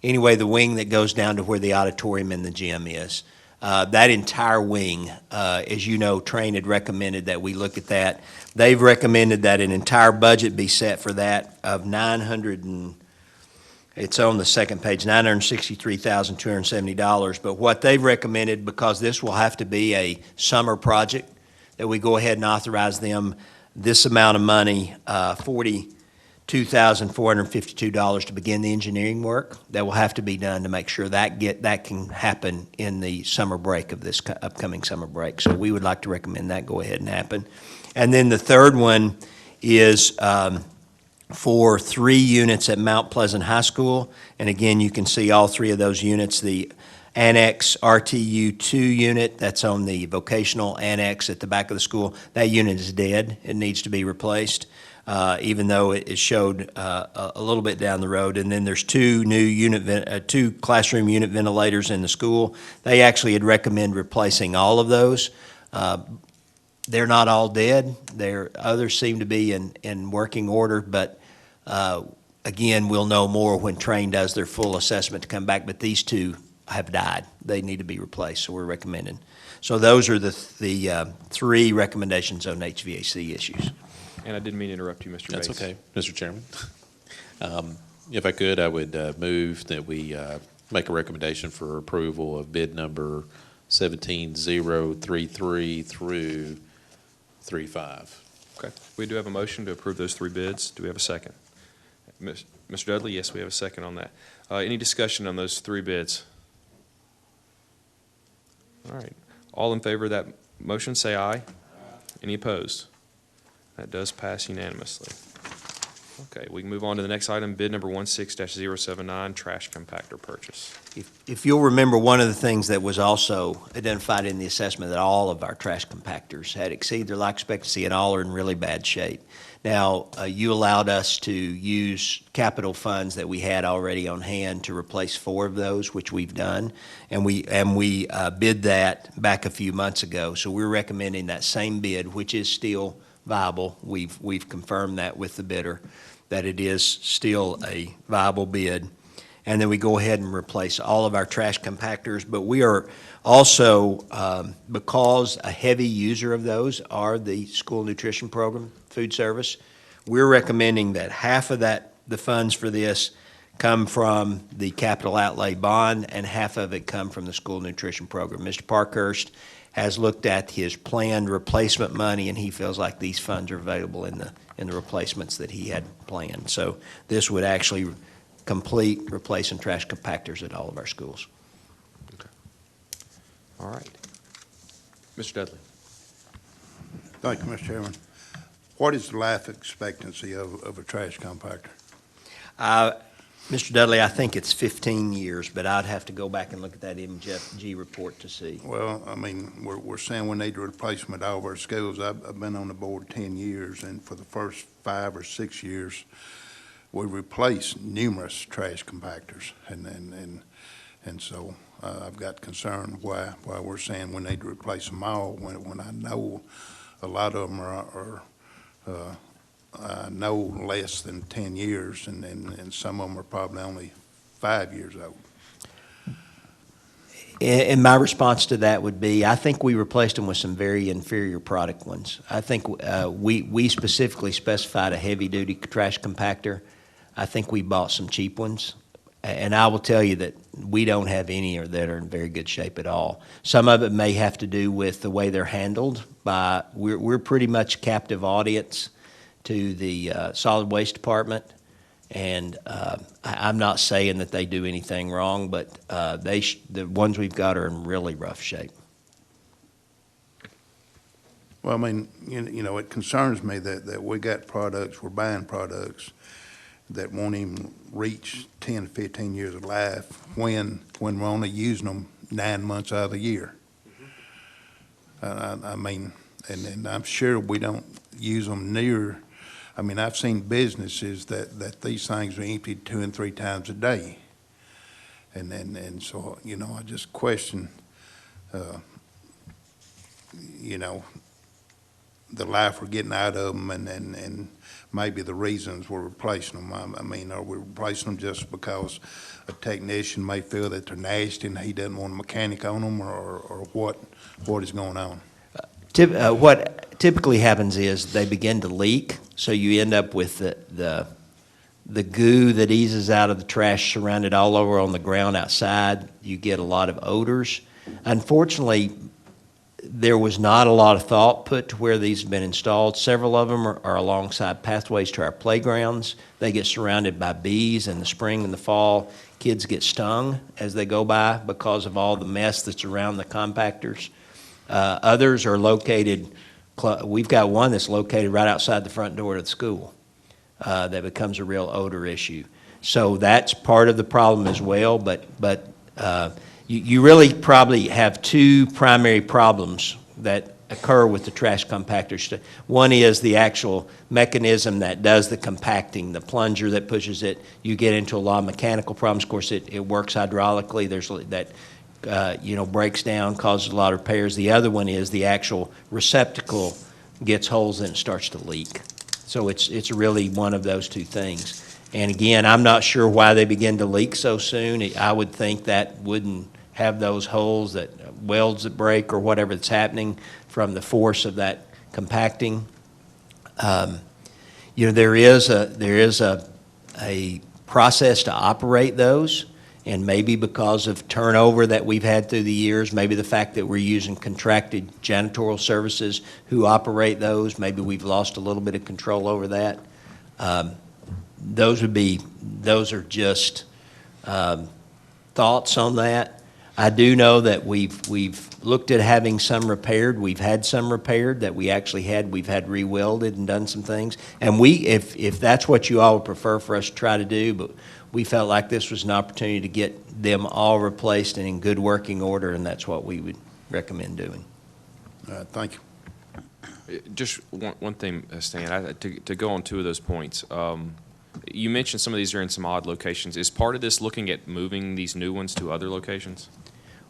Anyway, the wing that goes down to where the auditorium and the gym is. That entire wing, as you know, Train had recommended that we look at that. They've recommended that an entire budget be set for that of it's on the second page, $963,270. But what they've recommended, because this will have to be a summer project, that we go ahead and authorize them this amount of money, $42,452 to begin the engineering work. That will have to be done to make sure that can happen in the summer break of this upcoming summer break. So we would like to recommend that go ahead and happen. And then the third one is for 3 units at Mount Pleasant High School. And again, you can see all 3 of those units. The Annex RTU2 unit, that's on the vocational annex at the back of the school, that unit is dead. It needs to be replaced, even though it showed a little bit down the road. And then there's 2 two classroom unit ventilators in the school. They actually had recommended replacing all of those. They're not all dead. Others seem to be in working order, but again, we'll know more when Train does their full assessment to come back. But these 2 have died. They need to be replaced, so we're recommending. So those are the 3 recommendations on HVAC issues. And I didn't mean to interrupt you, Mr. Bates. That's okay, Mr. Chairman. If I could, I would move that we make a recommendation for approval of bid number 17033 through 35. Okay. We do have a motion to approve those 3 bids. Do we have a second? Mr. Dudley, yes, we have a second on that. Any discussion on those 3 bids? All right. All in favor of that motion, say aye. Any opposed? That does pass unanimously. Okay, we can move on to the next item, bid number 16-079, trash compactor purchase. If you'll remember, one of the things that was also identified in the assessment that all of our trash compactors had exceeded their life expectancy and all are in really bad shape. Now, you allowed us to use capital funds that we had already on hand to replace 4 of those, which we've done, and we bid that back a few months ago. So we're recommending that same bid, which is still viable. We've confirmed that with the bidder, that it is still a viable bid. And then we go ahead and replace all of our trash compactors. But we are also, because a heavy user of those are the school nutrition program, food service, we're recommending that half of the funds for this come from the capital outlay bond and half of it come from the school nutrition program. Mr. Parkhurst has looked at his planned replacement money, and he feels like these funds are available in the replacements that he had planned. So this would actually complete replacing trash compactors at all of our schools. All right. Mr. Dudley. Thank you, Mr. Chairman. What is the life expectancy of a trash compactor? Mr. Dudley, I think it's 15 years, but I'd have to go back and look at that MCPS report to see. Well, I mean, we're saying we need a replacement at all of our schools. I've been on the board 10 years, and for the first 5 or 6 years, we replaced numerous trash compactors, and so I've got concern why we're saying we need to replace them all when I know a lot of them are no less than 10 years, and some of them are probably only 5 years old. And my response to that would be, I think we replaced them with some very inferior product ones. I think we specifically specified a heavy-duty trash compactor. I think we bought some cheap ones. And I will tell you that we don't have any that are in very good shape at all. Some of it may have to do with the way they're handled by, we're pretty much captive audience to the solid waste department. And I'm not saying that they do anything wrong, but the ones we've got are in really rough shape. Well, I mean, you know, it concerns me that we got products, we're buying products that won't even reach 10 to 15 years of life when we're only using them 9 months out of the year. I mean, and I'm sure we don't use them near. I mean, I've seen businesses that these things are emptied 2 and 3 times a day. And so, you know, I just question, you know, the life we're getting out of them and maybe the reasons we're replacing them. I mean, are we replacing them just because a technician may feel that they're nasty and he doesn't want a mechanic on them, or what is going on? What typically happens is they begin to leak, so you end up with the goo that eases out of the trash surrounded all over on the ground outside. You get a lot of odors. Unfortunately, there was not a lot of thought put to where these have been installed. Several of them are alongside pathways to our playgrounds. They get surrounded by bees in the spring and the fall. Kids get stung as they go by because of all the mess that's around the compactors. Others are located, we've got one that's located right outside the front door of the school that becomes a real odor issue. So that's part of the problem as well, but you really probably have 2 primary problems that occur with the trash compactors. One is the actual mechanism that does the compacting, the plunger that pushes it. You get into a lot of mechanical problems. Of course, it works hydraulically. There's that breaks down, causes a lot of repairs. The other one is the actual receptacle gets holes in it and starts to leak. So it's really one of those 2 things. And again, I'm not sure why they begin to leak so soon. I would think that wouldn't have those holes, that welds that break or whatever that's happening from the force of that compacting. There is a process to operate those, and maybe because of turnover that we've had through the years, maybe the fact that we're using contracted janitorial services who operate those, maybe we've lost a little bit of control over that. Those are just thoughts on that. I do know that we've looked at having some repaired. We've had some repaired that we've had re-welded and done some things. And if that's what you all would prefer for us to try to do, but we felt like this was an opportunity to get them all replaced and in good working order, and that's what we would recommend doing. Thank you. Just one thing, Stan, to go on two of those points. You mentioned some of these are in some odd locations. Is part of this looking at moving these new ones to other locations?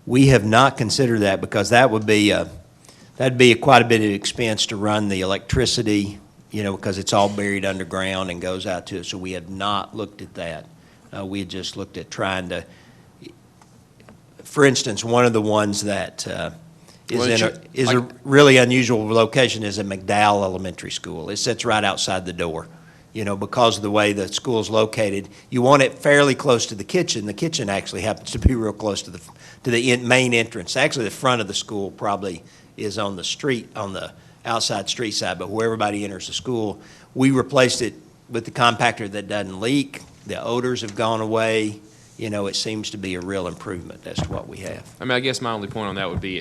We have not considered that because that'd be quite a bit of expense to run the electricity, because it's all buried underground and goes out to it. So we have not looked at that. We had just looked at trying to, for instance, one of the ones that is a really unusual location is at McDowell Elementary School. It sits right outside the door. Because of the way the school's located, you want it fairly close to the kitchen. The kitchen actually happens to be real close to the main entrance. Actually, the front of the school probably is on the street, on the outside street side, but where everybody enters the school, we replaced it with the compactor that doesn't leak. The odors have gone away. It seems to be a real improvement as to what we have. I mean, I guess my only point on that would be,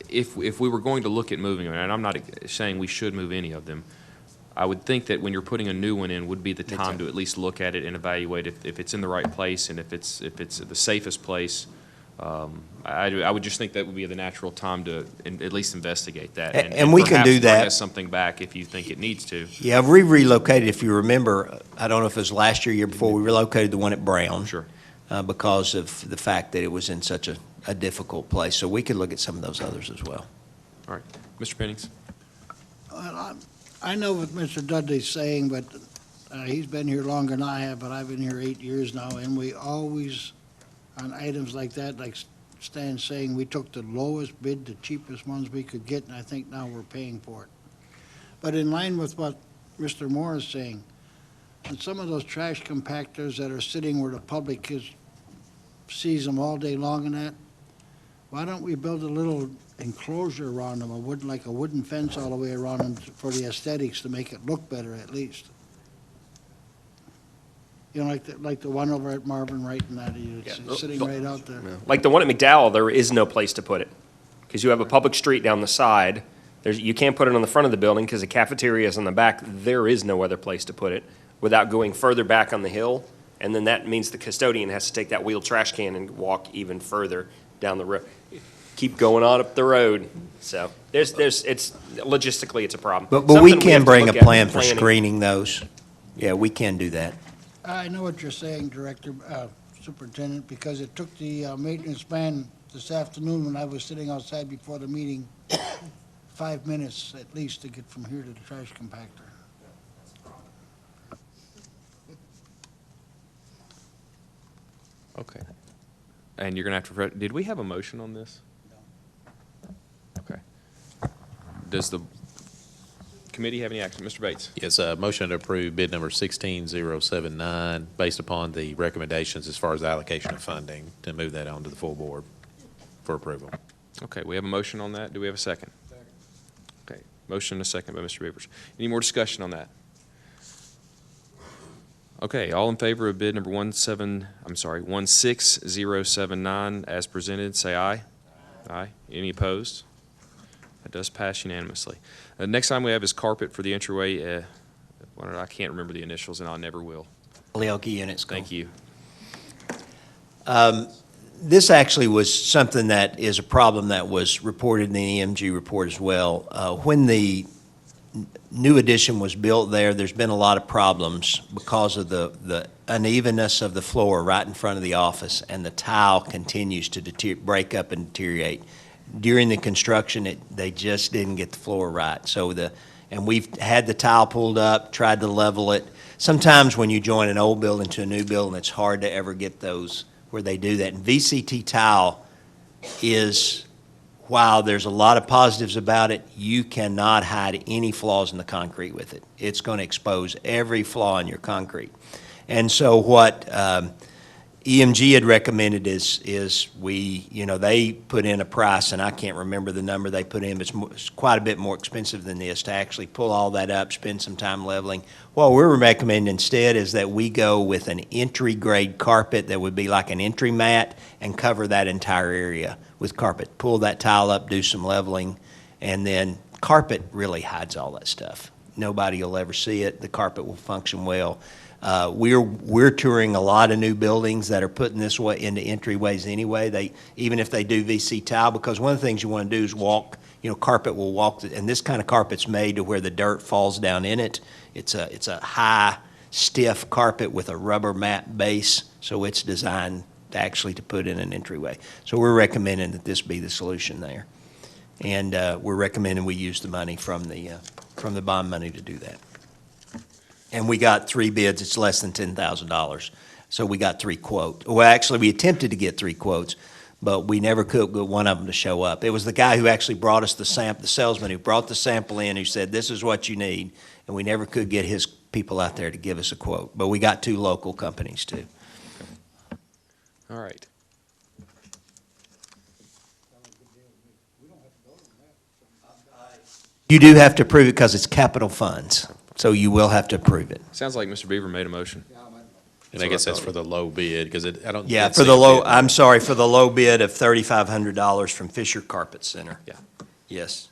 if we were going to look at moving them, and I'm not saying we should move any of them, I would think that when you're putting a new one in would be the time to at least look at it and evaluate if it's in the right place and if it's the safest place. I would just think that would be the natural time to at least investigate that. And we can do perhaps bring that. us something back if you think it needs to. Yeah, we relocated, if you remember, I don't know if it was last year, year before, we relocated the one at Brown. Sure. Because of the fact that it was in such a difficult place. So we could look at some of those others as well. All right. Mr. Pennings? Well, I know what Mr. Dudley's saying, but he's been here longer than I have, but I've been here 8 years now, and we always, on items like that, like Stan's saying, we took the lowest bid, the cheapest ones we could get, and I think now we're paying for it. But in line with what Mr. Moore is saying, and some of those trash compactors that are sitting where the public sees them all day long and that, why don't we build a little enclosure around them, like a wooden fence all the way around them for the aesthetics to make it look better at least? Like the one over at Marvin Wright and that, it's sitting right out there. Like the one at McDowell, there is no place to put it, because you have a public street down the side. You can't put it on the front of the building because the cafeteria is on the back. There is no other place to put it without going further back on the hill, and then that means the custodian has to take that wheeled trash can and walk even further down the road. Keep going on up the road. So it's logistically, it's a problem. But we Something can have to bring a look at plan for planning. screening those. Yeah, we can do that. I know what you're saying, Director, Superintendent, because it took the maintenance man this afternoon when I was sitting outside before the meeting, 5 minutes at least to get from here to the trash compactor. Okay. And you're going to have to, did we have a motion on this? No. Okay. Does the committee have any action? Mr. Bates? Yes, motion to approve bid number 16079, based upon the recommendations as far as the allocation of funding, to move that on to the full board for approval. Okay, we have a motion on that. Do we have a second? Second. Okay, motion and a second by Mr. Beavers. Any more discussion on that? Okay, all in favor of bid number 16079 as presented, say aye. Aye. Any opposed? That does pass unanimously. Next time we have is carpet for the entryway. I can't remember the initials, and I never will. Leoki Units. Thank you. This actually was something that is a problem that was reported in the EMG report as well. When the new addition was built there's been a lot of problems because of the unevenness of the floor right in front of the office, and the tile continues to break up and deteriorate. During the construction, they just didn't get the floor right. And we've had the tile pulled up, tried to level it. Sometimes when you join an old building to a new building, it's hard to ever get those where they do that. And VCT tile is, while there's a lot of positives about it, you cannot hide any flaws in the concrete with it. It's going to expose every flaw in your concrete. And so EMG had recommended is we, they put in a price, and I can't remember the number they put in, but it's quite a bit more expensive than this to actually pull all that up, spend some time leveling. What we're recommending instead is that we go with an entry-grade carpet that would be like an entry mat and cover that entire area with carpet. Pull that tile up, do some leveling, and then carpet really hides all that stuff. Nobody will ever see it. The carpet will function well. We're touring a lot of new buildings that are putting this way into entryways anyway. Even if they do VC tile, because one of the things you want to do is walk, carpet will walk, and this kind of carpet's made to where the dirt falls down in it. It's a high, stiff carpet with a rubber mat base, so it's designed to put in an entryway. So we're recommending that this be the solution there. And we're recommending we use the money from the bond money to do that. And we got 3 bids. It's less than $10,000. So we got 3 quotes. Well, actually, we attempted to get 3 quotes, but we never could get one of them to show up. It was the guy who actually brought us the salesman who brought the sample in, who said, this is what you need. And we never could get his people out there to give us a quote. But we got 2 local companies, too. All right. You do have to approve it because it's capital funds, so you will have to approve it. Sounds like Mr. Beaver made a motion. And I guess that's for the low bid, because I don't. Yeah, didn't for see the a low, bid. I'm sorry, for the low bid of $3,500 from Fisher Carpet Center. Yeah. Yes.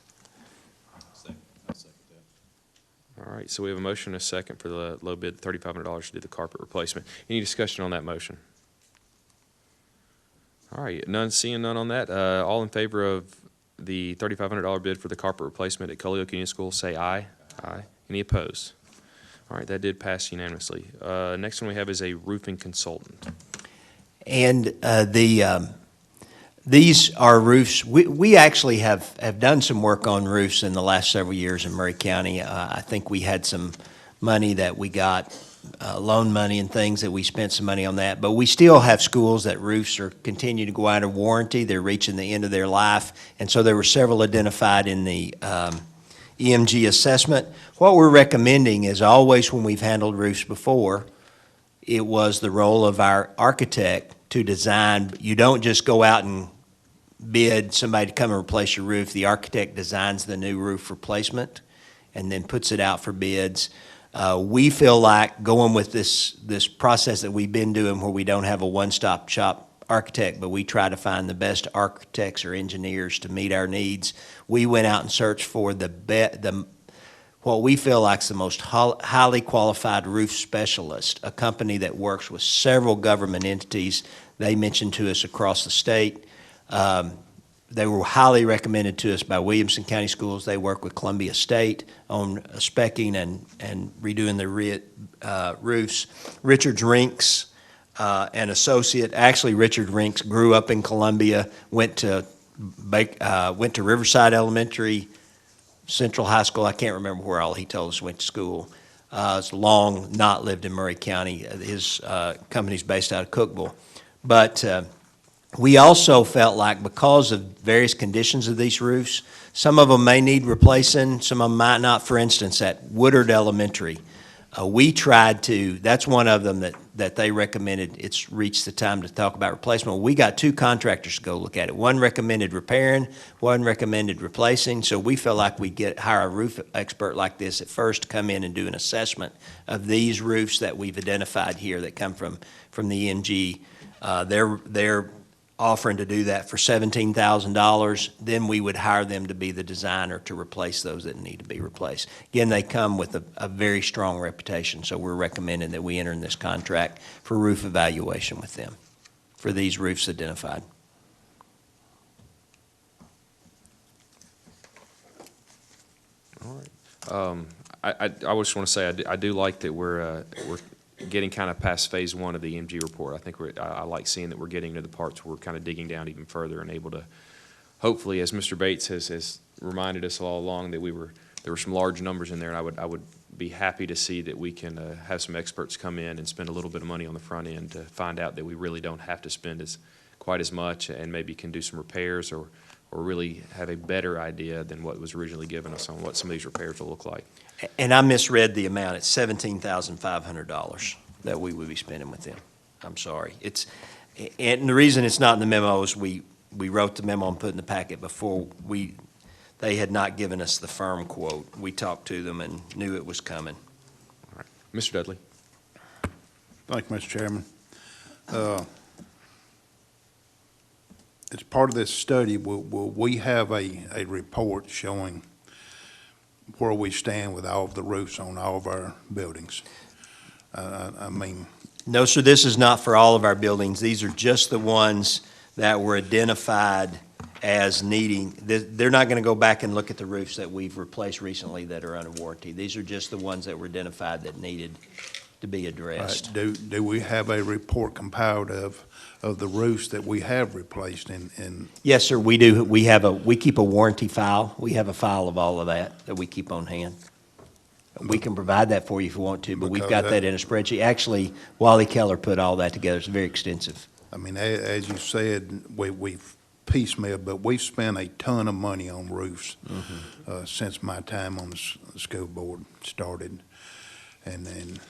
All right, so we have a motion and a second for the low bid, $3,500 to do the carpet replacement. Any discussion on that motion? All right, seeing none on that. All in favor of the $3,500 bid for the carpet replacement at Culleoke Union School, say aye. Aye. Any opposed? All right, that did pass unanimously. Next one we have is a roofing consultant. And these are roofs, we actually have done some work on roofs in the last several years in Murray County. I think we had some money that we got, loan money and things that we spent some money on that. But we still have schools that roofs are continue to go out of warranty. They're reaching the end of their life. And so there were several identified in the EMG assessment. What we're recommending is always when we've handled roofs before, it was the role of our architect to design. You don't just go out and bid somebody to come and replace your roof. The architect designs the new roof replacement and then puts it out for bids. We feel like going with this process that we've been doing where we don't have a one-stop shop architect, but we try to find the best architects or engineers to meet our needs. We went out and searched for what we feel like is the most highly qualified roof specialist, a company that works with several government entities. They mentioned to us across the state. They were highly recommended to us by Williamson County Schools. They work with Columbia State on specking and redoing the roofs. Richard Rinks, an associate. Actually, Richard Rinks grew up in Columbia, went to Riverside Elementary, Central High School. I can't remember where all he told us went to school. It's long not lived in Murray County. His company's based out of Cookeville. But we also felt like because of various conditions of these roofs, some of them may need replacing, some of them might not. For instance, at Woodard Elementary, we tried to, that's one of them that they recommended, it's reached the time to talk about replacement. We got 2 contractors to go look at it. One recommended repairing, one recommended replacing. So we felt like we'd hire a roof expert like this at first to come in and do an assessment of these roofs that we've identified here that come from the EMG. They're offering to do that for $17,000. Then we would hire them to be the designer to replace those that need to be replaced. Again, they come with a very strong reputation, so we're recommending that we enter in this contract for roof evaluation with them for these roofs identified. All right. I just want to say I do like that we're getting kind of past phase 1 of the EMG report. I think I like seeing that we're getting to the parts where we're kind of digging down even further and able to, hopefully, as Mr. Bates has reminded us all along, that there were some large numbers in there, and I would be happy to see that we can have some experts come in and spend a little bit of money on the front end to find out that we really don't have to spend quite as much and maybe can do some repairs or really have a better idea than what was originally given us on what some of these repairs will look like. And I misread the amount. It's $17,500 that we would be spending with them. I'm sorry. And the reason it's not in the memo is we wrote the memo and put in the packet before they had not given us the firm quote. We talked to them and knew it was coming. Mr. Dudley? Thank you, Mr. Chairman. As part of this study, will we have a report showing where we stand with all of the roofs on all of our buildings? I mean, No, sir, this is not for all of our buildings. These are just the ones that were identified as needing, they're not going to go back and look at the roofs that we've replaced recently that are under warranty. These are just the ones that were identified that needed to be addressed. do we have a report compiled of the roofs that we have replaced in? Yes, sir, we do. We keep a warranty file. We have a file of all of that we keep on hand. We can provide that for you if you want to, but we've got that in a spreadsheet. Actually, Wally Keller put all that together. It's very extensive. I mean, as you said, we've piecemeal, but we've spent a ton of money on roofs since my time on the school board started. And then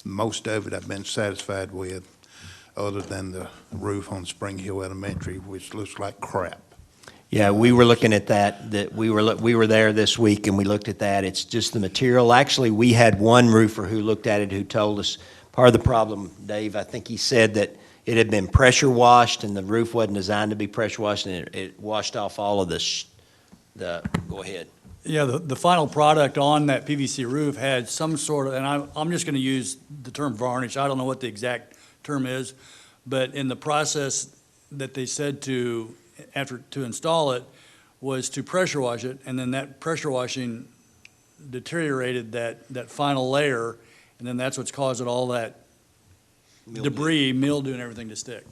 most of it I've been satisfied with, other than the roof on Spring Hill Elementary, which looks like crap. Yeah, we were looking at that we were there this week and we looked at that. It's just the material. Actually, we had one roofer who looked at it who told us part of the problem, Dave, I think he said that it had been pressure washed and the roof wasn't designed to be pressure washed, and it washed off all of go ahead. Yeah, the final product on that PVC roof had some sort of, and I'm just going to use the term varnish. I don't know what the exact term is, but in the process that they said to install it was to pressure wash it, and then that pressure washing deteriorated that final layer, and then that's what's causing all that debris, mildew, and everything to stick.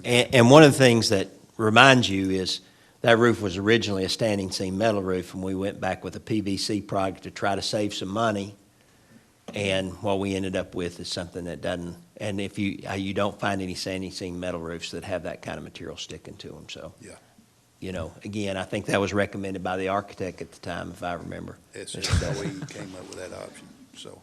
And one of the things that reminds you is that roof was originally a standing seam metal roof, and we went back with a PVC product to try to save some money. And what we ended up with is something that doesn't, and if you don't find any standing seam metal roofs that have that kind of material sticking to them, so. Yeah. You know, again, I think that was recommended by the architect at the time, if I remember. SSOE came up with that option, so.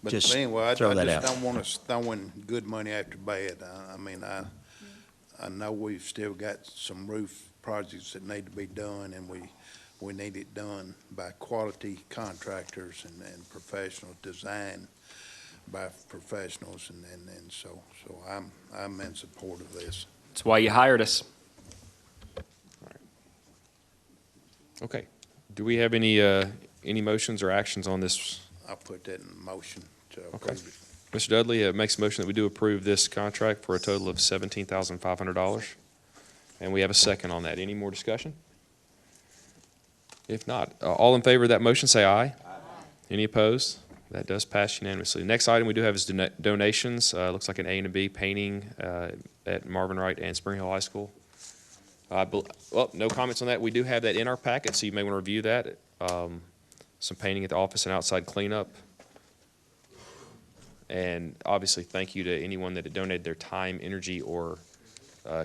But Just anyway, I throw that just out. don't want us throwing good money after bad. I mean, I know we've still got some roof projects that need to be done, and we need it done by quality contractors and professional design by professionals, and so I'm in support of this. That's why you hired us. Okay. Do we have any motions or actions on this? I'll put that in motion to Okay. approve it. Mr. Dudley makes a motion that we do approve this contract for a total of $17,500. And we have a second on that. Any more discussion? If not, all in favor of that motion, say aye. Aye. Any opposed? That does pass unanimously. Next item we do have is donations. Looks like an A and a B painting at Marvin Wright and Spring Hill High School. Well, no comments on that. We do have that in our packet, so you may want to review that. Some painting at the office and outside cleanup. And obviously, thank you to anyone that had donated their time, energy, or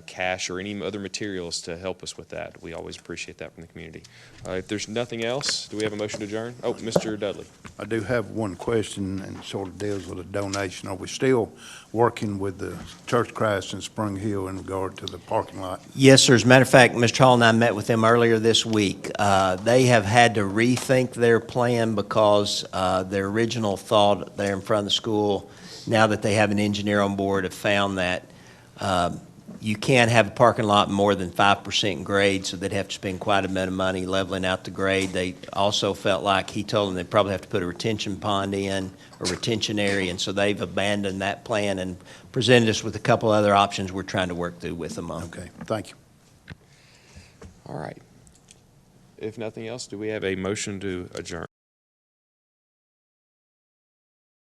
cash or any other materials to help us with that. We always appreciate that from the community. If there's nothing else, do we have a motion to adjourn? Oh, Mr. Dudley. I do have one question, and sort of deals with a donation. Are we still working with the Church of Christ in Spring Hill in regard to the parking lot? Yes, sir. As a matter of fact, Mr. Hall and I met with them earlier this week. They have had to rethink their plan because their original thought there in front of the school, now that they have an engineer on board, have found that you can't have a parking lot more than 5% grade, so they'd have to spend quite a bit of money leveling out the grade. They also felt like, he told them they'd probably have to put a retention pond in, or retention area, and so they've abandoned that plan and presented us with a couple other options we're trying to work through with them on. Okay, thank you. All right. If nothing else, do we have a motion to adjourn?